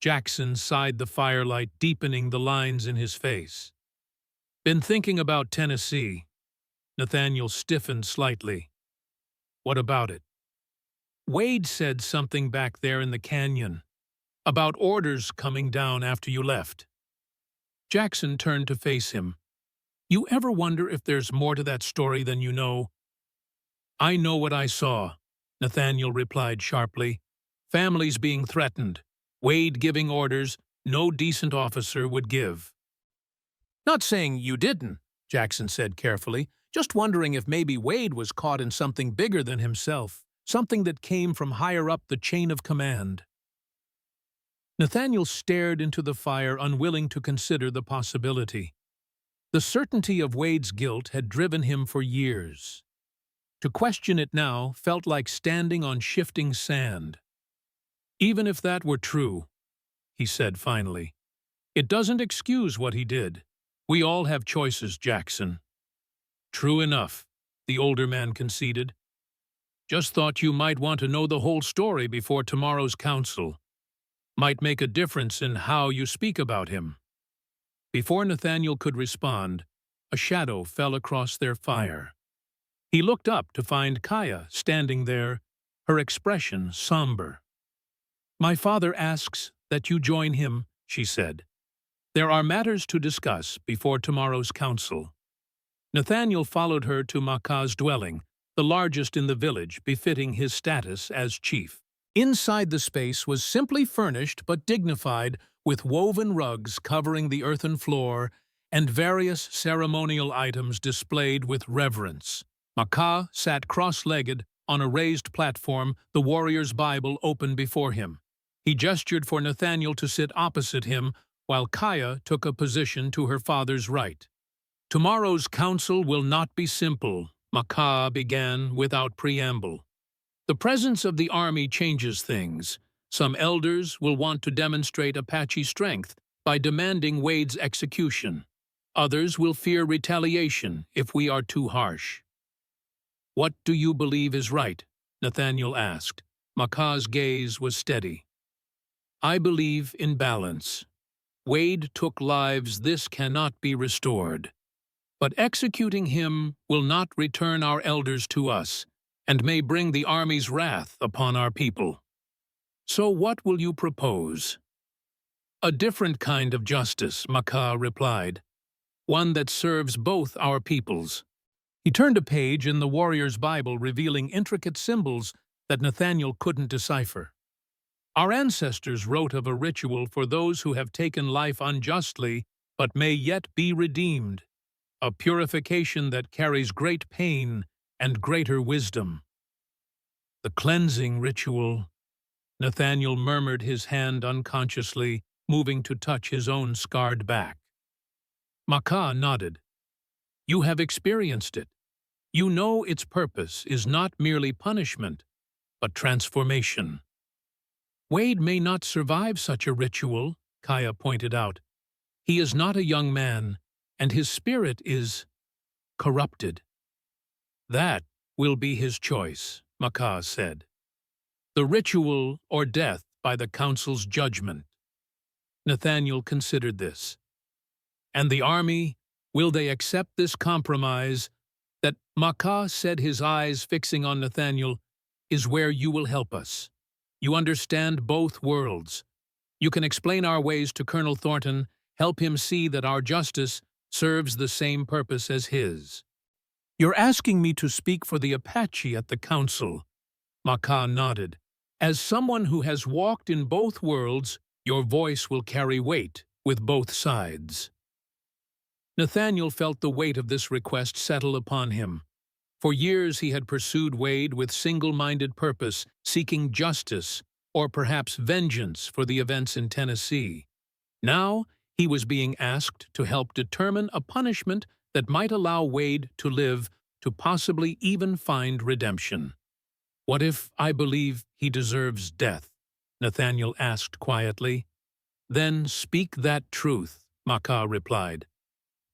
Jackson sighed, the firelight deepening the lines in his face. Been thinking about Tennessee. Nathaniel stiffened slightly. What about it? Wade said something back there in the canyon, about orders coming down after you left. Jackson turned to face him. You ever wonder if there's more to that story than you know? I know what I saw, Nathaniel replied sharply. Families being threatened, Wade giving orders no decent officer would give. Not saying you didn't, Jackson said carefully, just wondering if maybe Wade was caught in something bigger than himself, something that came from higher up the chain of command. Nathaniel stared into the fire, unwilling to consider the possibility. The certainty of Wade's guilt had driven him for years. To question it now felt like standing on shifting sand. Even if that were true, he said finally, it doesn't excuse what he did. We all have choices, Jackson. True enough, the older man conceded. Just thought you might want to know the whole story before tomorrow's council. Might make a difference in how you speak about him. Before Nathaniel could respond, a shadow fell across their fire. He looked up to find Kaya standing there, her expression somber. My father asks that you join him, she said. There are matters to discuss before tomorrow's council. Nathaniel followed her to Makah's dwelling, the largest in the village, befitting his status as chief. Inside the space was simply furnished but dignified, with woven rugs covering the earthen floor and various ceremonial items displayed with reverence. Makah sat cross-legged on a raised platform, the warrior's Bible open before him. He gestured for Nathaniel to sit opposite him, while Kaya took a position to her father's right. Tomorrow's council will not be simple, Makah began without preamble. The presence of the army changes things. Some elders will want to demonstrate Apache strength by demanding Wade's execution. Others will fear retaliation if we are too harsh. What do you believe is right? Nathaniel asked. Makah's gaze was steady. I believe in balance. Wade took lives, this cannot be restored. But executing him will not return our elders to us, and may bring the army's wrath upon our people. So what will you propose? A different kind of justice, Makah replied. One that serves both our peoples. He turned a page in the warrior's Bible, revealing intricate symbols that Nathaniel couldn't decipher. Our ancestors wrote of a ritual for those who have taken life unjustly but may yet be redeemed, a purification that carries great pain and greater wisdom. The cleansing ritual, Nathaniel murmured, his hand unconsciously moving to touch his own scarred back. Makah nodded. You have experienced it. You know its purpose is not merely punishment, but transformation. Wade may not survive such a ritual, Kaya pointed out. He is not a young man, and his spirit is corrupted. That will be his choice, Makah said. The ritual or death by the council's judgment. Nathaniel considered this. And the army, will they accept this compromise? That, Makah said, his eyes fixing on Nathaniel, is where you will help us. You understand both worlds. You can explain our ways to Colonel Thornton, help him see that our justice serves the same purpose as his. You're asking me to speak for the Apache at the council. Makah nodded. As someone who has walked in both worlds, your voice will carry weight with both sides. Nathaniel felt the weight of this request settle upon him. For years he had pursued Wade with single-minded purpose, seeking justice, or perhaps vengeance for the events in Tennessee. Now he was being asked to help determine a punishment that might allow Wade to live, to possibly even find redemption. What if I believe he deserves death? Nathaniel asked quietly. Then speak that truth, Makah replied.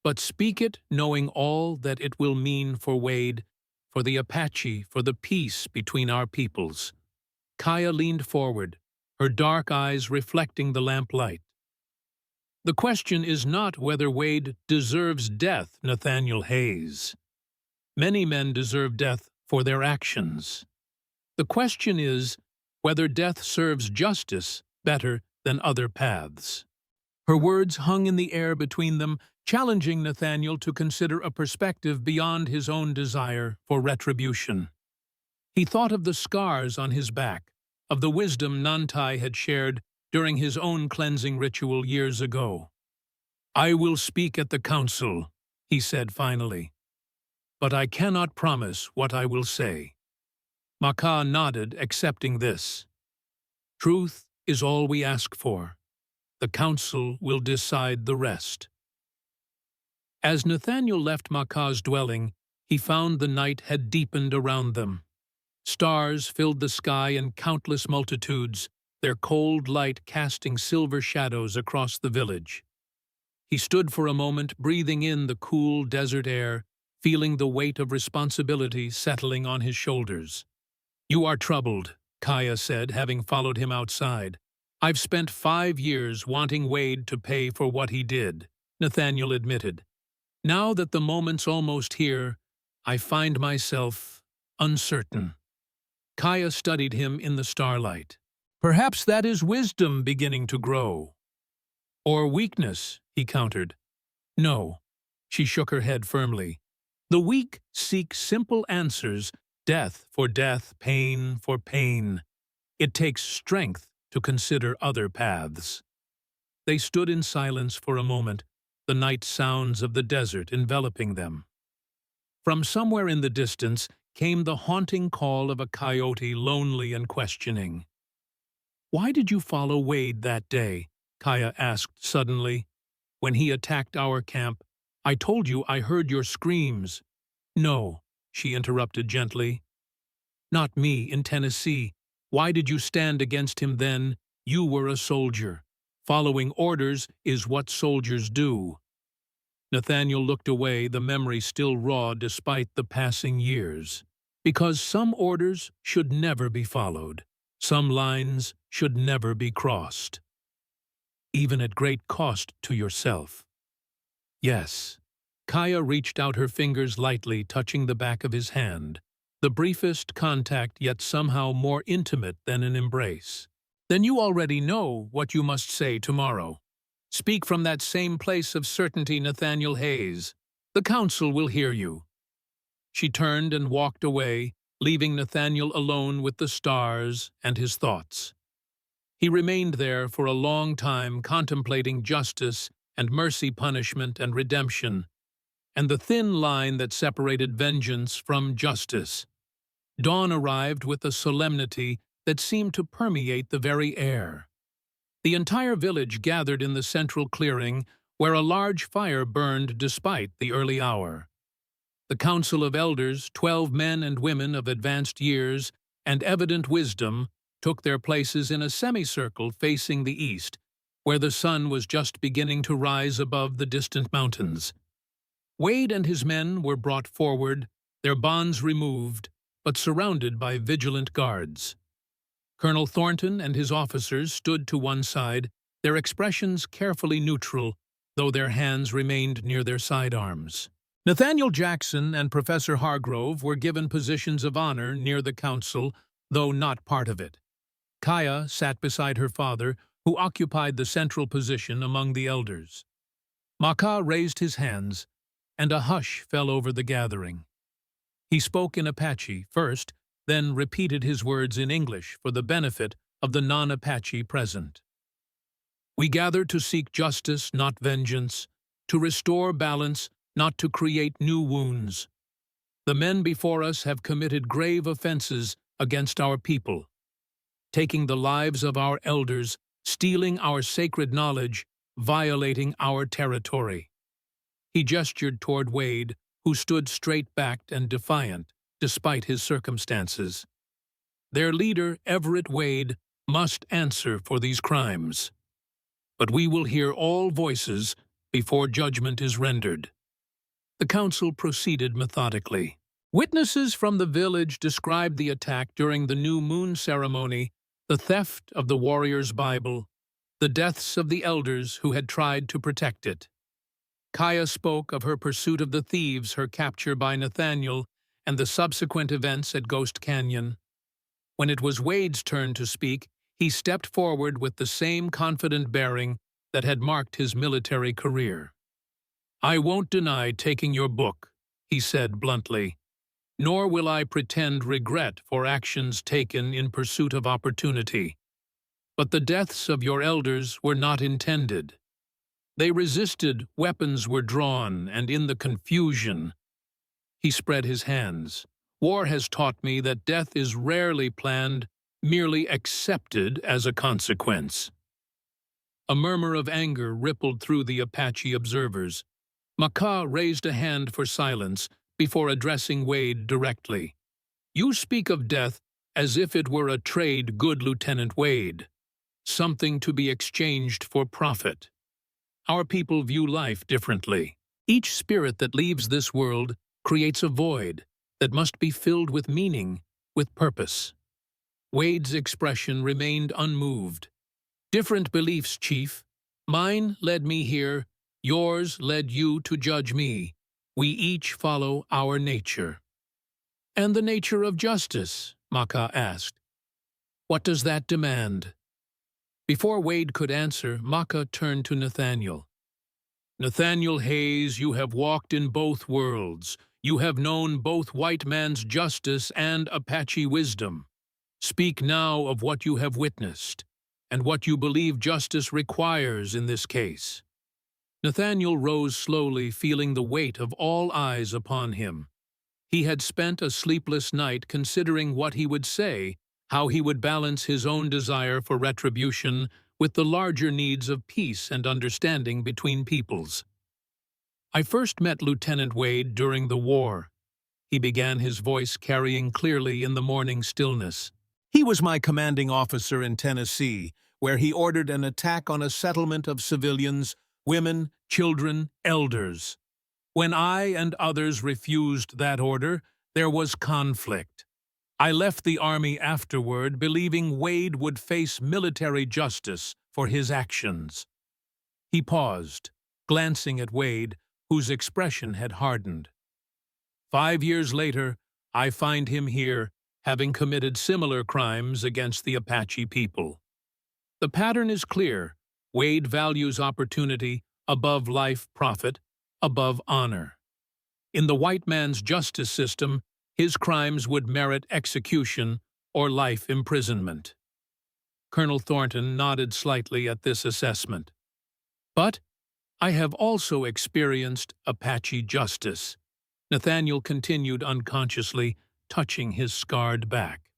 But speak it knowing all that it will mean for Wade, for the Apache, for the peace between our peoples. Kaya leaned forward, her dark eyes reflecting the lamplight. The question is not whether Wade deserves death, Nathaniel Hayes. Many men deserve death for their actions. The question is whether death serves justice better than other paths. Her words hung in the air between them, challenging Nathaniel to consider a perspective beyond his own desire for retribution. He thought of the scars on his back, of the wisdom Nantai had shared during his own cleansing ritual years ago. "I will speak at the council," he said finally, "but I cannot promise what I will say." Makah nodded, accepting this. "Truth is all we ask for. The council will decide the rest." As Nathaniel left Makah's dwelling, he found the night had deepened around them. Stars filled the sky in countless multitudes, their cold light casting silver shadows across the village. He stood for a moment, breathing in the cool desert air, feeling the weight of responsibility settling on his shoulders. "You are troubled," Kaya said, having followed him outside. "I've spent 5 years wanting Wade to pay for what he did," Nathaniel admitted. "Now that the moment's almost here, I find myself uncertain." Kaya studied him in the starlight. "Perhaps that is wisdom beginning to grow." "Or weakness," he countered. "No," she shook her head firmly. "The weak seek simple answers, death for death, pain for pain. It takes strength to consider other paths." They stood in silence for a moment, the night sounds of the desert enveloping them. From somewhere in the distance came the haunting call of a coyote, lonely and questioning. "Why did you follow Wade that day?" Kaya asked suddenly. "When he attacked our camp, I told you I heard your screams." "No," she interrupted gently. "Not me, in Tennessee. Why did you stand against him then? You were a soldier. Following orders is what soldiers do." Nathaniel looked away, the memory still raw despite the passing years. Because some orders should never be followed. Some lines should never be crossed. Even at great cost to yourself. Yes. Kaya reached out her fingers lightly, touching the back of his hand. The briefest contact, yet somehow more intimate than an embrace. "Then you already know what you must say tomorrow. Speak from that same place of certainty, Nathaniel Hayes. The council will hear you." She turned and walked away, leaving Nathaniel alone with the stars and his thoughts. He remained there for a long time, contemplating justice and mercy, punishment and redemption, and the thin line that separated vengeance from justice. Dawn arrived with a solemnity that seemed to permeate the very air. The entire village gathered in the central clearing, where a large fire burned despite the early hour. The council of elders, 12 men and women of advanced years and evident wisdom, took their places in a semicircle facing the east, where the sun was just beginning to rise above the distant mountains. Wade and his men were brought forward, their bonds removed, but surrounded by vigilant guards. Colonel Thornton and his officers stood to one side, their expressions carefully neutral, though their hands remained near their sidearms. Nathaniel Jackson and Professor Hargrove were given positions of honor near the council, though not part of it. Kaya sat beside her father, who occupied the central position among the elders. Makah raised his hands, and a hush fell over the gathering. He spoke in Apache first, then repeated his words in English for the benefit of the non-Apache present. "We gather to seek justice, not vengeance, to restore balance, not to create new wounds. The men before us have committed grave offenses against our people, taking the lives of our elders, stealing our sacred knowledge, violating our territory." He gestured toward Wade, who stood straight-backed and defiant, despite his circumstances. "Their leader, Everett Wade, must answer for these crimes. But we will hear all voices before judgment is rendered." The council proceeded methodically. Witnesses from the village described the attack during the new moon ceremony, the theft of the warrior's Bible, the deaths of the elders who had tried to protect it. Kaya spoke of her pursuit of the thieves, her capture by Nathaniel, and the subsequent events at Ghost Canyon. When it was Wade's turn to speak, he stepped forward with the same confident bearing that had marked his military career. "I won't deny taking your book," he said bluntly, "nor will I pretend regret for actions taken in pursuit of opportunity. But the deaths of your elders were not intended. They resisted, weapons were drawn, and in the confusion—" He spread his hands. "War has taught me that death is rarely planned, merely accepted as a consequence." A murmur of anger rippled through the Apache observers. Makah raised a hand for silence before addressing Wade directly. "You speak of death as if it were a trade, good Lieutenant Wade, something to be exchanged for profit. Our people view life differently. Each spirit that leaves this world creates a void that must be filled with meaning, with purpose." Wade's expression remained unmoved. "Different beliefs, Chief. Mine led me here, yours led you to judge me. We each follow our nature." "And the nature of justice?" Makah asked. "What does that demand?" Before Wade could answer, Makah turned to Nathaniel. "Nathaniel Hayes, you have walked in both worlds. You have known both white man's justice and Apache wisdom. Speak now of what you have witnessed, and what you believe justice requires in this case." Nathaniel rose slowly, feeling the weight of all eyes upon him. He had spent a sleepless night considering what he would say, how he would balance his own desire for retribution with the larger needs of peace and understanding between peoples. "I first met Lieutenant Wade during the war," he began, his voice carrying clearly in the morning stillness. "He was my commanding officer in Tennessee, where he ordered an attack on a settlement of civilians, women, children, elders. When I and others refused that order, there was conflict. I left the Army afterward, believing Wade would face military justice for his actions." He paused, glancing at Wade, whose expression had hardened. "5 years later, I find him here, having committed similar crimes against the Apache people. The pattern is clear. Wade values opportunity above life profit, above honor. In the white man's justice system, his crimes would merit execution or life imprisonment." Colonel Thornton nodded slightly at this assessment. "But I have also experienced Apache justice," Nathaniel continued unconsciously, touching his scarred back.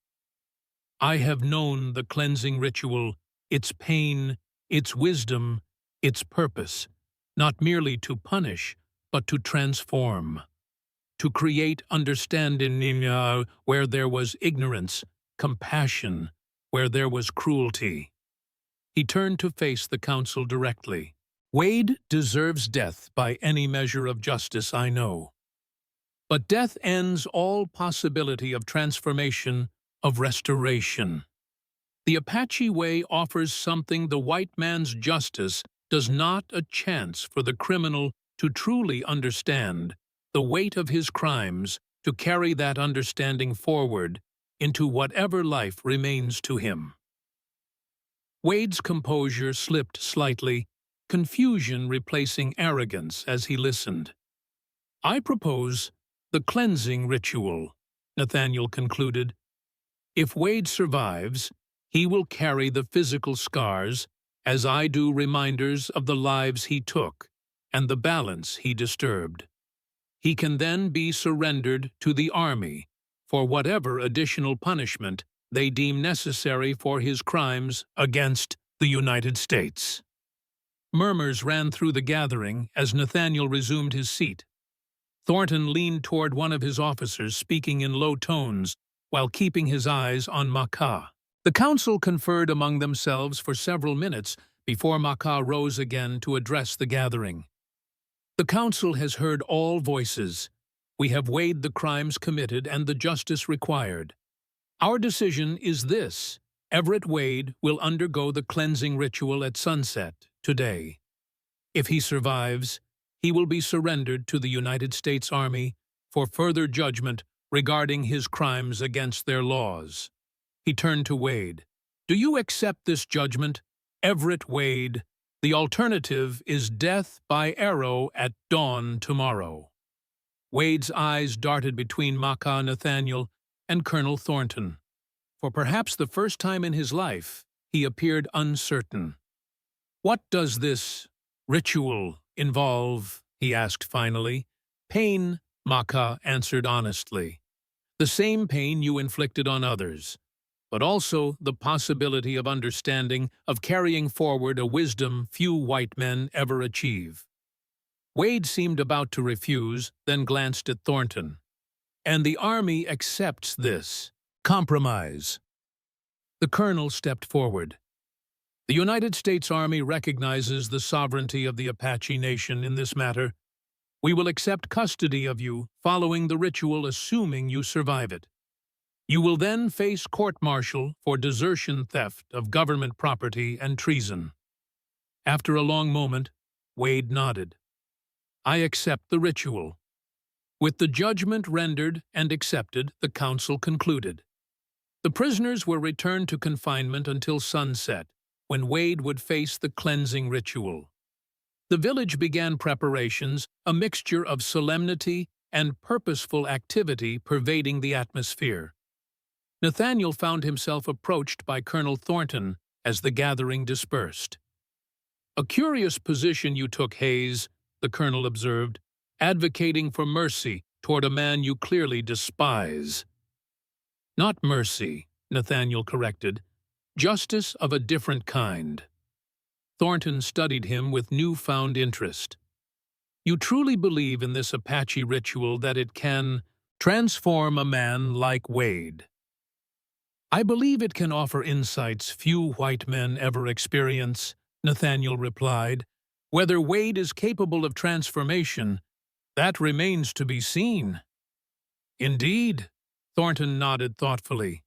"I have known the cleansing ritual, its pain, its wisdom, its purpose, not merely to punish, but to transform, to create understanding where there was ignorance, compassion where there was cruelty." He turned to face the council directly. "Wade deserves death by any measure of justice I know. But death ends all possibility of transformation, of restoration. The Apache way offers something the white man's justice does not, a chance for the criminal to truly understand the weight of his crimes, to carry that understanding forward into whatever life remains to him." Wade's composure slipped slightly, confusion replacing arrogance as he listened. "I propose the cleansing ritual," Nathaniel concluded. "If Wade survives, he will carry the physical scars, as I do reminders of the lives he took and the balance he disturbed. He can then be surrendered to the Army for whatever additional punishment they deem necessary for his crimes against the United States." Murmurs ran through the gathering as Nathaniel resumed his seat. Thornton leaned toward one of his officers, speaking in low tones while keeping his eyes on Makah. The council conferred among themselves for several minutes before Makah rose again to address the gathering. "The council has heard all voices. We have weighed the crimes committed and the justice required. Our decision is this: Everett Wade will undergo the cleansing ritual at sunset today. If he survives, he will be surrendered to the United States Army for further judgment regarding his crimes against their laws. He turned to Wade. "Do you accept this judgment, Everett Wade? The alternative is death by arrow at dawn tomorrow." Wade's eyes darted between Makah Nathaniel and Colonel Thornton. For perhaps the first time in his life, he appeared uncertain. "What does this ritual involve?" he asked finally. "Pain," Makah answered honestly. "The same pain you inflicted on others, but also the possibility of understanding, of carrying forward a wisdom few white men ever achieve." Wade seemed about to refuse, then glanced at Thornton. "And the Army accepts this compromise." The colonel stepped forward. "The United States Army recognizes the sovereignty of the Apache Nation in this matter. We will accept custody of you following the ritual, assuming you survive it. You will then face court-martial for desertion, theft of government property, and treason." After a long moment, Wade nodded. "I accept the ritual." With the judgment rendered and accepted, the council concluded. The prisoners were returned to confinement until sunset, when Wade would face the cleansing ritual. The village began preparations, a mixture of solemnity and purposeful activity pervading the atmosphere. Nathaniel found himself approached by Colonel Thornton as the gathering dispersed. "A curious position you took, Hayes," the colonel observed, "advocating for mercy toward a man you clearly despise." "Not mercy," Nathaniel corrected. "Justice of a different kind." Thornton studied him with newfound interest. "You truly believe in this Apache ritual, that it can transform a man like Wade?" "I believe it can offer insights few white men ever experience," Nathaniel replied. "Whether Wade is capable of transformation, that remains to be seen." "Indeed," Thornton nodded thoughtfully.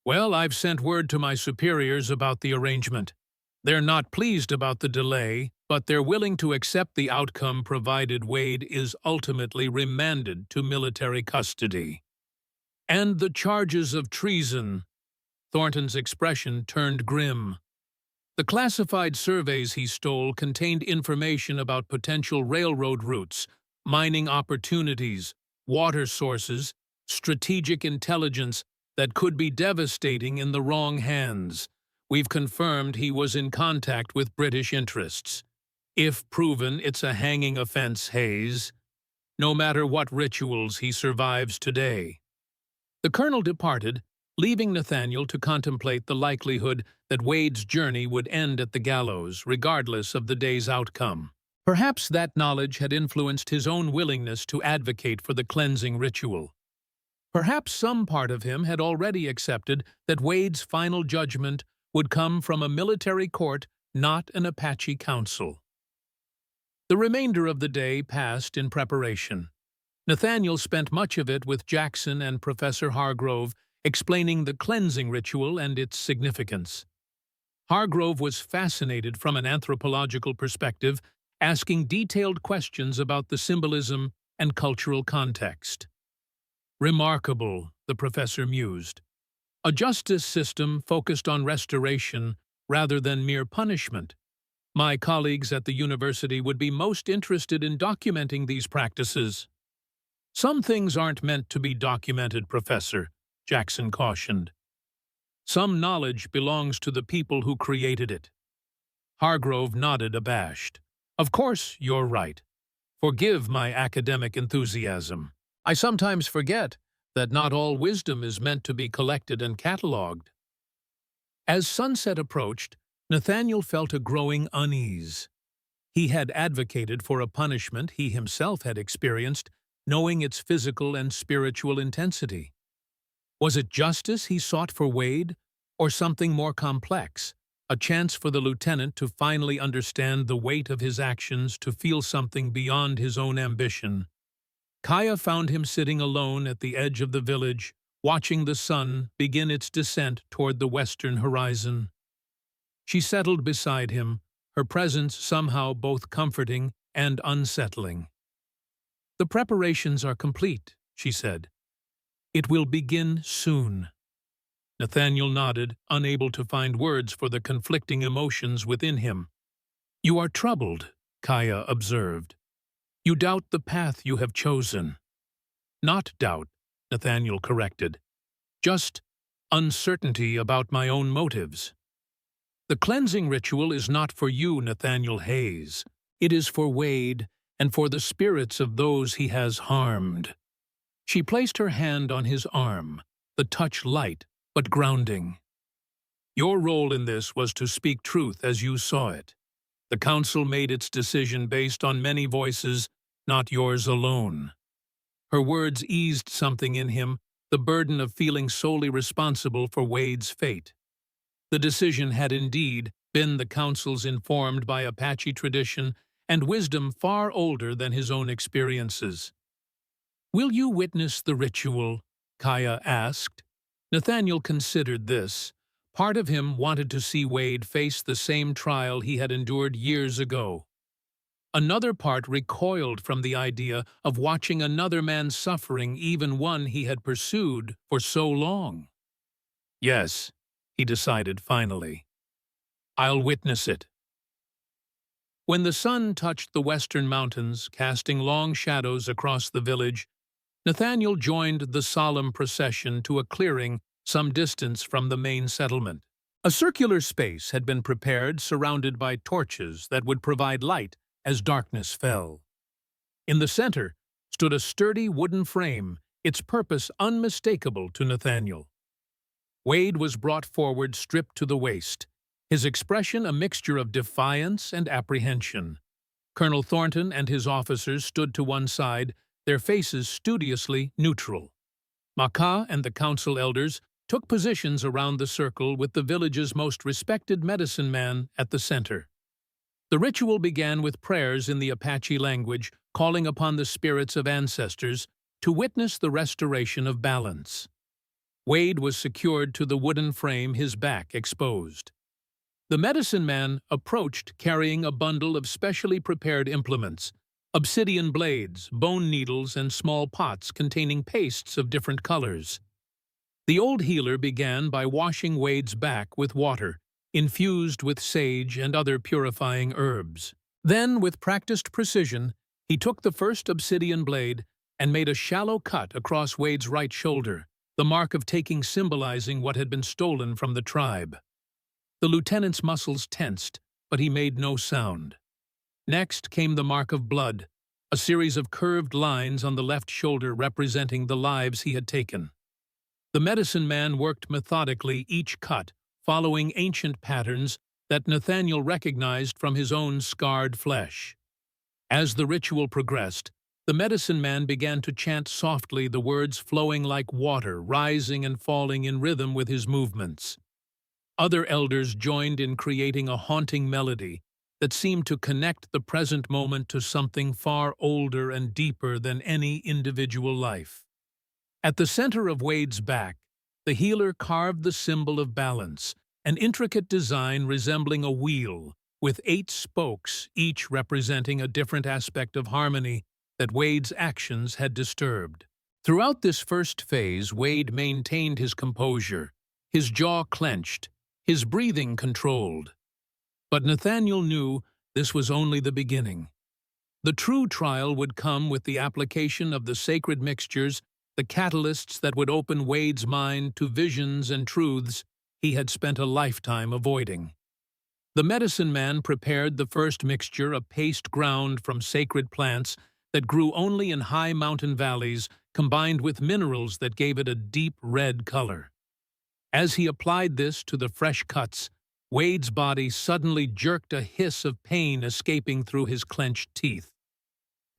"Well, I've sent word to my superiors about the arrangement. They're not pleased about the delay, but they're willing to accept the outcome provided Wade is ultimately remanded to military custody." "And the charges of treason?" Thornton's expression turned grim. "The classified surveys he stole contained information about potential railroad routes, mining opportunities, water sources, strategic intelligence that could be devastating in the wrong hands. We've confirmed he was in contact with British interests. If proven, it's a hanging offense, Hayes, no matter what rituals he survives today." The colonel departed, leaving Nathaniel to contemplate the likelihood that Wade's journey would end at the gallows, regardless of the day's outcome. Perhaps that knowledge had influenced his own willingness to advocate for the cleansing ritual. Perhaps some part of him had already accepted that Wade's final judgment would come from a military court, not an Apache council. The remainder of the day passed in preparation. Nathaniel spent much of it with Jackson and Professor Hargrove, explaining the cleansing ritual and its significance. Hargrove was fascinated from an anthropological perspective, asking detailed questions about the symbolism and cultural context. "Remarkable," the professor mused. "A justice system focused on restoration rather than mere punishment. My colleagues at the university would be most interested in documenting these practices." "Some things aren't meant to be documented, Professor," Jackson cautioned. "Some knowledge belongs to the people who created it." Hargrove nodded abashed. "Of course, you're right. Forgive my academic enthusiasm. I sometimes forget that not all wisdom is meant to be collected and catalogued." As sunset approached, Nathaniel felt a growing unease. He had advocated for a punishment he himself had experienced, knowing its physical and spiritual intensity. Was it justice he sought for Wade, or something more complex, a chance for the lieutenant to finally understand the weight of his actions, to feel something beyond his own ambition? Kaya found him sitting alone at the edge of the village, watching the sun begin its descent toward the western horizon. She settled beside him, her presence somehow both comforting and unsettling. "The preparations are complete," she said. "It will begin soon." Nathaniel nodded, unable to find words for the conflicting emotions within him. "You are troubled," Kaya observed. "You doubt the path you have chosen." "Not doubt," Nathaniel corrected. "Just uncertainty about my own motives." "The cleansing ritual is not for you, Nathaniel Hayes. It is for Wade and for the spirits of those he has harmed." She placed her hand on his arm, the touch light but grounding. "Your role in this was to speak truth as you saw it. The council made its decision based on many voices, not yours alone." Her words eased something in him, the burden of feeling solely responsible for Wade's fate. The decision had indeed been the council's, informed by Apache tradition and wisdom far older than his own experiences. "Will you witness the ritual?" Kaya asked. Nathaniel considered this. Part of him wanted to see Wade face the same trial he had endured years ago. Another part recoiled from the idea of watching another man suffering, even one he had pursued for so long. "Yes," he decided finally. "I'll witness it." When the sun touched the western mountains, casting long shadows across the village, Nathaniel joined the solemn procession to a clearing some distance from the main settlement. A circular space had been prepared, surrounded by torches that would provide light as darkness fell. In the center stood a sturdy wooden frame, its purpose unmistakable to Nathaniel. Wade was brought forward stripped to the waist, his expression a mixture of defiance and apprehension. Colonel Thornton and his officers stood to one side, their faces studiously neutral. Makah and the council elders took positions around the circle, with the village's most respected medicine man at the center. The ritual began with prayers in the Apache language, calling upon the spirits of ancestors to witness the restoration of balance. Wade was secured to the wooden frame, his back exposed. The medicine man approached carrying a bundle of specially prepared implements: obsidian blades, bone needles, and small pots containing pastes of different colors. The old healer began by washing Wade's back with water, infused with sage and other purifying herbs. Then, with practiced precision, he took the first obsidian blade and made a shallow cut across Wade's right shoulder, the mark of taking symbolizing what had been stolen from the tribe. The lieutenant's muscles tensed, but he made no sound. Next came the mark of blood, a series of curved lines on the left shoulder representing the lives he had taken. The medicine man worked methodically, each cut following ancient patterns that Nathaniel recognized from his own scarred flesh. As the ritual progressed, the medicine man began to chant softly, the words flowing like water, rising and falling in rhythm with his movements. Other elders joined in creating a haunting melody that seemed to connect the present moment to something far older and deeper than any individual life. At the center of Wade's back, the healer carved the symbol of balance, an intricate design resembling a wheel, with 8 spokes, each representing a different aspect of harmony that Wade's actions had disturbed. Throughout this first phase, Wade maintained his composure, his jaw clenched, his breathing controlled. But Nathaniel knew this was only the beginning. The true trial would come with the application of the sacred mixtures, the catalysts that would open Wade's mind to visions and truths he had spent a lifetime avoiding. The medicine man prepared the first mixture, a paste ground from sacred plants that grew only in high mountain valleys, combined with minerals that gave it a deep red color. As he applied this to the fresh cuts, Wade's body suddenly jerked, a hiss of pain escaping through his clenched teeth.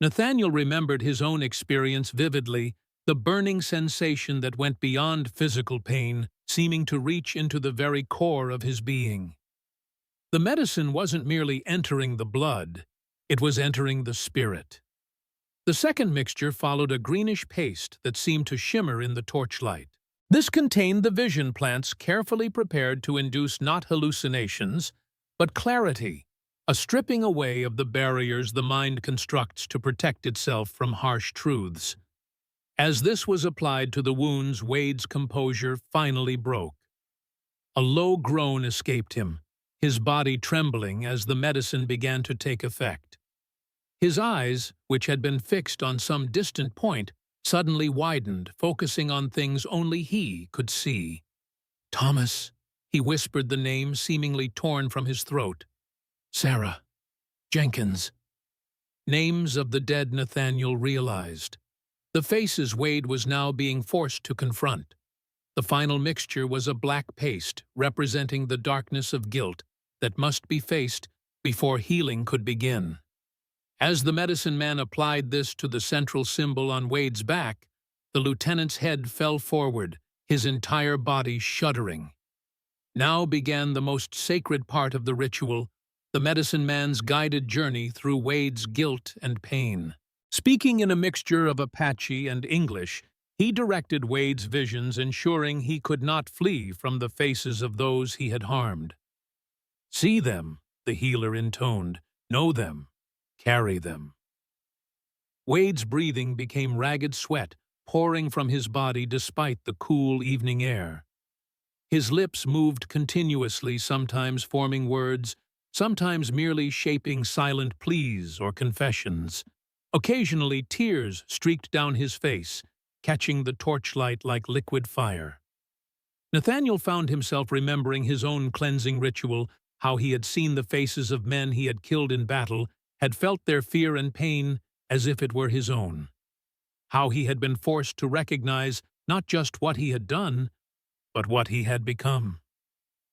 Nathaniel remembered his own experience vividly, the burning sensation that went beyond physical pain, seeming to reach into the very core of his being. The medicine wasn't merely entering the blood, it was entering the spirit. The second mixture followed a greenish paste that seemed to shimmer in the torchlight. This contained the vision plants carefully prepared to induce not hallucinations, but clarity, a stripping away of the barriers the mind constructs to protect itself from harsh truths. As this was applied to the wounds, Wade's composure finally broke. A low groan escaped him, his body trembling as the medicine began to take effect. His eyes, which had been fixed on some distant point, suddenly widened, focusing on things only he could see. "Thomas," he whispered the name seemingly torn from his throat. "Sarah. Jenkins." Names of the dead Nathaniel realized. The faces Wade was now being forced to confront. The final mixture was a black paste representing the darkness of guilt that must be faced before healing could begin. As the medicine man applied this to the central symbol on Wade's back, the lieutenant's head fell forward, his entire body shuddering. Now began the most sacred part of the ritual, the medicine man's guided journey through Wade's guilt and pain. Speaking in a mixture of Apache and English, he directed Wade's visions, ensuring he could not flee from the faces of those he had harmed. "See them," the healer intoned. "Know them. Carry them." Wade's breathing became ragged sweat, pouring from his body despite the cool evening air. His lips moved continuously, sometimes forming words, sometimes merely shaping silent pleas or confessions. Occasionally, tears streaked down his face, catching the torchlight like liquid fire. Nathaniel found himself remembering his own cleansing ritual, how he had seen the faces of men he had killed in battle, had felt their fear and pain as if it were his own. How he had been forced to recognize not just what he had done, but what he had become.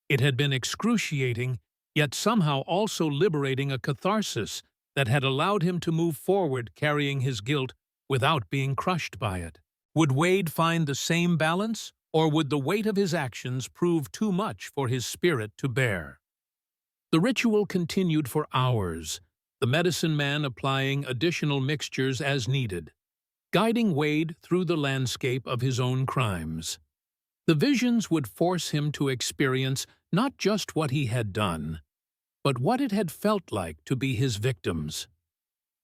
It had been excruciating, yet somehow also liberating, a catharsis that had allowed him to move forward carrying his guilt without being crushed by it. Would Wade find the same balance, or would the weight of his actions prove too much for his spirit to bear? The ritual continued for hours, the medicine man applying additional mixtures as needed, guiding Wade through the landscape of his own crimes. The visions would force him to experience not just what he had done, but what it had felt like to be his victims,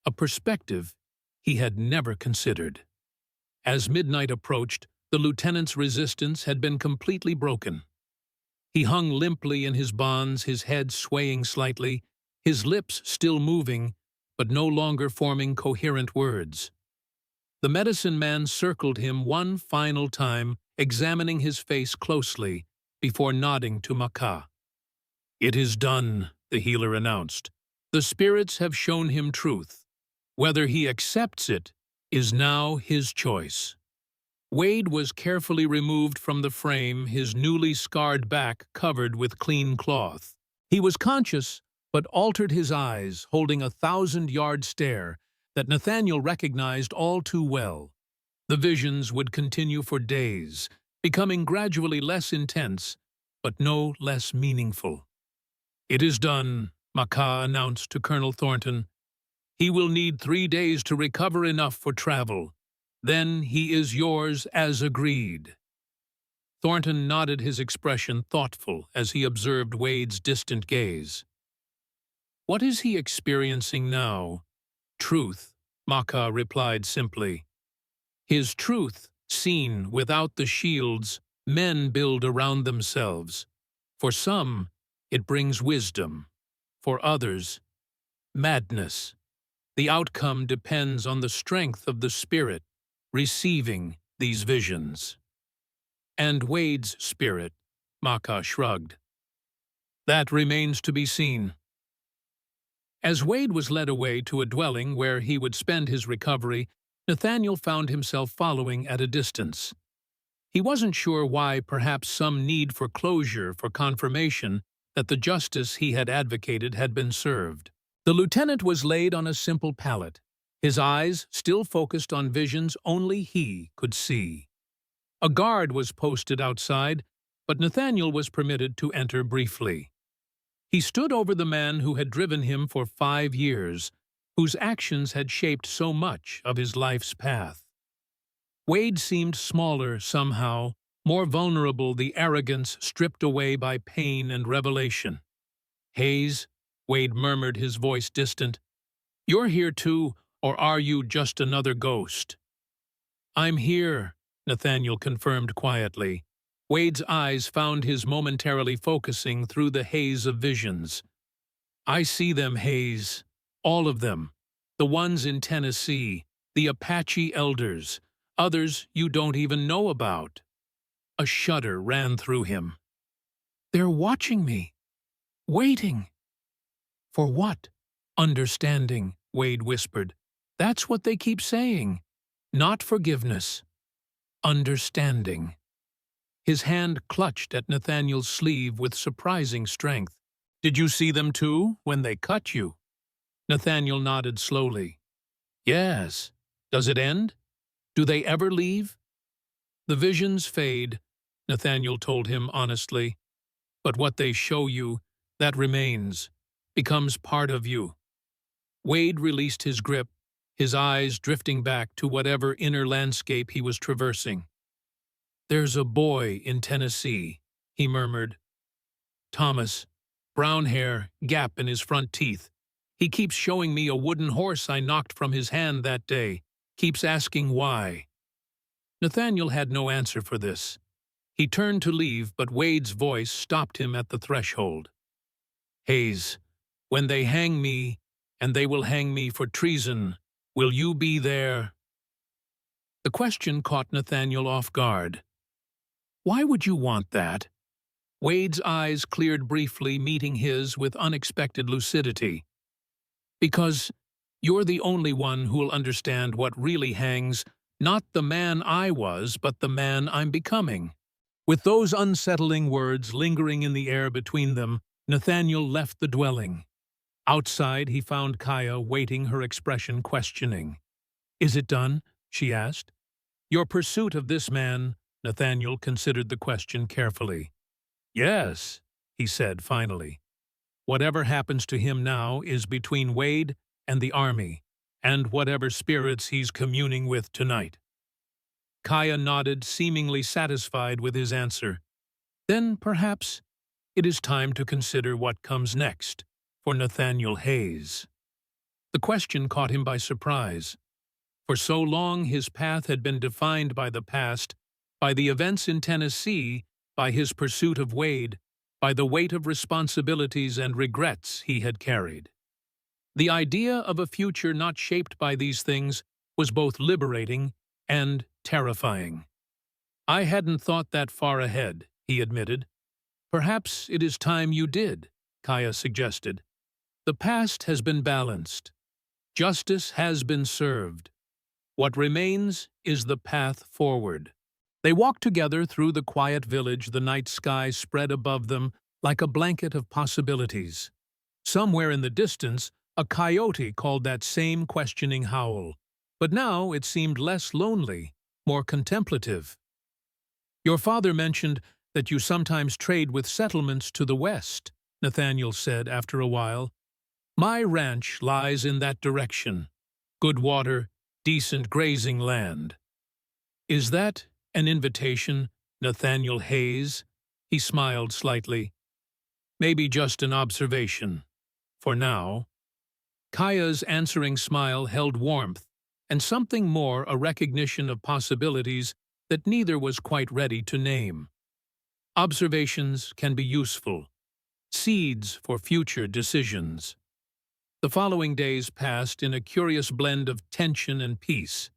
a perspective he had never considered. As midnight approached, the lieutenant's resistance had been completely broken. He hung limply in his bonds, his head swaying slightly, his lips still moving, but no longer forming coherent words. The medicine man circled him one final time, examining his face closely, before nodding to Makah. "It is done," the healer announced. "The spirits have shown him truth. Whether he accepts it is now his choice." Wade was carefully removed from the frame, his newly scarred back covered with clean cloth. He was conscious, but altered his eyes, holding a 1,000-yard stare that Nathaniel recognized all too well. The visions would continue for days, becoming gradually less intense, but no less meaningful. "It is done," Makah announced to Colonel Thornton. "He will need 3 days to recover enough for travel. Then he is yours as agreed." Thornton nodded, his expression thoughtful as he observed Wade's distant gaze. "What is he experiencing now?" "Truth," Makah replied simply. "His truth, seen without the shields men build around themselves. For some, it brings wisdom. For others, madness. The outcome depends on the strength of the spirit receiving these visions." "And Wade's spirit," Makah shrugged. "That remains to be seen." As Wade was led away to a dwelling where he would spend his recovery, Nathaniel found himself following at a distance. He wasn't sure why, perhaps some need for closure, for confirmation that the justice he had advocated had been served. The lieutenant was laid on a simple pallet, his eyes still focused on visions only he could see. A guard was posted outside, but Nathaniel was permitted to enter briefly. He stood over the man who had driven him for 5 years, whose actions had shaped so much of his life's path. Wade seemed smaller somehow, more vulnerable, the arrogance stripped away by pain and revelation. Haze, Wade murmured, his voice distant. "You're here too, or are you just another ghost?" "I'm here," Nathaniel confirmed quietly. Wade's eyes found his momentarily focusing through the haze of visions. "I see them, Hayes. All of them. The ones in Tennessee, the Apache elders, others you don't even know about." A shudder ran through him. "They're watching me. Waiting." "For what?" "Understanding," Wade whispered. "That's what they keep saying. Not forgiveness. Understanding." His hand clutched at Nathaniel's sleeve with surprising strength. "Did you see them too, when they cut you?" Nathaniel nodded slowly. "Yes. Does it end? Do they ever leave?" "The visions fade," Nathaniel told him honestly. "But what they show you, that remains, becomes part of you." Wade released his grip, his eyes drifting back to whatever inner landscape he was traversing. "There's a boy in Tennessee," he murmured. "Thomas, brown hair, gap in his front teeth. He keeps showing me a wooden horse I knocked from his hand that day, keeps asking why." Nathaniel had no answer for this. He turned to leave, but Wade's voice stopped him at the threshold. "Hayes, when they hang me, and they will hang me for treason, will you be there?" The question caught Nathaniel off guard. "Why would you want that?" Wade's eyes cleared briefly, meeting his with unexpected lucidity. "Because you're the only one who'll understand what really hangs, not the man I was, but the man I'm becoming." With those unsettling words lingering in the air between them, Nathaniel left the dwelling. Outside, he found Kaya waiting, her expression questioning. "Is it done?" she asked. "Your pursuit of this man," Nathaniel considered the question carefully. "Yes," he said finally. "Whatever happens to him now is between Wade and the army, and whatever spirits he's communing with tonight." Kaya nodded, seemingly satisfied with his answer. "Then, perhaps, it is time to consider what comes next for Nathaniel Hayes." The question caught him by surprise. For so long his path had been defined by the past, by the events in Tennessee, by his pursuit of Wade, by the weight of responsibilities and regrets he had carried. The idea of a future not shaped by these things was both liberating and terrifying. "I hadn't thought that far ahead," he admitted. "Perhaps it is time you did," Kaya suggested. "The past has been balanced. Justice has been served. What remains is the path forward." They walked together through the quiet village, the night sky spread above them like a blanket of possibilities. Somewhere in the distance, a coyote called that same questioning howl, but now it seemed less lonely, more contemplative. "Your father mentioned that you sometimes trade with settlements to the west," Nathaniel said after a while. "My ranch lies in that direction. Good water, decent grazing land." "Is that an invitation, Nathaniel Hayes?" He smiled slightly. "Maybe just an observation. For now." Kaya's answering smile held warmth, and something more, a recognition of possibilities that neither was quite ready to name. Observations can be useful, seeds for future decisions. The following days passed in a curious blend of tension and peace.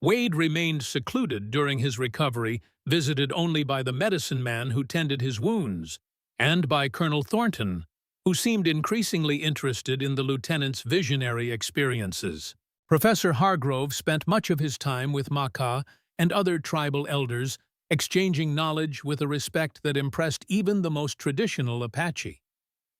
Wade remained secluded during his recovery, visited only by the medicine man who tended his wounds, and by Colonel Thornton, who seemed increasingly interested in the lieutenant's visionary experiences. Professor Hargrove spent much of his time with Makah and other tribal elders, exchanging knowledge with a respect that impressed even the most traditional Apache.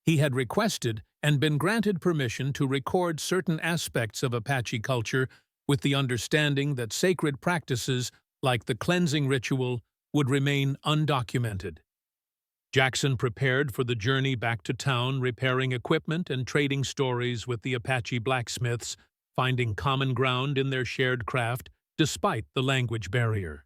He had requested and been granted permission to record certain aspects of Apache culture, with the understanding that sacred practices like the cleansing ritual would remain undocumented. Jackson prepared for the journey back to town, repairing equipment and trading stories with the Apache blacksmiths, finding common ground in their shared craft despite the language barrier.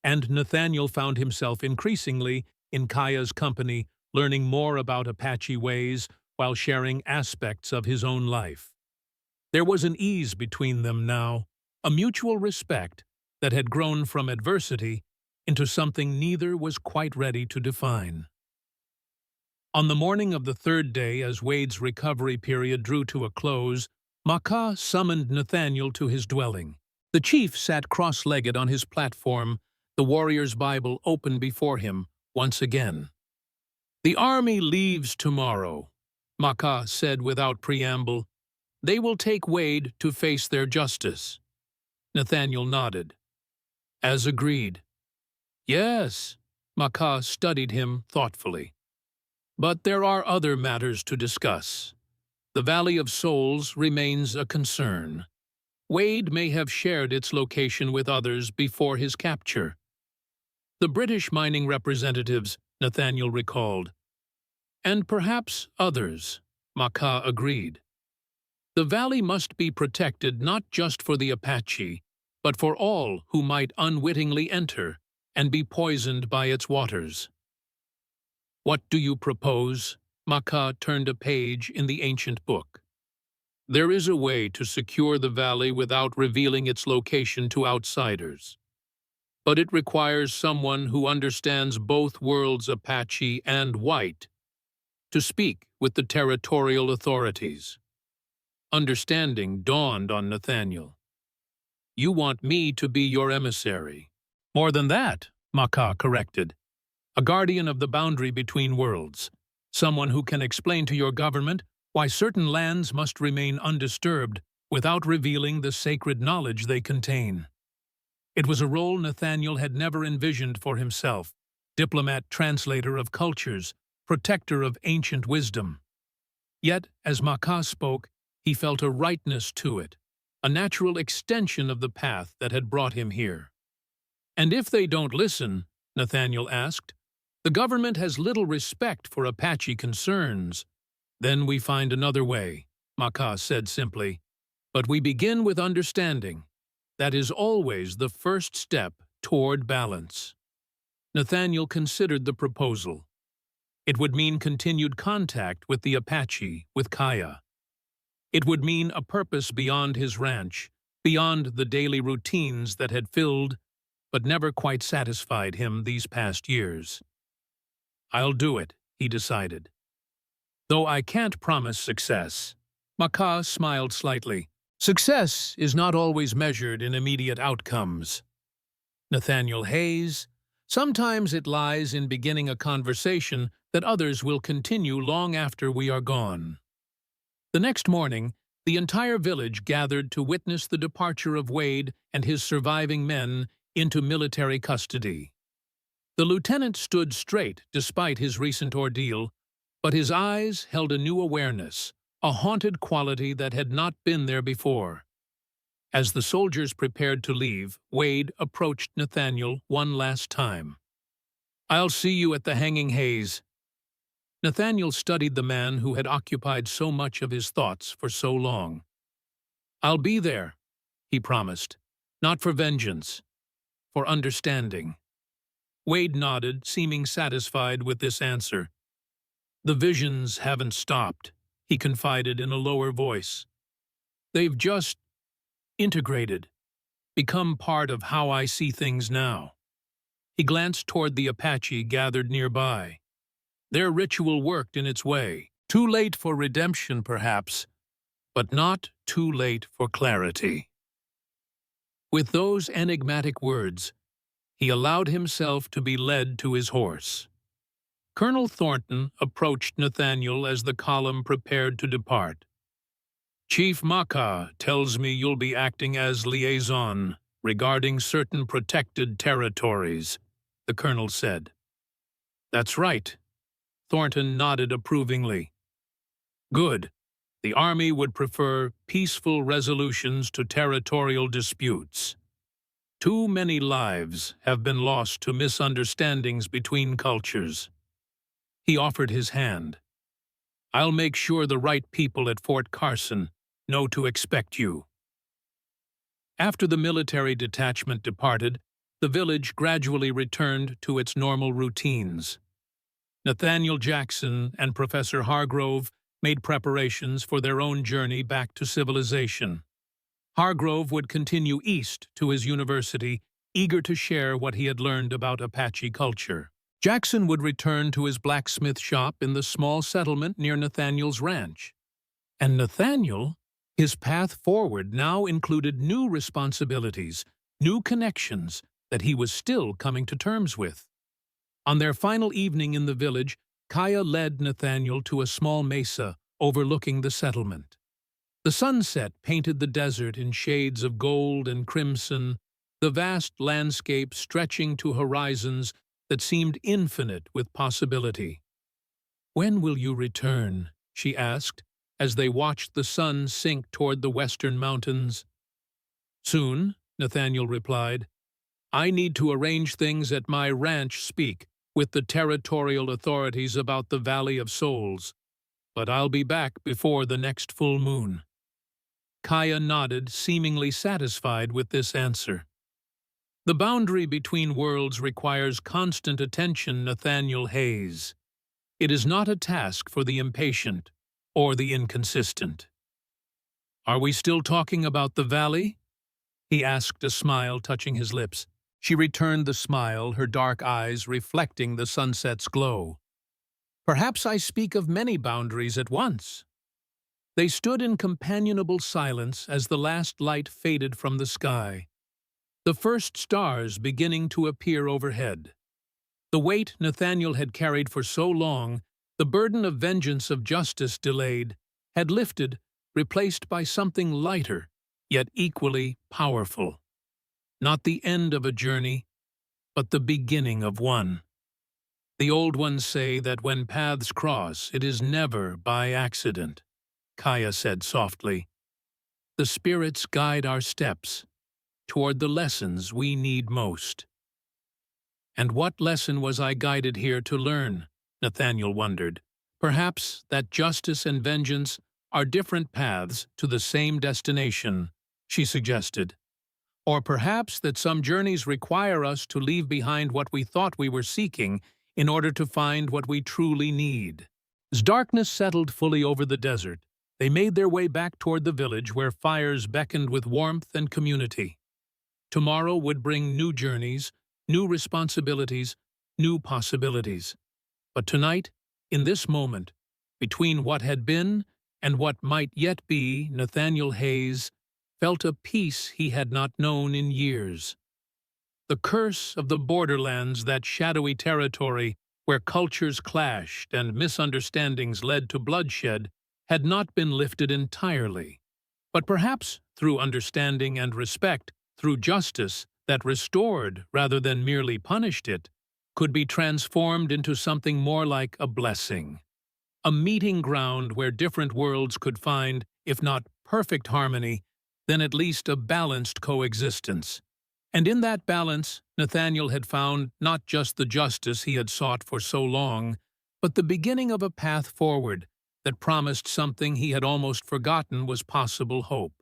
And Nathaniel found himself increasingly in Kaya's company, learning more about Apache ways while sharing aspects of his own life. There was an ease between them now, a mutual respect that had grown from adversity into something neither was quite ready to define. On the morning of the third day, as Wade's recovery period drew to a close, Makah summoned Nathaniel to his dwelling. The chief sat cross-legged on his platform, the warrior's Bible open before him once again. "The army leaves tomorrow," Makah said without preamble. "They will take Wade to face their justice." Nathaniel nodded. "As agreed." "Yes," Makah studied him thoughtfully. "But there are other matters to discuss. The Valley of Souls remains a concern. Wade may have shared its location with others before his capture." "The British mining representatives," Nathaniel recalled. "And perhaps others," Makah agreed. "The valley must be protected not just for the Apache, but for all who might unwittingly enter and be poisoned by its waters." "What do you propose?" Makah turned a page in the ancient book. "There is a way to secure the valley without revealing its location to outsiders. But it requires someone who understands both worlds, Apache and White, to speak with the territorial authorities." Understanding dawned on Nathaniel. "You want me to be your emissary." "More than that," Makah corrected. "A guardian of the boundary between worlds. Someone who can explain to your government why certain lands must remain undisturbed without revealing the sacred knowledge they contain." It was a role Nathaniel had never envisioned for himself, diplomat, translator of cultures, protector of ancient wisdom. Yet, as Makah spoke, he felt a rightness to it, a natural extension of the path that had brought him here. "And if they don't listen," Nathaniel asked, "the government has little respect for Apache concerns." "Then we find another way," Makah said simply. "But we begin with understanding. That is always the first step toward balance." Nathaniel considered the proposal. It would mean continued contact with the Apache, with Kaya. It would mean a purpose beyond his ranch, beyond the daily routines that had filled but never quite satisfied him these past years. "I'll do it," he decided. "Though I can't promise success." Makah smiled slightly. "Success is not always measured in immediate outcomes." Nathaniel Hayes, "Sometimes it lies in beginning a conversation that others will continue long after we are gone." The next morning, the entire village gathered to witness the departure of Wade and his surviving men into military custody. The lieutenant stood straight despite his recent ordeal, but his eyes held a new awareness, a haunted quality that had not been there before. As the soldiers prepared to leave, Wade approached Nathaniel one last time. "I'll see you at the Hanging Haze." Nathaniel studied the man who had occupied so much of his thoughts for so long. "I'll be there," he promised, "not for vengeance, for understanding." Wade nodded, seeming satisfied with this answer. "The visions haven't stopped," he confided in a lower voice. "They've just integrated, become part of how I see things now." He glanced toward the Apache gathered nearby. Their ritual worked in its way. Too late for redemption, perhaps, but not too late for clarity. With those enigmatic words, he allowed himself to be led to his horse. Colonel Thornton approached Nathaniel as the column prepared to depart. "Chief Makah tells me you'll be acting as liaison regarding certain protected territories," the colonel said. "That's right." Thornton nodded approvingly. "Good. The Army would prefer peaceful resolutions to territorial disputes. Too many lives have been lost to misunderstandings between cultures." He offered his hand. "I'll make sure the right people at Fort Carson know to expect you." After the military detachment departed, the village gradually returned to its normal routines. Nathaniel Jackson and Professor Hargrove made preparations for their own journey back to civilization. Hargrove would continue east to his university, eager to share what he had learned about Apache culture. Jackson would return to his blacksmith shop in the small settlement near Nathaniel's ranch. And Nathaniel, his path forward now included new responsibilities, new connections that he was still coming to terms with. On their final evening in the village, Kaya led Nathaniel to a small mesa overlooking the settlement. The sunset painted the desert in shades of gold and crimson, the vast landscape stretching to horizons that seemed infinite with possibility. "When will you return?" she asked, as they watched the sun sink toward the western mountains. "Soon," Nathaniel replied. "I need to arrange things at my ranch speak with the territorial authorities about the Valley of Souls, but I'll be back before the next full moon." Kaya nodded, seemingly satisfied with this answer. "The boundary between worlds requires constant attention, Nathaniel Hayes. It is not a task for the impatient or the inconsistent." "Are we still talking about the valley?" he asked, a smile touching his lips. She returned the smile, her dark eyes reflecting the sunset's glow. "Perhaps I speak of many boundaries at once." They stood in companionable silence as the last light faded from the sky, the first stars beginning to appear overhead. The weight Nathaniel had carried for so long, the burden of vengeance, of justice delayed, had lifted, replaced by something lighter, yet equally powerful. Not the end of a journey, but the beginning of one. "The old ones say that when paths cross, it is never by accident," Kaya said softly. "The spirits guide our steps toward the lessons we need most." And what lesson was I guided here to learn? Nathaniel wondered. Perhaps that justice and vengeance are different paths to the same destination, she suggested. Or perhaps that some journeys require us to leave behind what we thought we were seeking in order to find what we truly need. As darkness settled fully over the desert, they made their way back toward the village where fires beckoned with warmth and community. Tomorrow would bring new journeys, new responsibilities, new possibilities. But tonight, in this moment, between what had been and what might yet be, Nathaniel Hayes felt a peace he had not known in years. The curse of the borderlands, that shadowy territory where cultures clashed and misunderstandings led to bloodshed, had not been lifted entirely. But perhaps through understanding and respect, through justice that restored rather than merely punished it, could be transformed into something more like a blessing. A meeting ground where different worlds could find, if not perfect harmony, then at least a balanced coexistence. And in that balance, Nathaniel had found not just the justice he had sought for so long, but the beginning of a path forward that promised something he had almost forgotten was possible: hope.